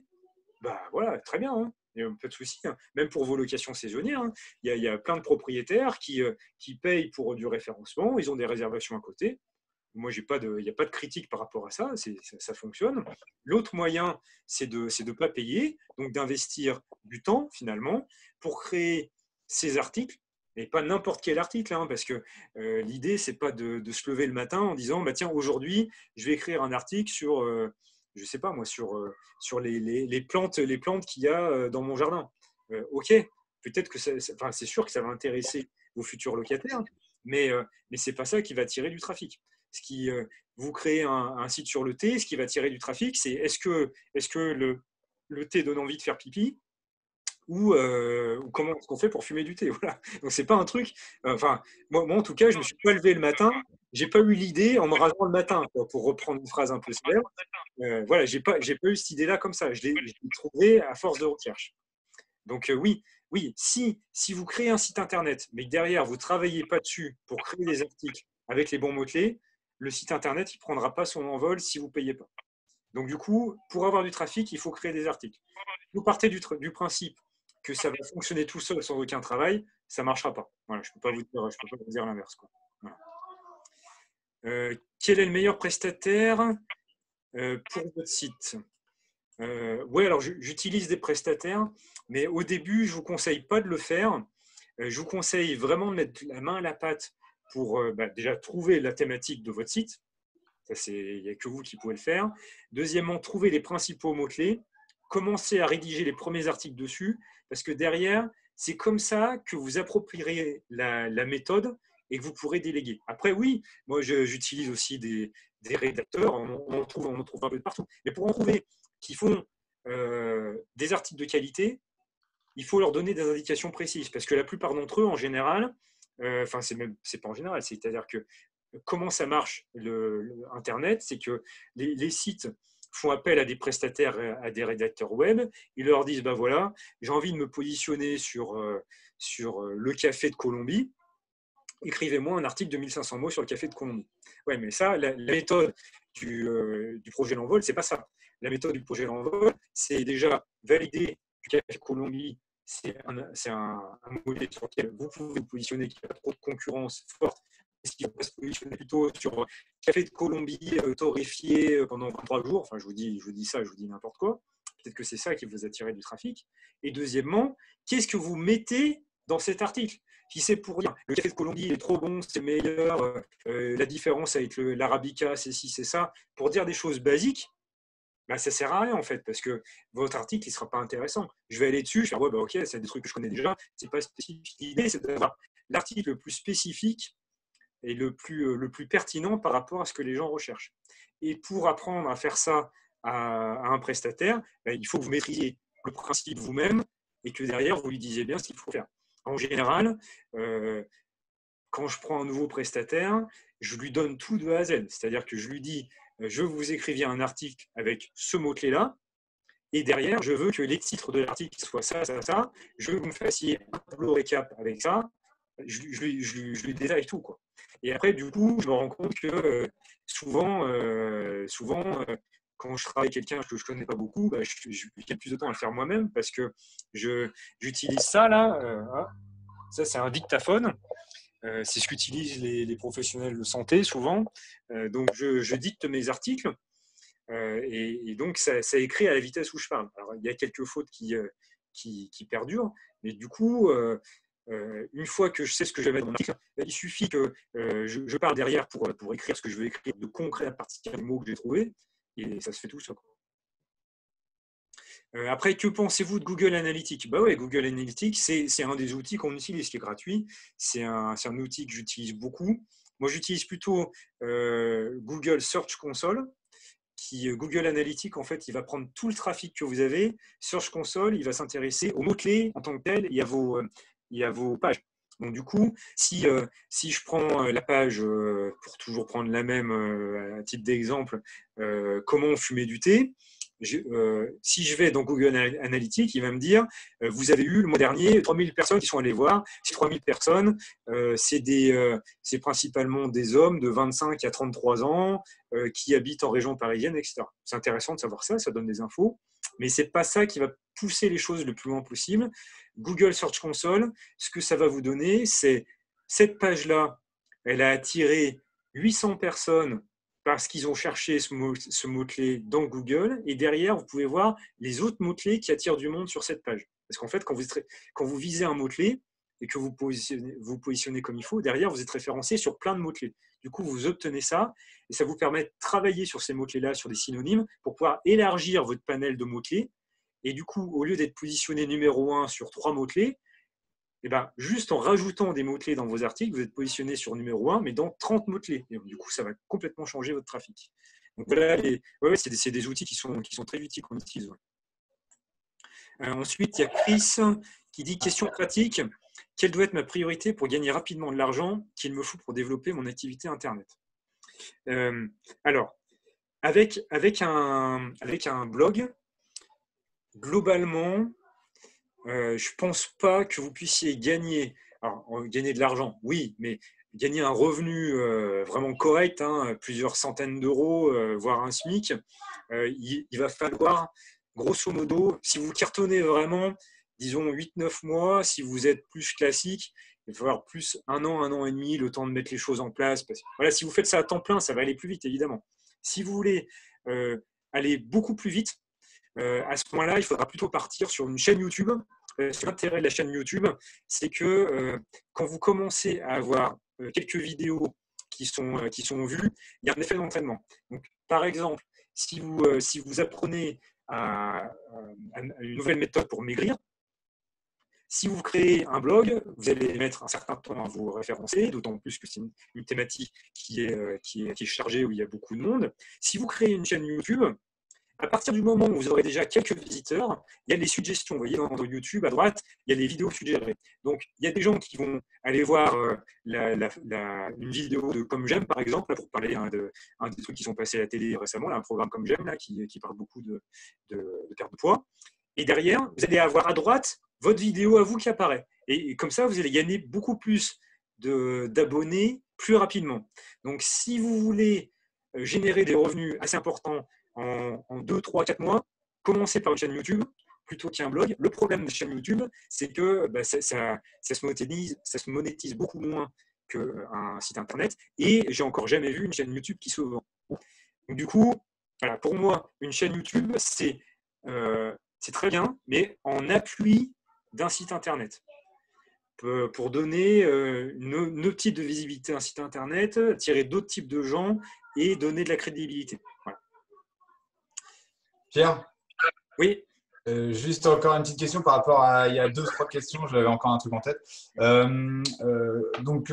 voilà, très bien, hein. Il n'y a pas de souci, hein. Même pour vos locations saisonnières, hein. Il y a plein de propriétaires qui payent pour du référencement, ils ont des réservations à côté. Moi, il n'y a pas de critique par rapport à ça, ça fonctionne. L'autre moyen, c'est de ne pas payer, donc d'investir du temps, finalement, pour créer ces articles, et pas n'importe quel article, hein, parce que l'idée, c'est pas de se lever le matin en disant, tiens, aujourd'hui, je vais écrire un article sur, je sais pas moi, sur les plantes qu'il y a dans mon jardin. Ok, peut-être que c'est sûr que ça va intéresser vos futurs locataires, mais c'est pas ça qui va attirer du trafic. Vous créez un site sur le thé, ce qui va attirer du trafic, c'est est-ce que le thé donne envie de faire pipi, ou comment est-ce qu'on fait pour fumer du thé, voilà. Donc c'est pas un truc. Moi en tout cas, je me suis pas levé le matin, j'ai pas eu l'idée en me rasant le matin, quoi, pour reprendre une phrase un peu célèbre. Voilà, j'ai pas eu cette idée-là comme ça. Je l'ai trouvée à force de recherche. Donc oui, si vous créez un site internet, mais que derrière vous travaillez pas dessus pour créer des articles avec les bons mots-clés, le site internet il prendra pas son envol si vous payez pas. Donc du coup, pour avoir du trafic, il faut créer des articles. Vous partez du principe que ça va fonctionner tout seul sans aucun travail, ça ne marchera pas. Voilà, je ne peux pas vous dire l'inverse, quoi. Voilà. Quel est le meilleur prestataire? pour votre site. Oui, alors j'utilise des prestataires, mais au début, je ne vous conseille pas de le faire. Je vous conseille vraiment de mettre la main à la pâte pour déjà trouver la thématique de votre site. Il n'y a que vous qui pouvez le faire. Deuxièmement, trouver les principaux mots-clés. Commencez à rédiger les premiers articles dessus, parce que derrière, c'est comme ça que vous approprierez la méthode et que vous pourrez déléguer. Après, oui, moi, j'utilise aussi des rédacteurs, on en trouve un peu de partout. Mais pour en trouver qui font des articles de qualité, il faut leur donner des indications précises, parce que la plupart d'entre eux, en général, c'est pas en général, c'est-à-dire que comment ça marche Internet, c'est que les sites font appel à des prestataires, à des rédacteurs web, ils leur disent, ben voilà, j'ai envie de me positionner sur le café de Colombie, écrivez-moi un article de 1500 mots sur le café de Colombie. Ouais, mais ça, la méthode du projet L'Envol, c'est pas ça. La méthode du projet L'Envol, c'est déjà valider le café de Colombie, c'est un mot-clé sur lequel vous pouvez vous positionner, qu'il n'y a pas trop de concurrence forte. Est-ce qu'il va se positionner plutôt sur café de Colombie torréfié pendant 23 jours? Enfin, je vous dis ça, je vous dis n'importe quoi. Peut-être que c'est ça qui vous attirer du trafic. Et deuxièmement, qu'est-ce que vous mettez dans cet article? Si c'est pour dire le café de Colombie est trop bon, c'est meilleur, la différence avec l'arabica, c'est ci, c'est ça, pour dire des choses basiques, bah, ça ne sert à rien en fait, parce que votre article ne sera pas intéressant. Je vais aller dessus, je vais dire, ouais, bah, ok, c'est des trucs que je connais déjà, c'est pas spécifique. L'idée, c'est d'avoir l'article le plus spécifique et le plus pertinent par rapport à ce que les gens recherchent. Et pour apprendre à faire ça à un prestataire, bah, il faut que vous maîtrisiez le principe vous-même et que derrière, vous lui disiez bien ce qu'il faut faire. En général, quand je prends un nouveau prestataire, je lui donne tout de A à Z. C'est-à-dire que je lui dis, je veux que vous écriviez un article avec ce mot-clé-là, et derrière, je veux que les titres de l'article soient ça, ça, ça. Je veux que vous me fassiez un tableau récap avec ça. Je lui détaille tout, quoi. Et après, du coup, je me rends compte que souvent, quand je travaille avec quelqu'un que je ne connais pas beaucoup, bah, je gagne plus de temps à le faire moi-même parce que j'utilise ça là. Ça, c'est un dictaphone. C'est ce qu'utilisent les professionnels de santé souvent. Donc, je dicte mes articles et donc, ça écrit à la vitesse où je parle. Alors, il y a quelques fautes qui perdurent, mais du coup, une fois que je sais ce que je vais mettre dans l'article, il suffit que je parle derrière pour écrire ce que je veux écrire de concret à partir des mots que j'ai trouvés, et ça se fait tout ça. Après, que pensez-vous de Google Analytics? Bah ouais, Google Analytics, c'est un des outils qu'on utilise, qui est gratuit. C'est un outil que j'utilise beaucoup. Moi, j'utilise plutôt Google Search Console. Google Analytics, en fait, il va prendre tout le trafic que vous avez. Search Console, il va s'intéresser aux mots-clés en tant que tel et à vos pages. Donc, du coup, si je prends la page, pour toujours prendre la même à titre d'exemple, comment fumer du thé, si je vais dans Google Analytics, il va me dire vous avez eu le mois dernier 3000 personnes qui sont allées voir. Ces 3000 personnes, c'est principalement des hommes de 25 à 33 ans qui habitent en région parisienne, etc. C'est intéressant de savoir ça, ça donne des infos, mais ce n'est pas ça qui va pousser les choses le plus loin possible. Google Search Console, ce que ça va vous donner, c'est cette page-là, elle a attiré 800 personnes parce qu'ils ont cherché ce mot-clé dans Google, et derrière, vous pouvez voir les autres mots-clés qui attirent du monde sur cette page. Parce qu'en fait, quand vous visez un mot-clé et que vous positionnez comme il faut, derrière, vous êtes référencé sur plein de mots-clés. Du coup, vous obtenez ça, et ça vous permet de travailler sur ces mots-clés-là, sur des synonymes, pour pouvoir élargir votre panel de mots-clés. Et du coup, au lieu d'être positionné numéro 1 sur 3 mots-clés, et ben, juste en rajoutant des mots-clés dans vos articles, vous êtes positionné sur numéro 1, mais dans 30 mots-clés. Et du coup, ça va complètement changer votre trafic. Donc voilà, c'est des outils qui sont très utiles qu'on utilise. Ensuite, il y a Chris qui dit « Question pratique, quelle doit être ma priorité pour gagner rapidement de l'argent qu'il me faut pour développer mon activité Internet ?» Alors, avec un blog, globalement, je ne pense pas que vous puissiez gagner de l'argent, oui, mais gagner un revenu vraiment correct, plusieurs centaines d'euros, voire un SMIC, il va falloir, grosso modo, si vous cartonnez vraiment, disons 8-9 mois, si vous êtes plus classique, il va falloir plus un an et demi, le temps de mettre les choses en place. Voilà, si vous faites ça à temps plein, ça va aller plus vite, évidemment. Si vous voulez aller beaucoup plus vite, à ce moment-là, il faudra plutôt partir sur une chaîne YouTube. L'intérêt de la chaîne YouTube, c'est que quand vous commencez à avoir quelques vidéos qui sont vues, il y a un effet d'entraînement. Donc, par exemple, si vous apprenez à une nouvelle méthode pour maigrir, si vous créez un blog, vous allez mettre un certain temps à vous référencer, d'autant plus que c'est une thématique qui est chargée, où il y a beaucoup de monde. Si vous créez une chaîne YouTube, à partir du moment où vous aurez déjà quelques visiteurs, il y a les suggestions. Vous voyez, dans YouTube, à droite, il y a les vidéos suggérées. Donc, il y a des gens qui vont aller voir une vidéo de Comme J'aime, par exemple, là, pour parler un des trucs qui sont passés à la télé récemment, là, un programme Comme J'aime, là, qui parle beaucoup de perte de poids. Et derrière, vous allez avoir à droite votre vidéo à vous qui apparaît. Et comme ça, vous allez gagner beaucoup plus d'abonnés plus rapidement. Donc, si vous voulez générer des revenus assez importants en 2, 3, 4 mois, commencez par une chaîne YouTube plutôt qu'un blog. Le problème des chaînes YouTube, c'est que ça se monétise beaucoup moins qu'un site internet, et j'ai encore jamais vu une chaîne YouTube qui se vend. Donc, du coup, voilà, pour moi, une chaîne YouTube, c'est très bien, mais en appui d'un site internet. Pour donner un autre type de visibilité à un site internet, attirer d'autres types de gens et donner de la crédibilité. Voilà. Pierre? Oui. Juste encore une petite question par rapport à… Il y a 2-3 questions, j'avais encore un truc en tête. Donc,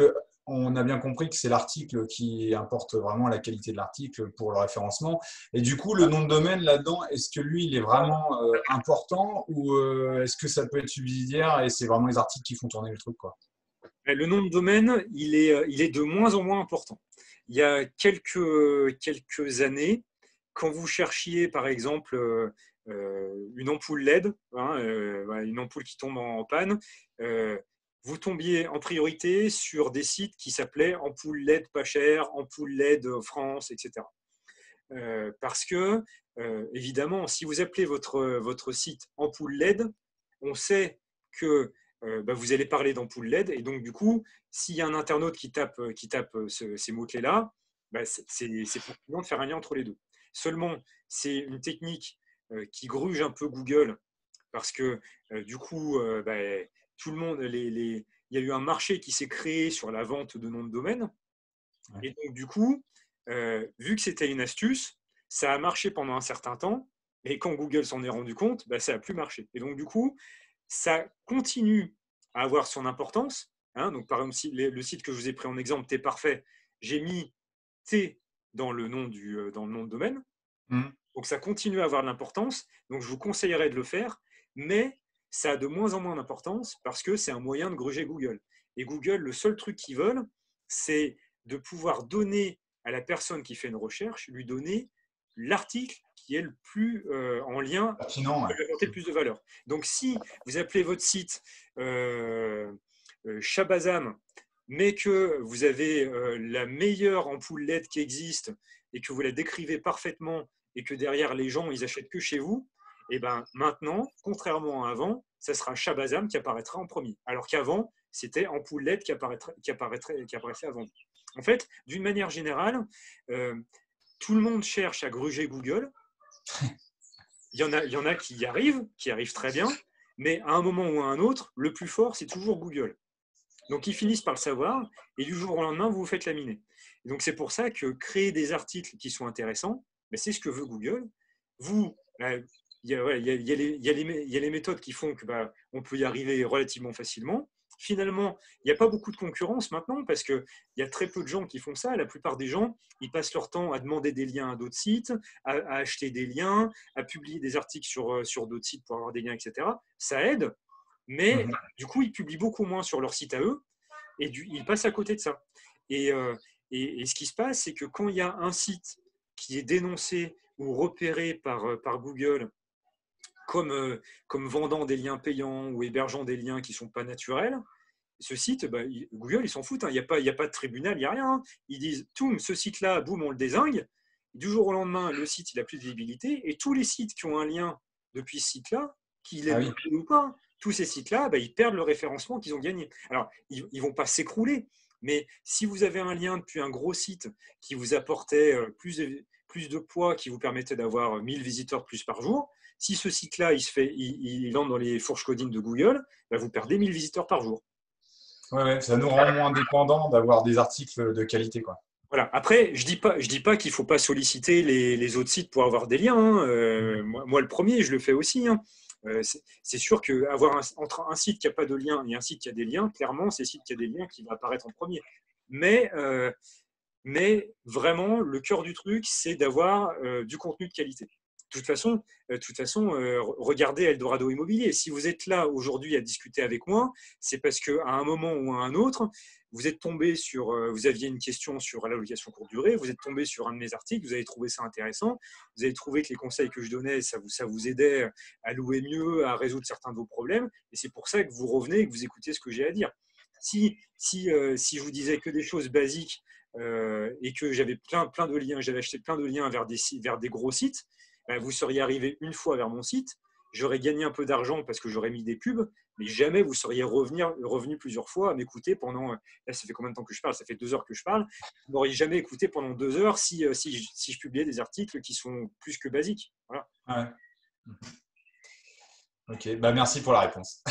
on a bien compris que c'est l'article qui importe vraiment la qualité de l'article pour le référencement. Et du coup, le nom de domaine là-dedans, est-ce que lui, il est vraiment important, ou est-ce que ça peut être subsidiaire et c'est vraiment les articles qui font tourner le truc, quoi? Le nom de domaine, il est de moins en moins important. Il y a quelques années, quand vous cherchiez, par exemple, une ampoule LED, une ampoule qui tombe en panne, vous tombiez en priorité sur des sites qui s'appelaient ampoule LED pas cher, ampoule LED France, etc. Parce que, évidemment, si vous appelez votre site ampoule LED, on sait que vous allez parler d'ampoule LED, et donc du coup, s'il y a un internaute qui tape ces mots-clés-là, c'est pertinent de faire un lien entre les deux. Seulement, c'est une technique qui gruge un peu Google, parce que du coup, tout le monde, il y a eu un marché qui s'est créé sur la vente de noms de domaine. Ouais. Et donc, du coup, vu que c'était une astuce, ça a marché pendant un certain temps, et quand Google s'en est rendu compte, ça n'a plus marché. Et donc, du coup, ça continue à avoir son importance. Hein. Donc, par exemple, le site que je vous ai pris en exemple, T Parfait, j'ai mis T dans le nom de domaine. Donc, ça continue à avoir de l'importance. Donc, je vous conseillerais de le faire, mais ça a de moins en moins d'importance parce que c'est un moyen de gruger Google. Et Google, le seul truc qu'ils veulent, c'est de pouvoir donner à la personne qui fait une recherche, lui donner l'article qui est le plus en lien, qui va apporter le plus de valeur. Donc, si vous appelez votre site Shabazam, mais que vous avez la meilleure ampoule LED qui existe et que vous la décrivez parfaitement et que derrière les gens, ils achètent que chez vous, et maintenant, contrairement à avant, ça sera Shabazam qui apparaîtra en premier. Alors qu'avant, c'était ampoule LED qui apparaissait avant. En fait, d'une manière générale, tout le monde cherche à gruger Google. Il y en a qui y arrivent très bien, mais à un moment ou à un autre, le plus fort, c'est toujours Google. Donc, ils finissent par le savoir, et du jour au lendemain, vous vous faites laminer. Et donc, c'est pour ça que créer des articles qui sont intéressants, c'est ce que veut Google. Il y a les méthodes qui font qu'on peut y arriver relativement facilement. Finalement, il n'y a pas beaucoup de concurrence maintenant parce qu'il y a très peu de gens qui font ça. La plupart des gens, ils passent leur temps à demander des liens à d'autres sites, à acheter des liens, à publier des articles sur d'autres sites pour avoir des liens, etc. Ça aide, mais du coup, ils publient beaucoup moins sur leur site à eux et ils passent à côté de ça. Et ce qui se passe, c'est que quand il y a un site qui est dénoncé ou repéré par Google comme vendant des liens payants ou hébergeant des liens qui ne sont pas naturels, ce site, Google, ils s'en foutent. Hein. Il n'y a pas de tribunal, il n'y a rien. Hein. Ils disent, ce site-là, boum, on le dézingue. Du jour au lendemain, le site, il n'a plus de visibilité. Et tous les sites qui ont un lien depuis ce site-là, qu'il est ou pas, tous ces sites-là, ils perdent le référencement qu'ils ont gagné. Alors, ils ne vont pas s'écrouler. Mais si vous avez un lien depuis un gros site qui vous apportait plus plus de poids qui vous permettait d'avoir 1000 visiteurs plus par jour. Si ce site-là, il entre dans les fourches codines de Google, bah, vous perdez 1000 visiteurs par jour. Ouais, ça nous rend moins dépendants d'avoir des articles de qualité, quoi. Voilà. Après, je dis pas qu'il ne faut pas solliciter les autres sites pour avoir des liens, hein. Moi, le premier, je le fais aussi, hein. C'est sûr qu'avoir entre un site qui n'a pas de lien et un site qui a des liens, clairement, c'est le site qui a des liens qui va apparaître en premier. Mais vraiment, le cœur du truc, c'est d'avoir du contenu de qualité. De toute façon, regardez Eldorado Immobilier. Si vous êtes là aujourd'hui à discuter avec moi, c'est parce qu'à un moment ou à un autre, vous êtes tombé vous aviez une question sur la location courte durée, vous êtes tombé sur un de mes articles, vous avez trouvé ça intéressant, vous avez trouvé que les conseils que je donnais, ça vous aidait à louer mieux, à résoudre certains de vos problèmes, et c'est pour ça que vous revenez et que vous écoutez ce que j'ai à dire. Si je vous disais que des choses basiques et que j'avais plein de liens, j'avais acheté plein de liens vers des gros sites, vous seriez arrivé une fois vers mon site, j'aurais gagné un peu d'argent parce que j'aurais mis des pubs, mais jamais vous seriez revenu plusieurs fois à m'écouter pendant… Là, ça fait combien de temps que je parle? Ça fait 2 heures que je parle. Vous m'auriez jamais écouté pendant 2 heures si je publiais des articles qui sont plus que basiques. Voilà. Ouais. Ok, merci pour la réponse.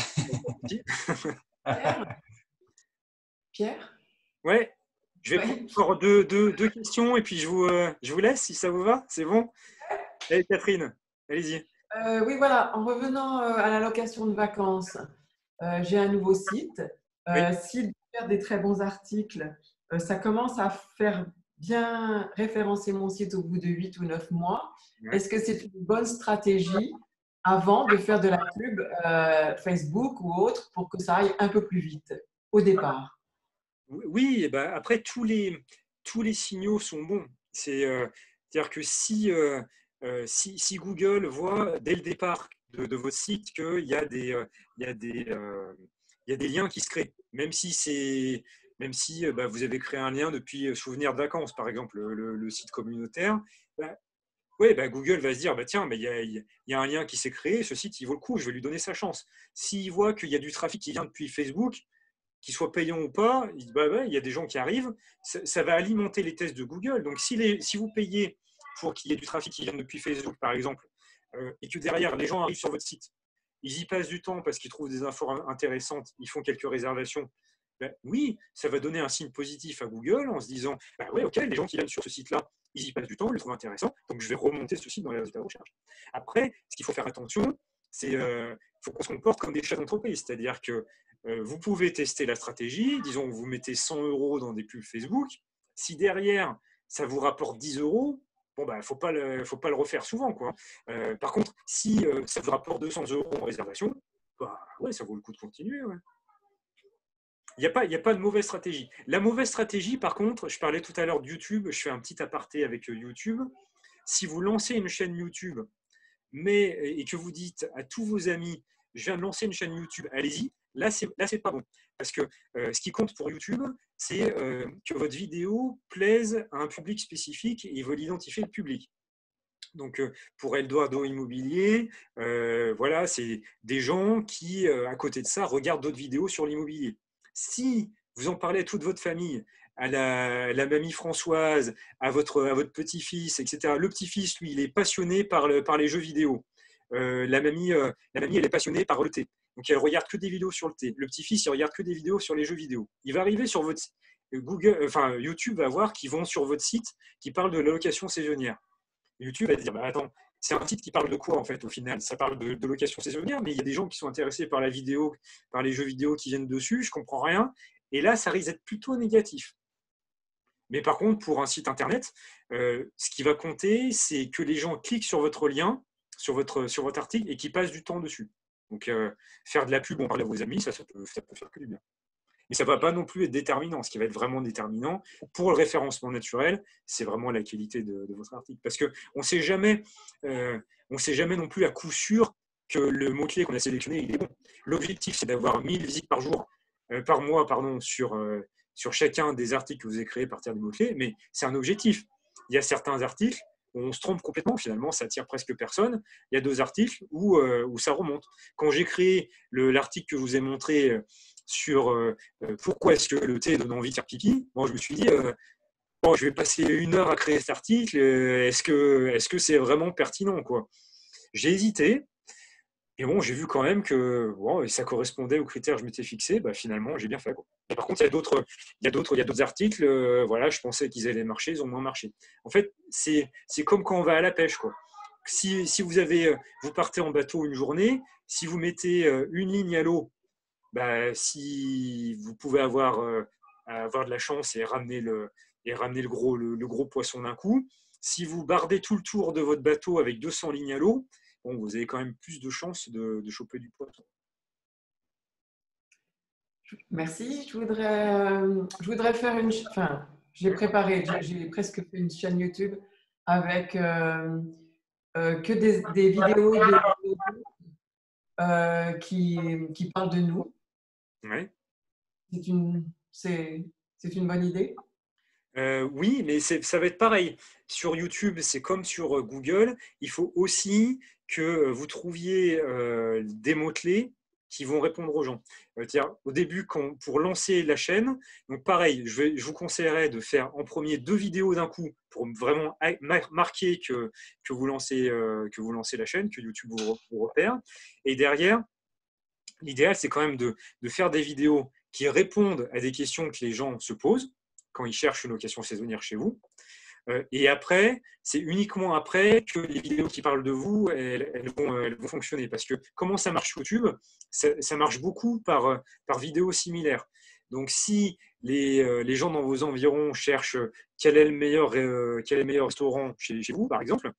Pierre? Ouais, je vais prendre encore deux questions et puis je vous laisse si ça vous va. C'est bon? Allez, Catherine, allez-y. Oui, voilà. En revenant à la location de vacances, j'ai un nouveau site. S'il fait des très bons articles, ça commence à faire bien référencer mon site au bout de 8 ou 9 mois. Ouais. Est-ce que c'est une bonne stratégie avant de faire de la pub Facebook ou autre pour que ça aille un peu plus vite au départ? Oui, et après, tous les signaux sont bons. C'est-à-dire que si Google voit dès le départ de votre site qu'il y a des liens qui se créent, même si vous avez créé un lien depuis Souvenirs de vacances, par exemple, le site communautaire, Google va se dire, tiens, il y a un lien qui s'est créé, ce site, il vaut le coup, je vais lui donner sa chance. S'il voit qu'il y a du trafic qui vient depuis Facebook, qu'il soit payant ou pas, il dit, il y a des gens qui arrivent, ça va alimenter les tests de Google. Donc, si vous payez pour qu'il y ait du trafic qui vient depuis Facebook, par exemple, et que derrière, les gens arrivent sur votre site, ils y passent du temps parce qu'ils trouvent des infos intéressantes, ils font quelques réservations, oui, ça va donner un signe positif à Google en se disant, ok, les gens qui viennent sur ce site-là, ils y passent du temps, ils le trouvent intéressant, donc je vais remonter ce site dans les résultats de recherche. Après, ce qu'il faut faire attention, c'est qu'il faut qu'on se comporte comme des chefs d'entreprise, c'est-à-dire que vous pouvez tester la stratégie, disons vous mettez 100 € dans des pubs Facebook, si derrière ça vous rapporte 10 €, faut pas le refaire souvent, quoi. Par contre, si ça vous rapporte 200 € en réservation, ça vaut le coup de continuer. Ouais. Il n'y a pas de mauvaise stratégie. La mauvaise stratégie, par contre, je parlais tout à l'heure de YouTube, je fais un petit aparté avec YouTube. Si vous lancez une chaîne YouTube, et que vous dites à tous vos amis, je viens de lancer une chaîne YouTube, allez-y, là, c'est pas bon. Parce que ce qui compte pour YouTube, c'est que votre vidéo plaise à un public spécifique et il veut l'identifier le public. Donc, pour Eldorado Immobilier, c'est des gens qui, à côté de ça, regardent d'autres vidéos sur l'immobilier. Si vous en parlez à toute votre famille, à la mamie Françoise, à votre petit-fils, etc. Le petit-fils, lui, il est passionné par les jeux vidéo. La mamie, elle est passionnée par le thé. Donc, elle regarde que des vidéos sur le thé. Le petit-fils, il regarde que des vidéos sur les jeux vidéo. Il va arriver sur votre YouTube va voir qu'ils vont sur votre site qui parle de la location saisonnière. YouTube va dire, attends, c'est un site qui parle de quoi en fait au final? Ça parle de location saisonnière, mais il y a des gens qui sont intéressés par la vidéo, par les jeux vidéo qui viennent dessus, je comprends rien. Et là, ça risque d'être plutôt négatif. Mais par contre, pour un site internet, ce qui va compter, c'est que les gens cliquent sur votre lien, sur votre article et qu'ils passent du temps dessus. Donc, faire de la pub, on parle à vos amis, ça peut faire que du bien. Mais ça ne va pas non plus être déterminant. Ce qui va être vraiment déterminant pour le référencement naturel, c'est vraiment la qualité de votre article. Parce qu'on ne sait jamais non plus à coup sûr que le mot-clé qu'on a sélectionné, il est bon. L'objectif, c'est d'avoir 1000 visites par mois sur chacun des articles que vous avez créés à partir des mots-clés, mais c'est un objectif. Il y a certains articles où on se trompe complètement, finalement, ça attire presque personne. Il y a 2 articles où ça remonte. Quand j'ai créé l'article que je vous ai montré sur pourquoi est-ce que le thé donne envie de faire pipi, je me suis dit, bon, je vais passer 1 heure à créer cet article, est-ce que c'est vraiment pertinent, quoi? J'ai hésité, et bon, j'ai vu quand même que bon, ça correspondait aux critères que je m'étais fixé, bah, finalement, j'ai bien fait, quoi. Et par contre, il y a d'autres articles, voilà, je pensais qu'ils allaient marcher, ils ont moins marché. En fait, c'est comme quand on va à la pêche, quoi. Si vous partez en bateau une journée, si vous mettez une ligne à l'eau, bah, si vous pouvez avoir de la chance et ramener le gros poisson d'un coup. Si vous bardez tout le tour de votre bateau avec 200 lignes à l'eau, bon, vous avez quand même plus de chances de choper du poisson. Merci. Je voudrais faire enfin, j'ai presque fait une chaîne YouTube avec que des vidéos qui parlent de nous. Ouais. C'est une bonne idée. Oui, mais ça va être pareil. Sur YouTube, c'est comme sur Google. Il faut aussi que vous trouviez des mots-clés qui vont répondre aux gens. Au début, pour lancer la chaîne, donc pareil, je vous conseillerais de faire en premier 2 vidéos d'un coup pour vraiment marquer que vous lancez la chaîne, que YouTube vous repère. Et derrière, l'idéal, c'est quand même de faire des vidéos qui répondent à des questions que les gens se posent quand ils cherchent une location saisonnière chez vous. Et après, c'est uniquement après que les vidéos qui parlent de vous, elles vont fonctionner. Parce que comment ça marche YouTube? Ça marche beaucoup par vidéos similaires. Donc, si les gens dans vos environs cherchent quel est le meilleur restaurant chez vous, par exemple,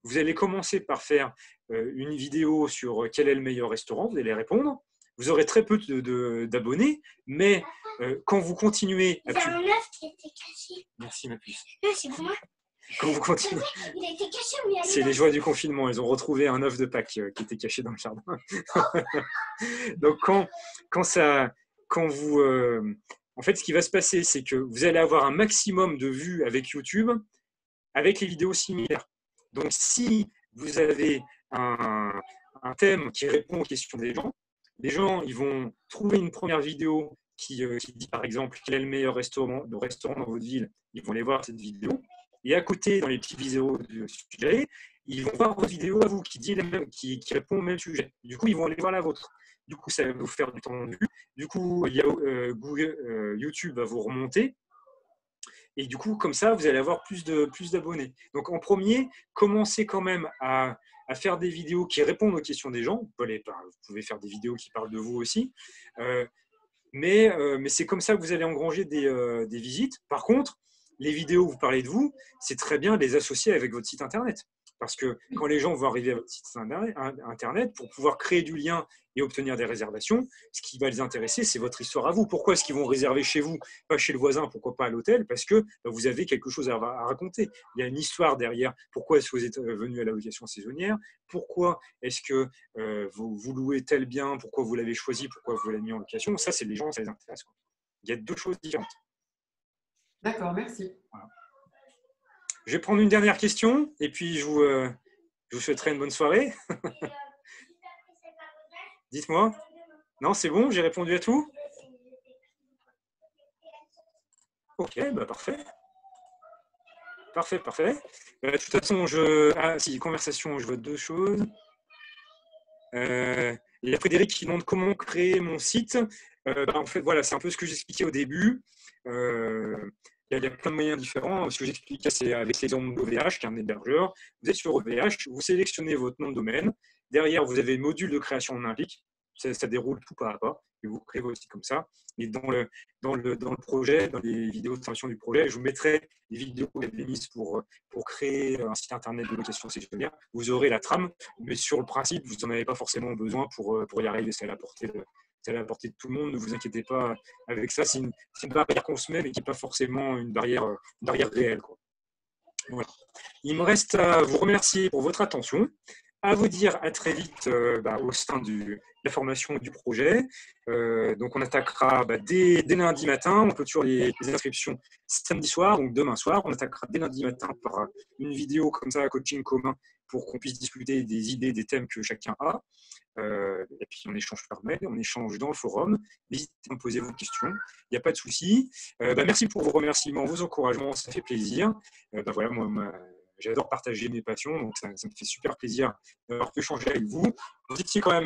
vous allez commencer par faire une vidéo sur quel est le meilleur restaurant, vous allez répondre. Vous aurez très peu d'abonnés, mais quand vous continuez à... Il y a un œuf qui était caché. Merci ma puce. Non, c'est pour moi. Quand vous continuez... Il a été caché ou il a C'est les joies du confinement. Ils ont retrouvé un œuf de Pâques qui était caché dans le jardin. Donc en fait, ce qui va se passer, c'est que vous allez avoir un maximum de vues avec YouTube avec les vidéos similaires. Donc, si vous avez un thème qui répond aux questions des gens, les gens ils vont trouver une première vidéo qui dit par exemple quel est le meilleur restaurant dans votre ville. Ils vont aller voir cette vidéo. Et à côté, dans les petites vidéos du sujet, ils vont voir votre vidéo à vous qui répond au même sujet. Du coup, ils vont aller voir la vôtre. Du coup, ça va vous faire du temps de vue. Du coup, YouTube va vous remonter. Et du coup, comme ça, vous allez avoir plus d'abonnés. Donc, en premier, commencez quand même à faire des vidéos qui répondent aux questions des gens. Vous pouvez faire des vidéos qui parlent de vous aussi. Mais c'est comme ça que vous allez engranger des visites. Par contre, les vidéos où vous parlez de vous, c'est très bien de les associer avec votre site Internet. Parce que quand les gens vont arriver à votre site Internet, pour pouvoir créer du lien et obtenir des réservations, ce qui va les intéresser, c'est votre histoire à vous. Pourquoi est-ce qu'ils vont réserver chez vous, pas chez le voisin, pourquoi pas à l'hôtel? Parce que vous avez quelque chose à raconter. Il y a une histoire derrière. Pourquoi est-ce que vous êtes venu à la location saisonnière? Pourquoi est-ce que vous louez tel bien? Pourquoi vous l'avez choisi? Pourquoi vous l'avez mis en location? Ça, c'est les gens, ça les intéresse. Il y a 2 choses différentes. D'accord, merci. Voilà. Je vais prendre une dernière question et puis je vous souhaiterai une bonne soirée. Dites-moi. Non, c'est bon, j'ai répondu à tout? Ok, bah parfait. Parfait. De toute façon, conversation, je vois 2 choses. Il y a Frédéric qui demande comment créer mon site. En fait, voilà, c'est un peu ce que j'expliquais au début. Il y a plein de moyens différents. Ce que j'expliquais, c'est avec l'exemple d'OVH, qui est un hébergeur. Vous êtes sur OVH, vous sélectionnez votre nom de domaine. Derrière, vous avez le module de création en un clic. Ça déroule tout pas à pas. Et vous créez votre site comme ça. Et dans le projet, dans les vidéos de formation du projet, je vous mettrai les vidéos que j'ai mises pour créer un site internet de location saisonnière. Vous aurez la trame, mais sur le principe, vous n'en avez pas forcément besoin pour y arriver. C'est à la portée de tout le monde, ne vous inquiétez pas avec ça. C'est une barrière qu'on se met, mais qui n'est pas forcément une barrière réelle, quoi. Voilà. Il me reste à vous remercier pour votre attention, à vous dire à très vite au sein du la formation du projet. Donc, on attaquera dès lundi matin. On clôture les inscriptions samedi soir, donc demain soir. On attaquera dès lundi matin par une vidéo comme ça, coaching commun, pour qu'on puisse discuter des idées, des thèmes que chacun a. Et puis, on échange par mail, on échange dans le forum. N'hésitez pas à me poser vos questions. Il n'y a pas de souci. Merci pour vos remerciements, vos encouragements. Ça fait plaisir. Voilà, moi, j'adore partager mes passions. Donc, ça me fait super plaisir d'avoir pu échanger avec vous. Vous étiez quand même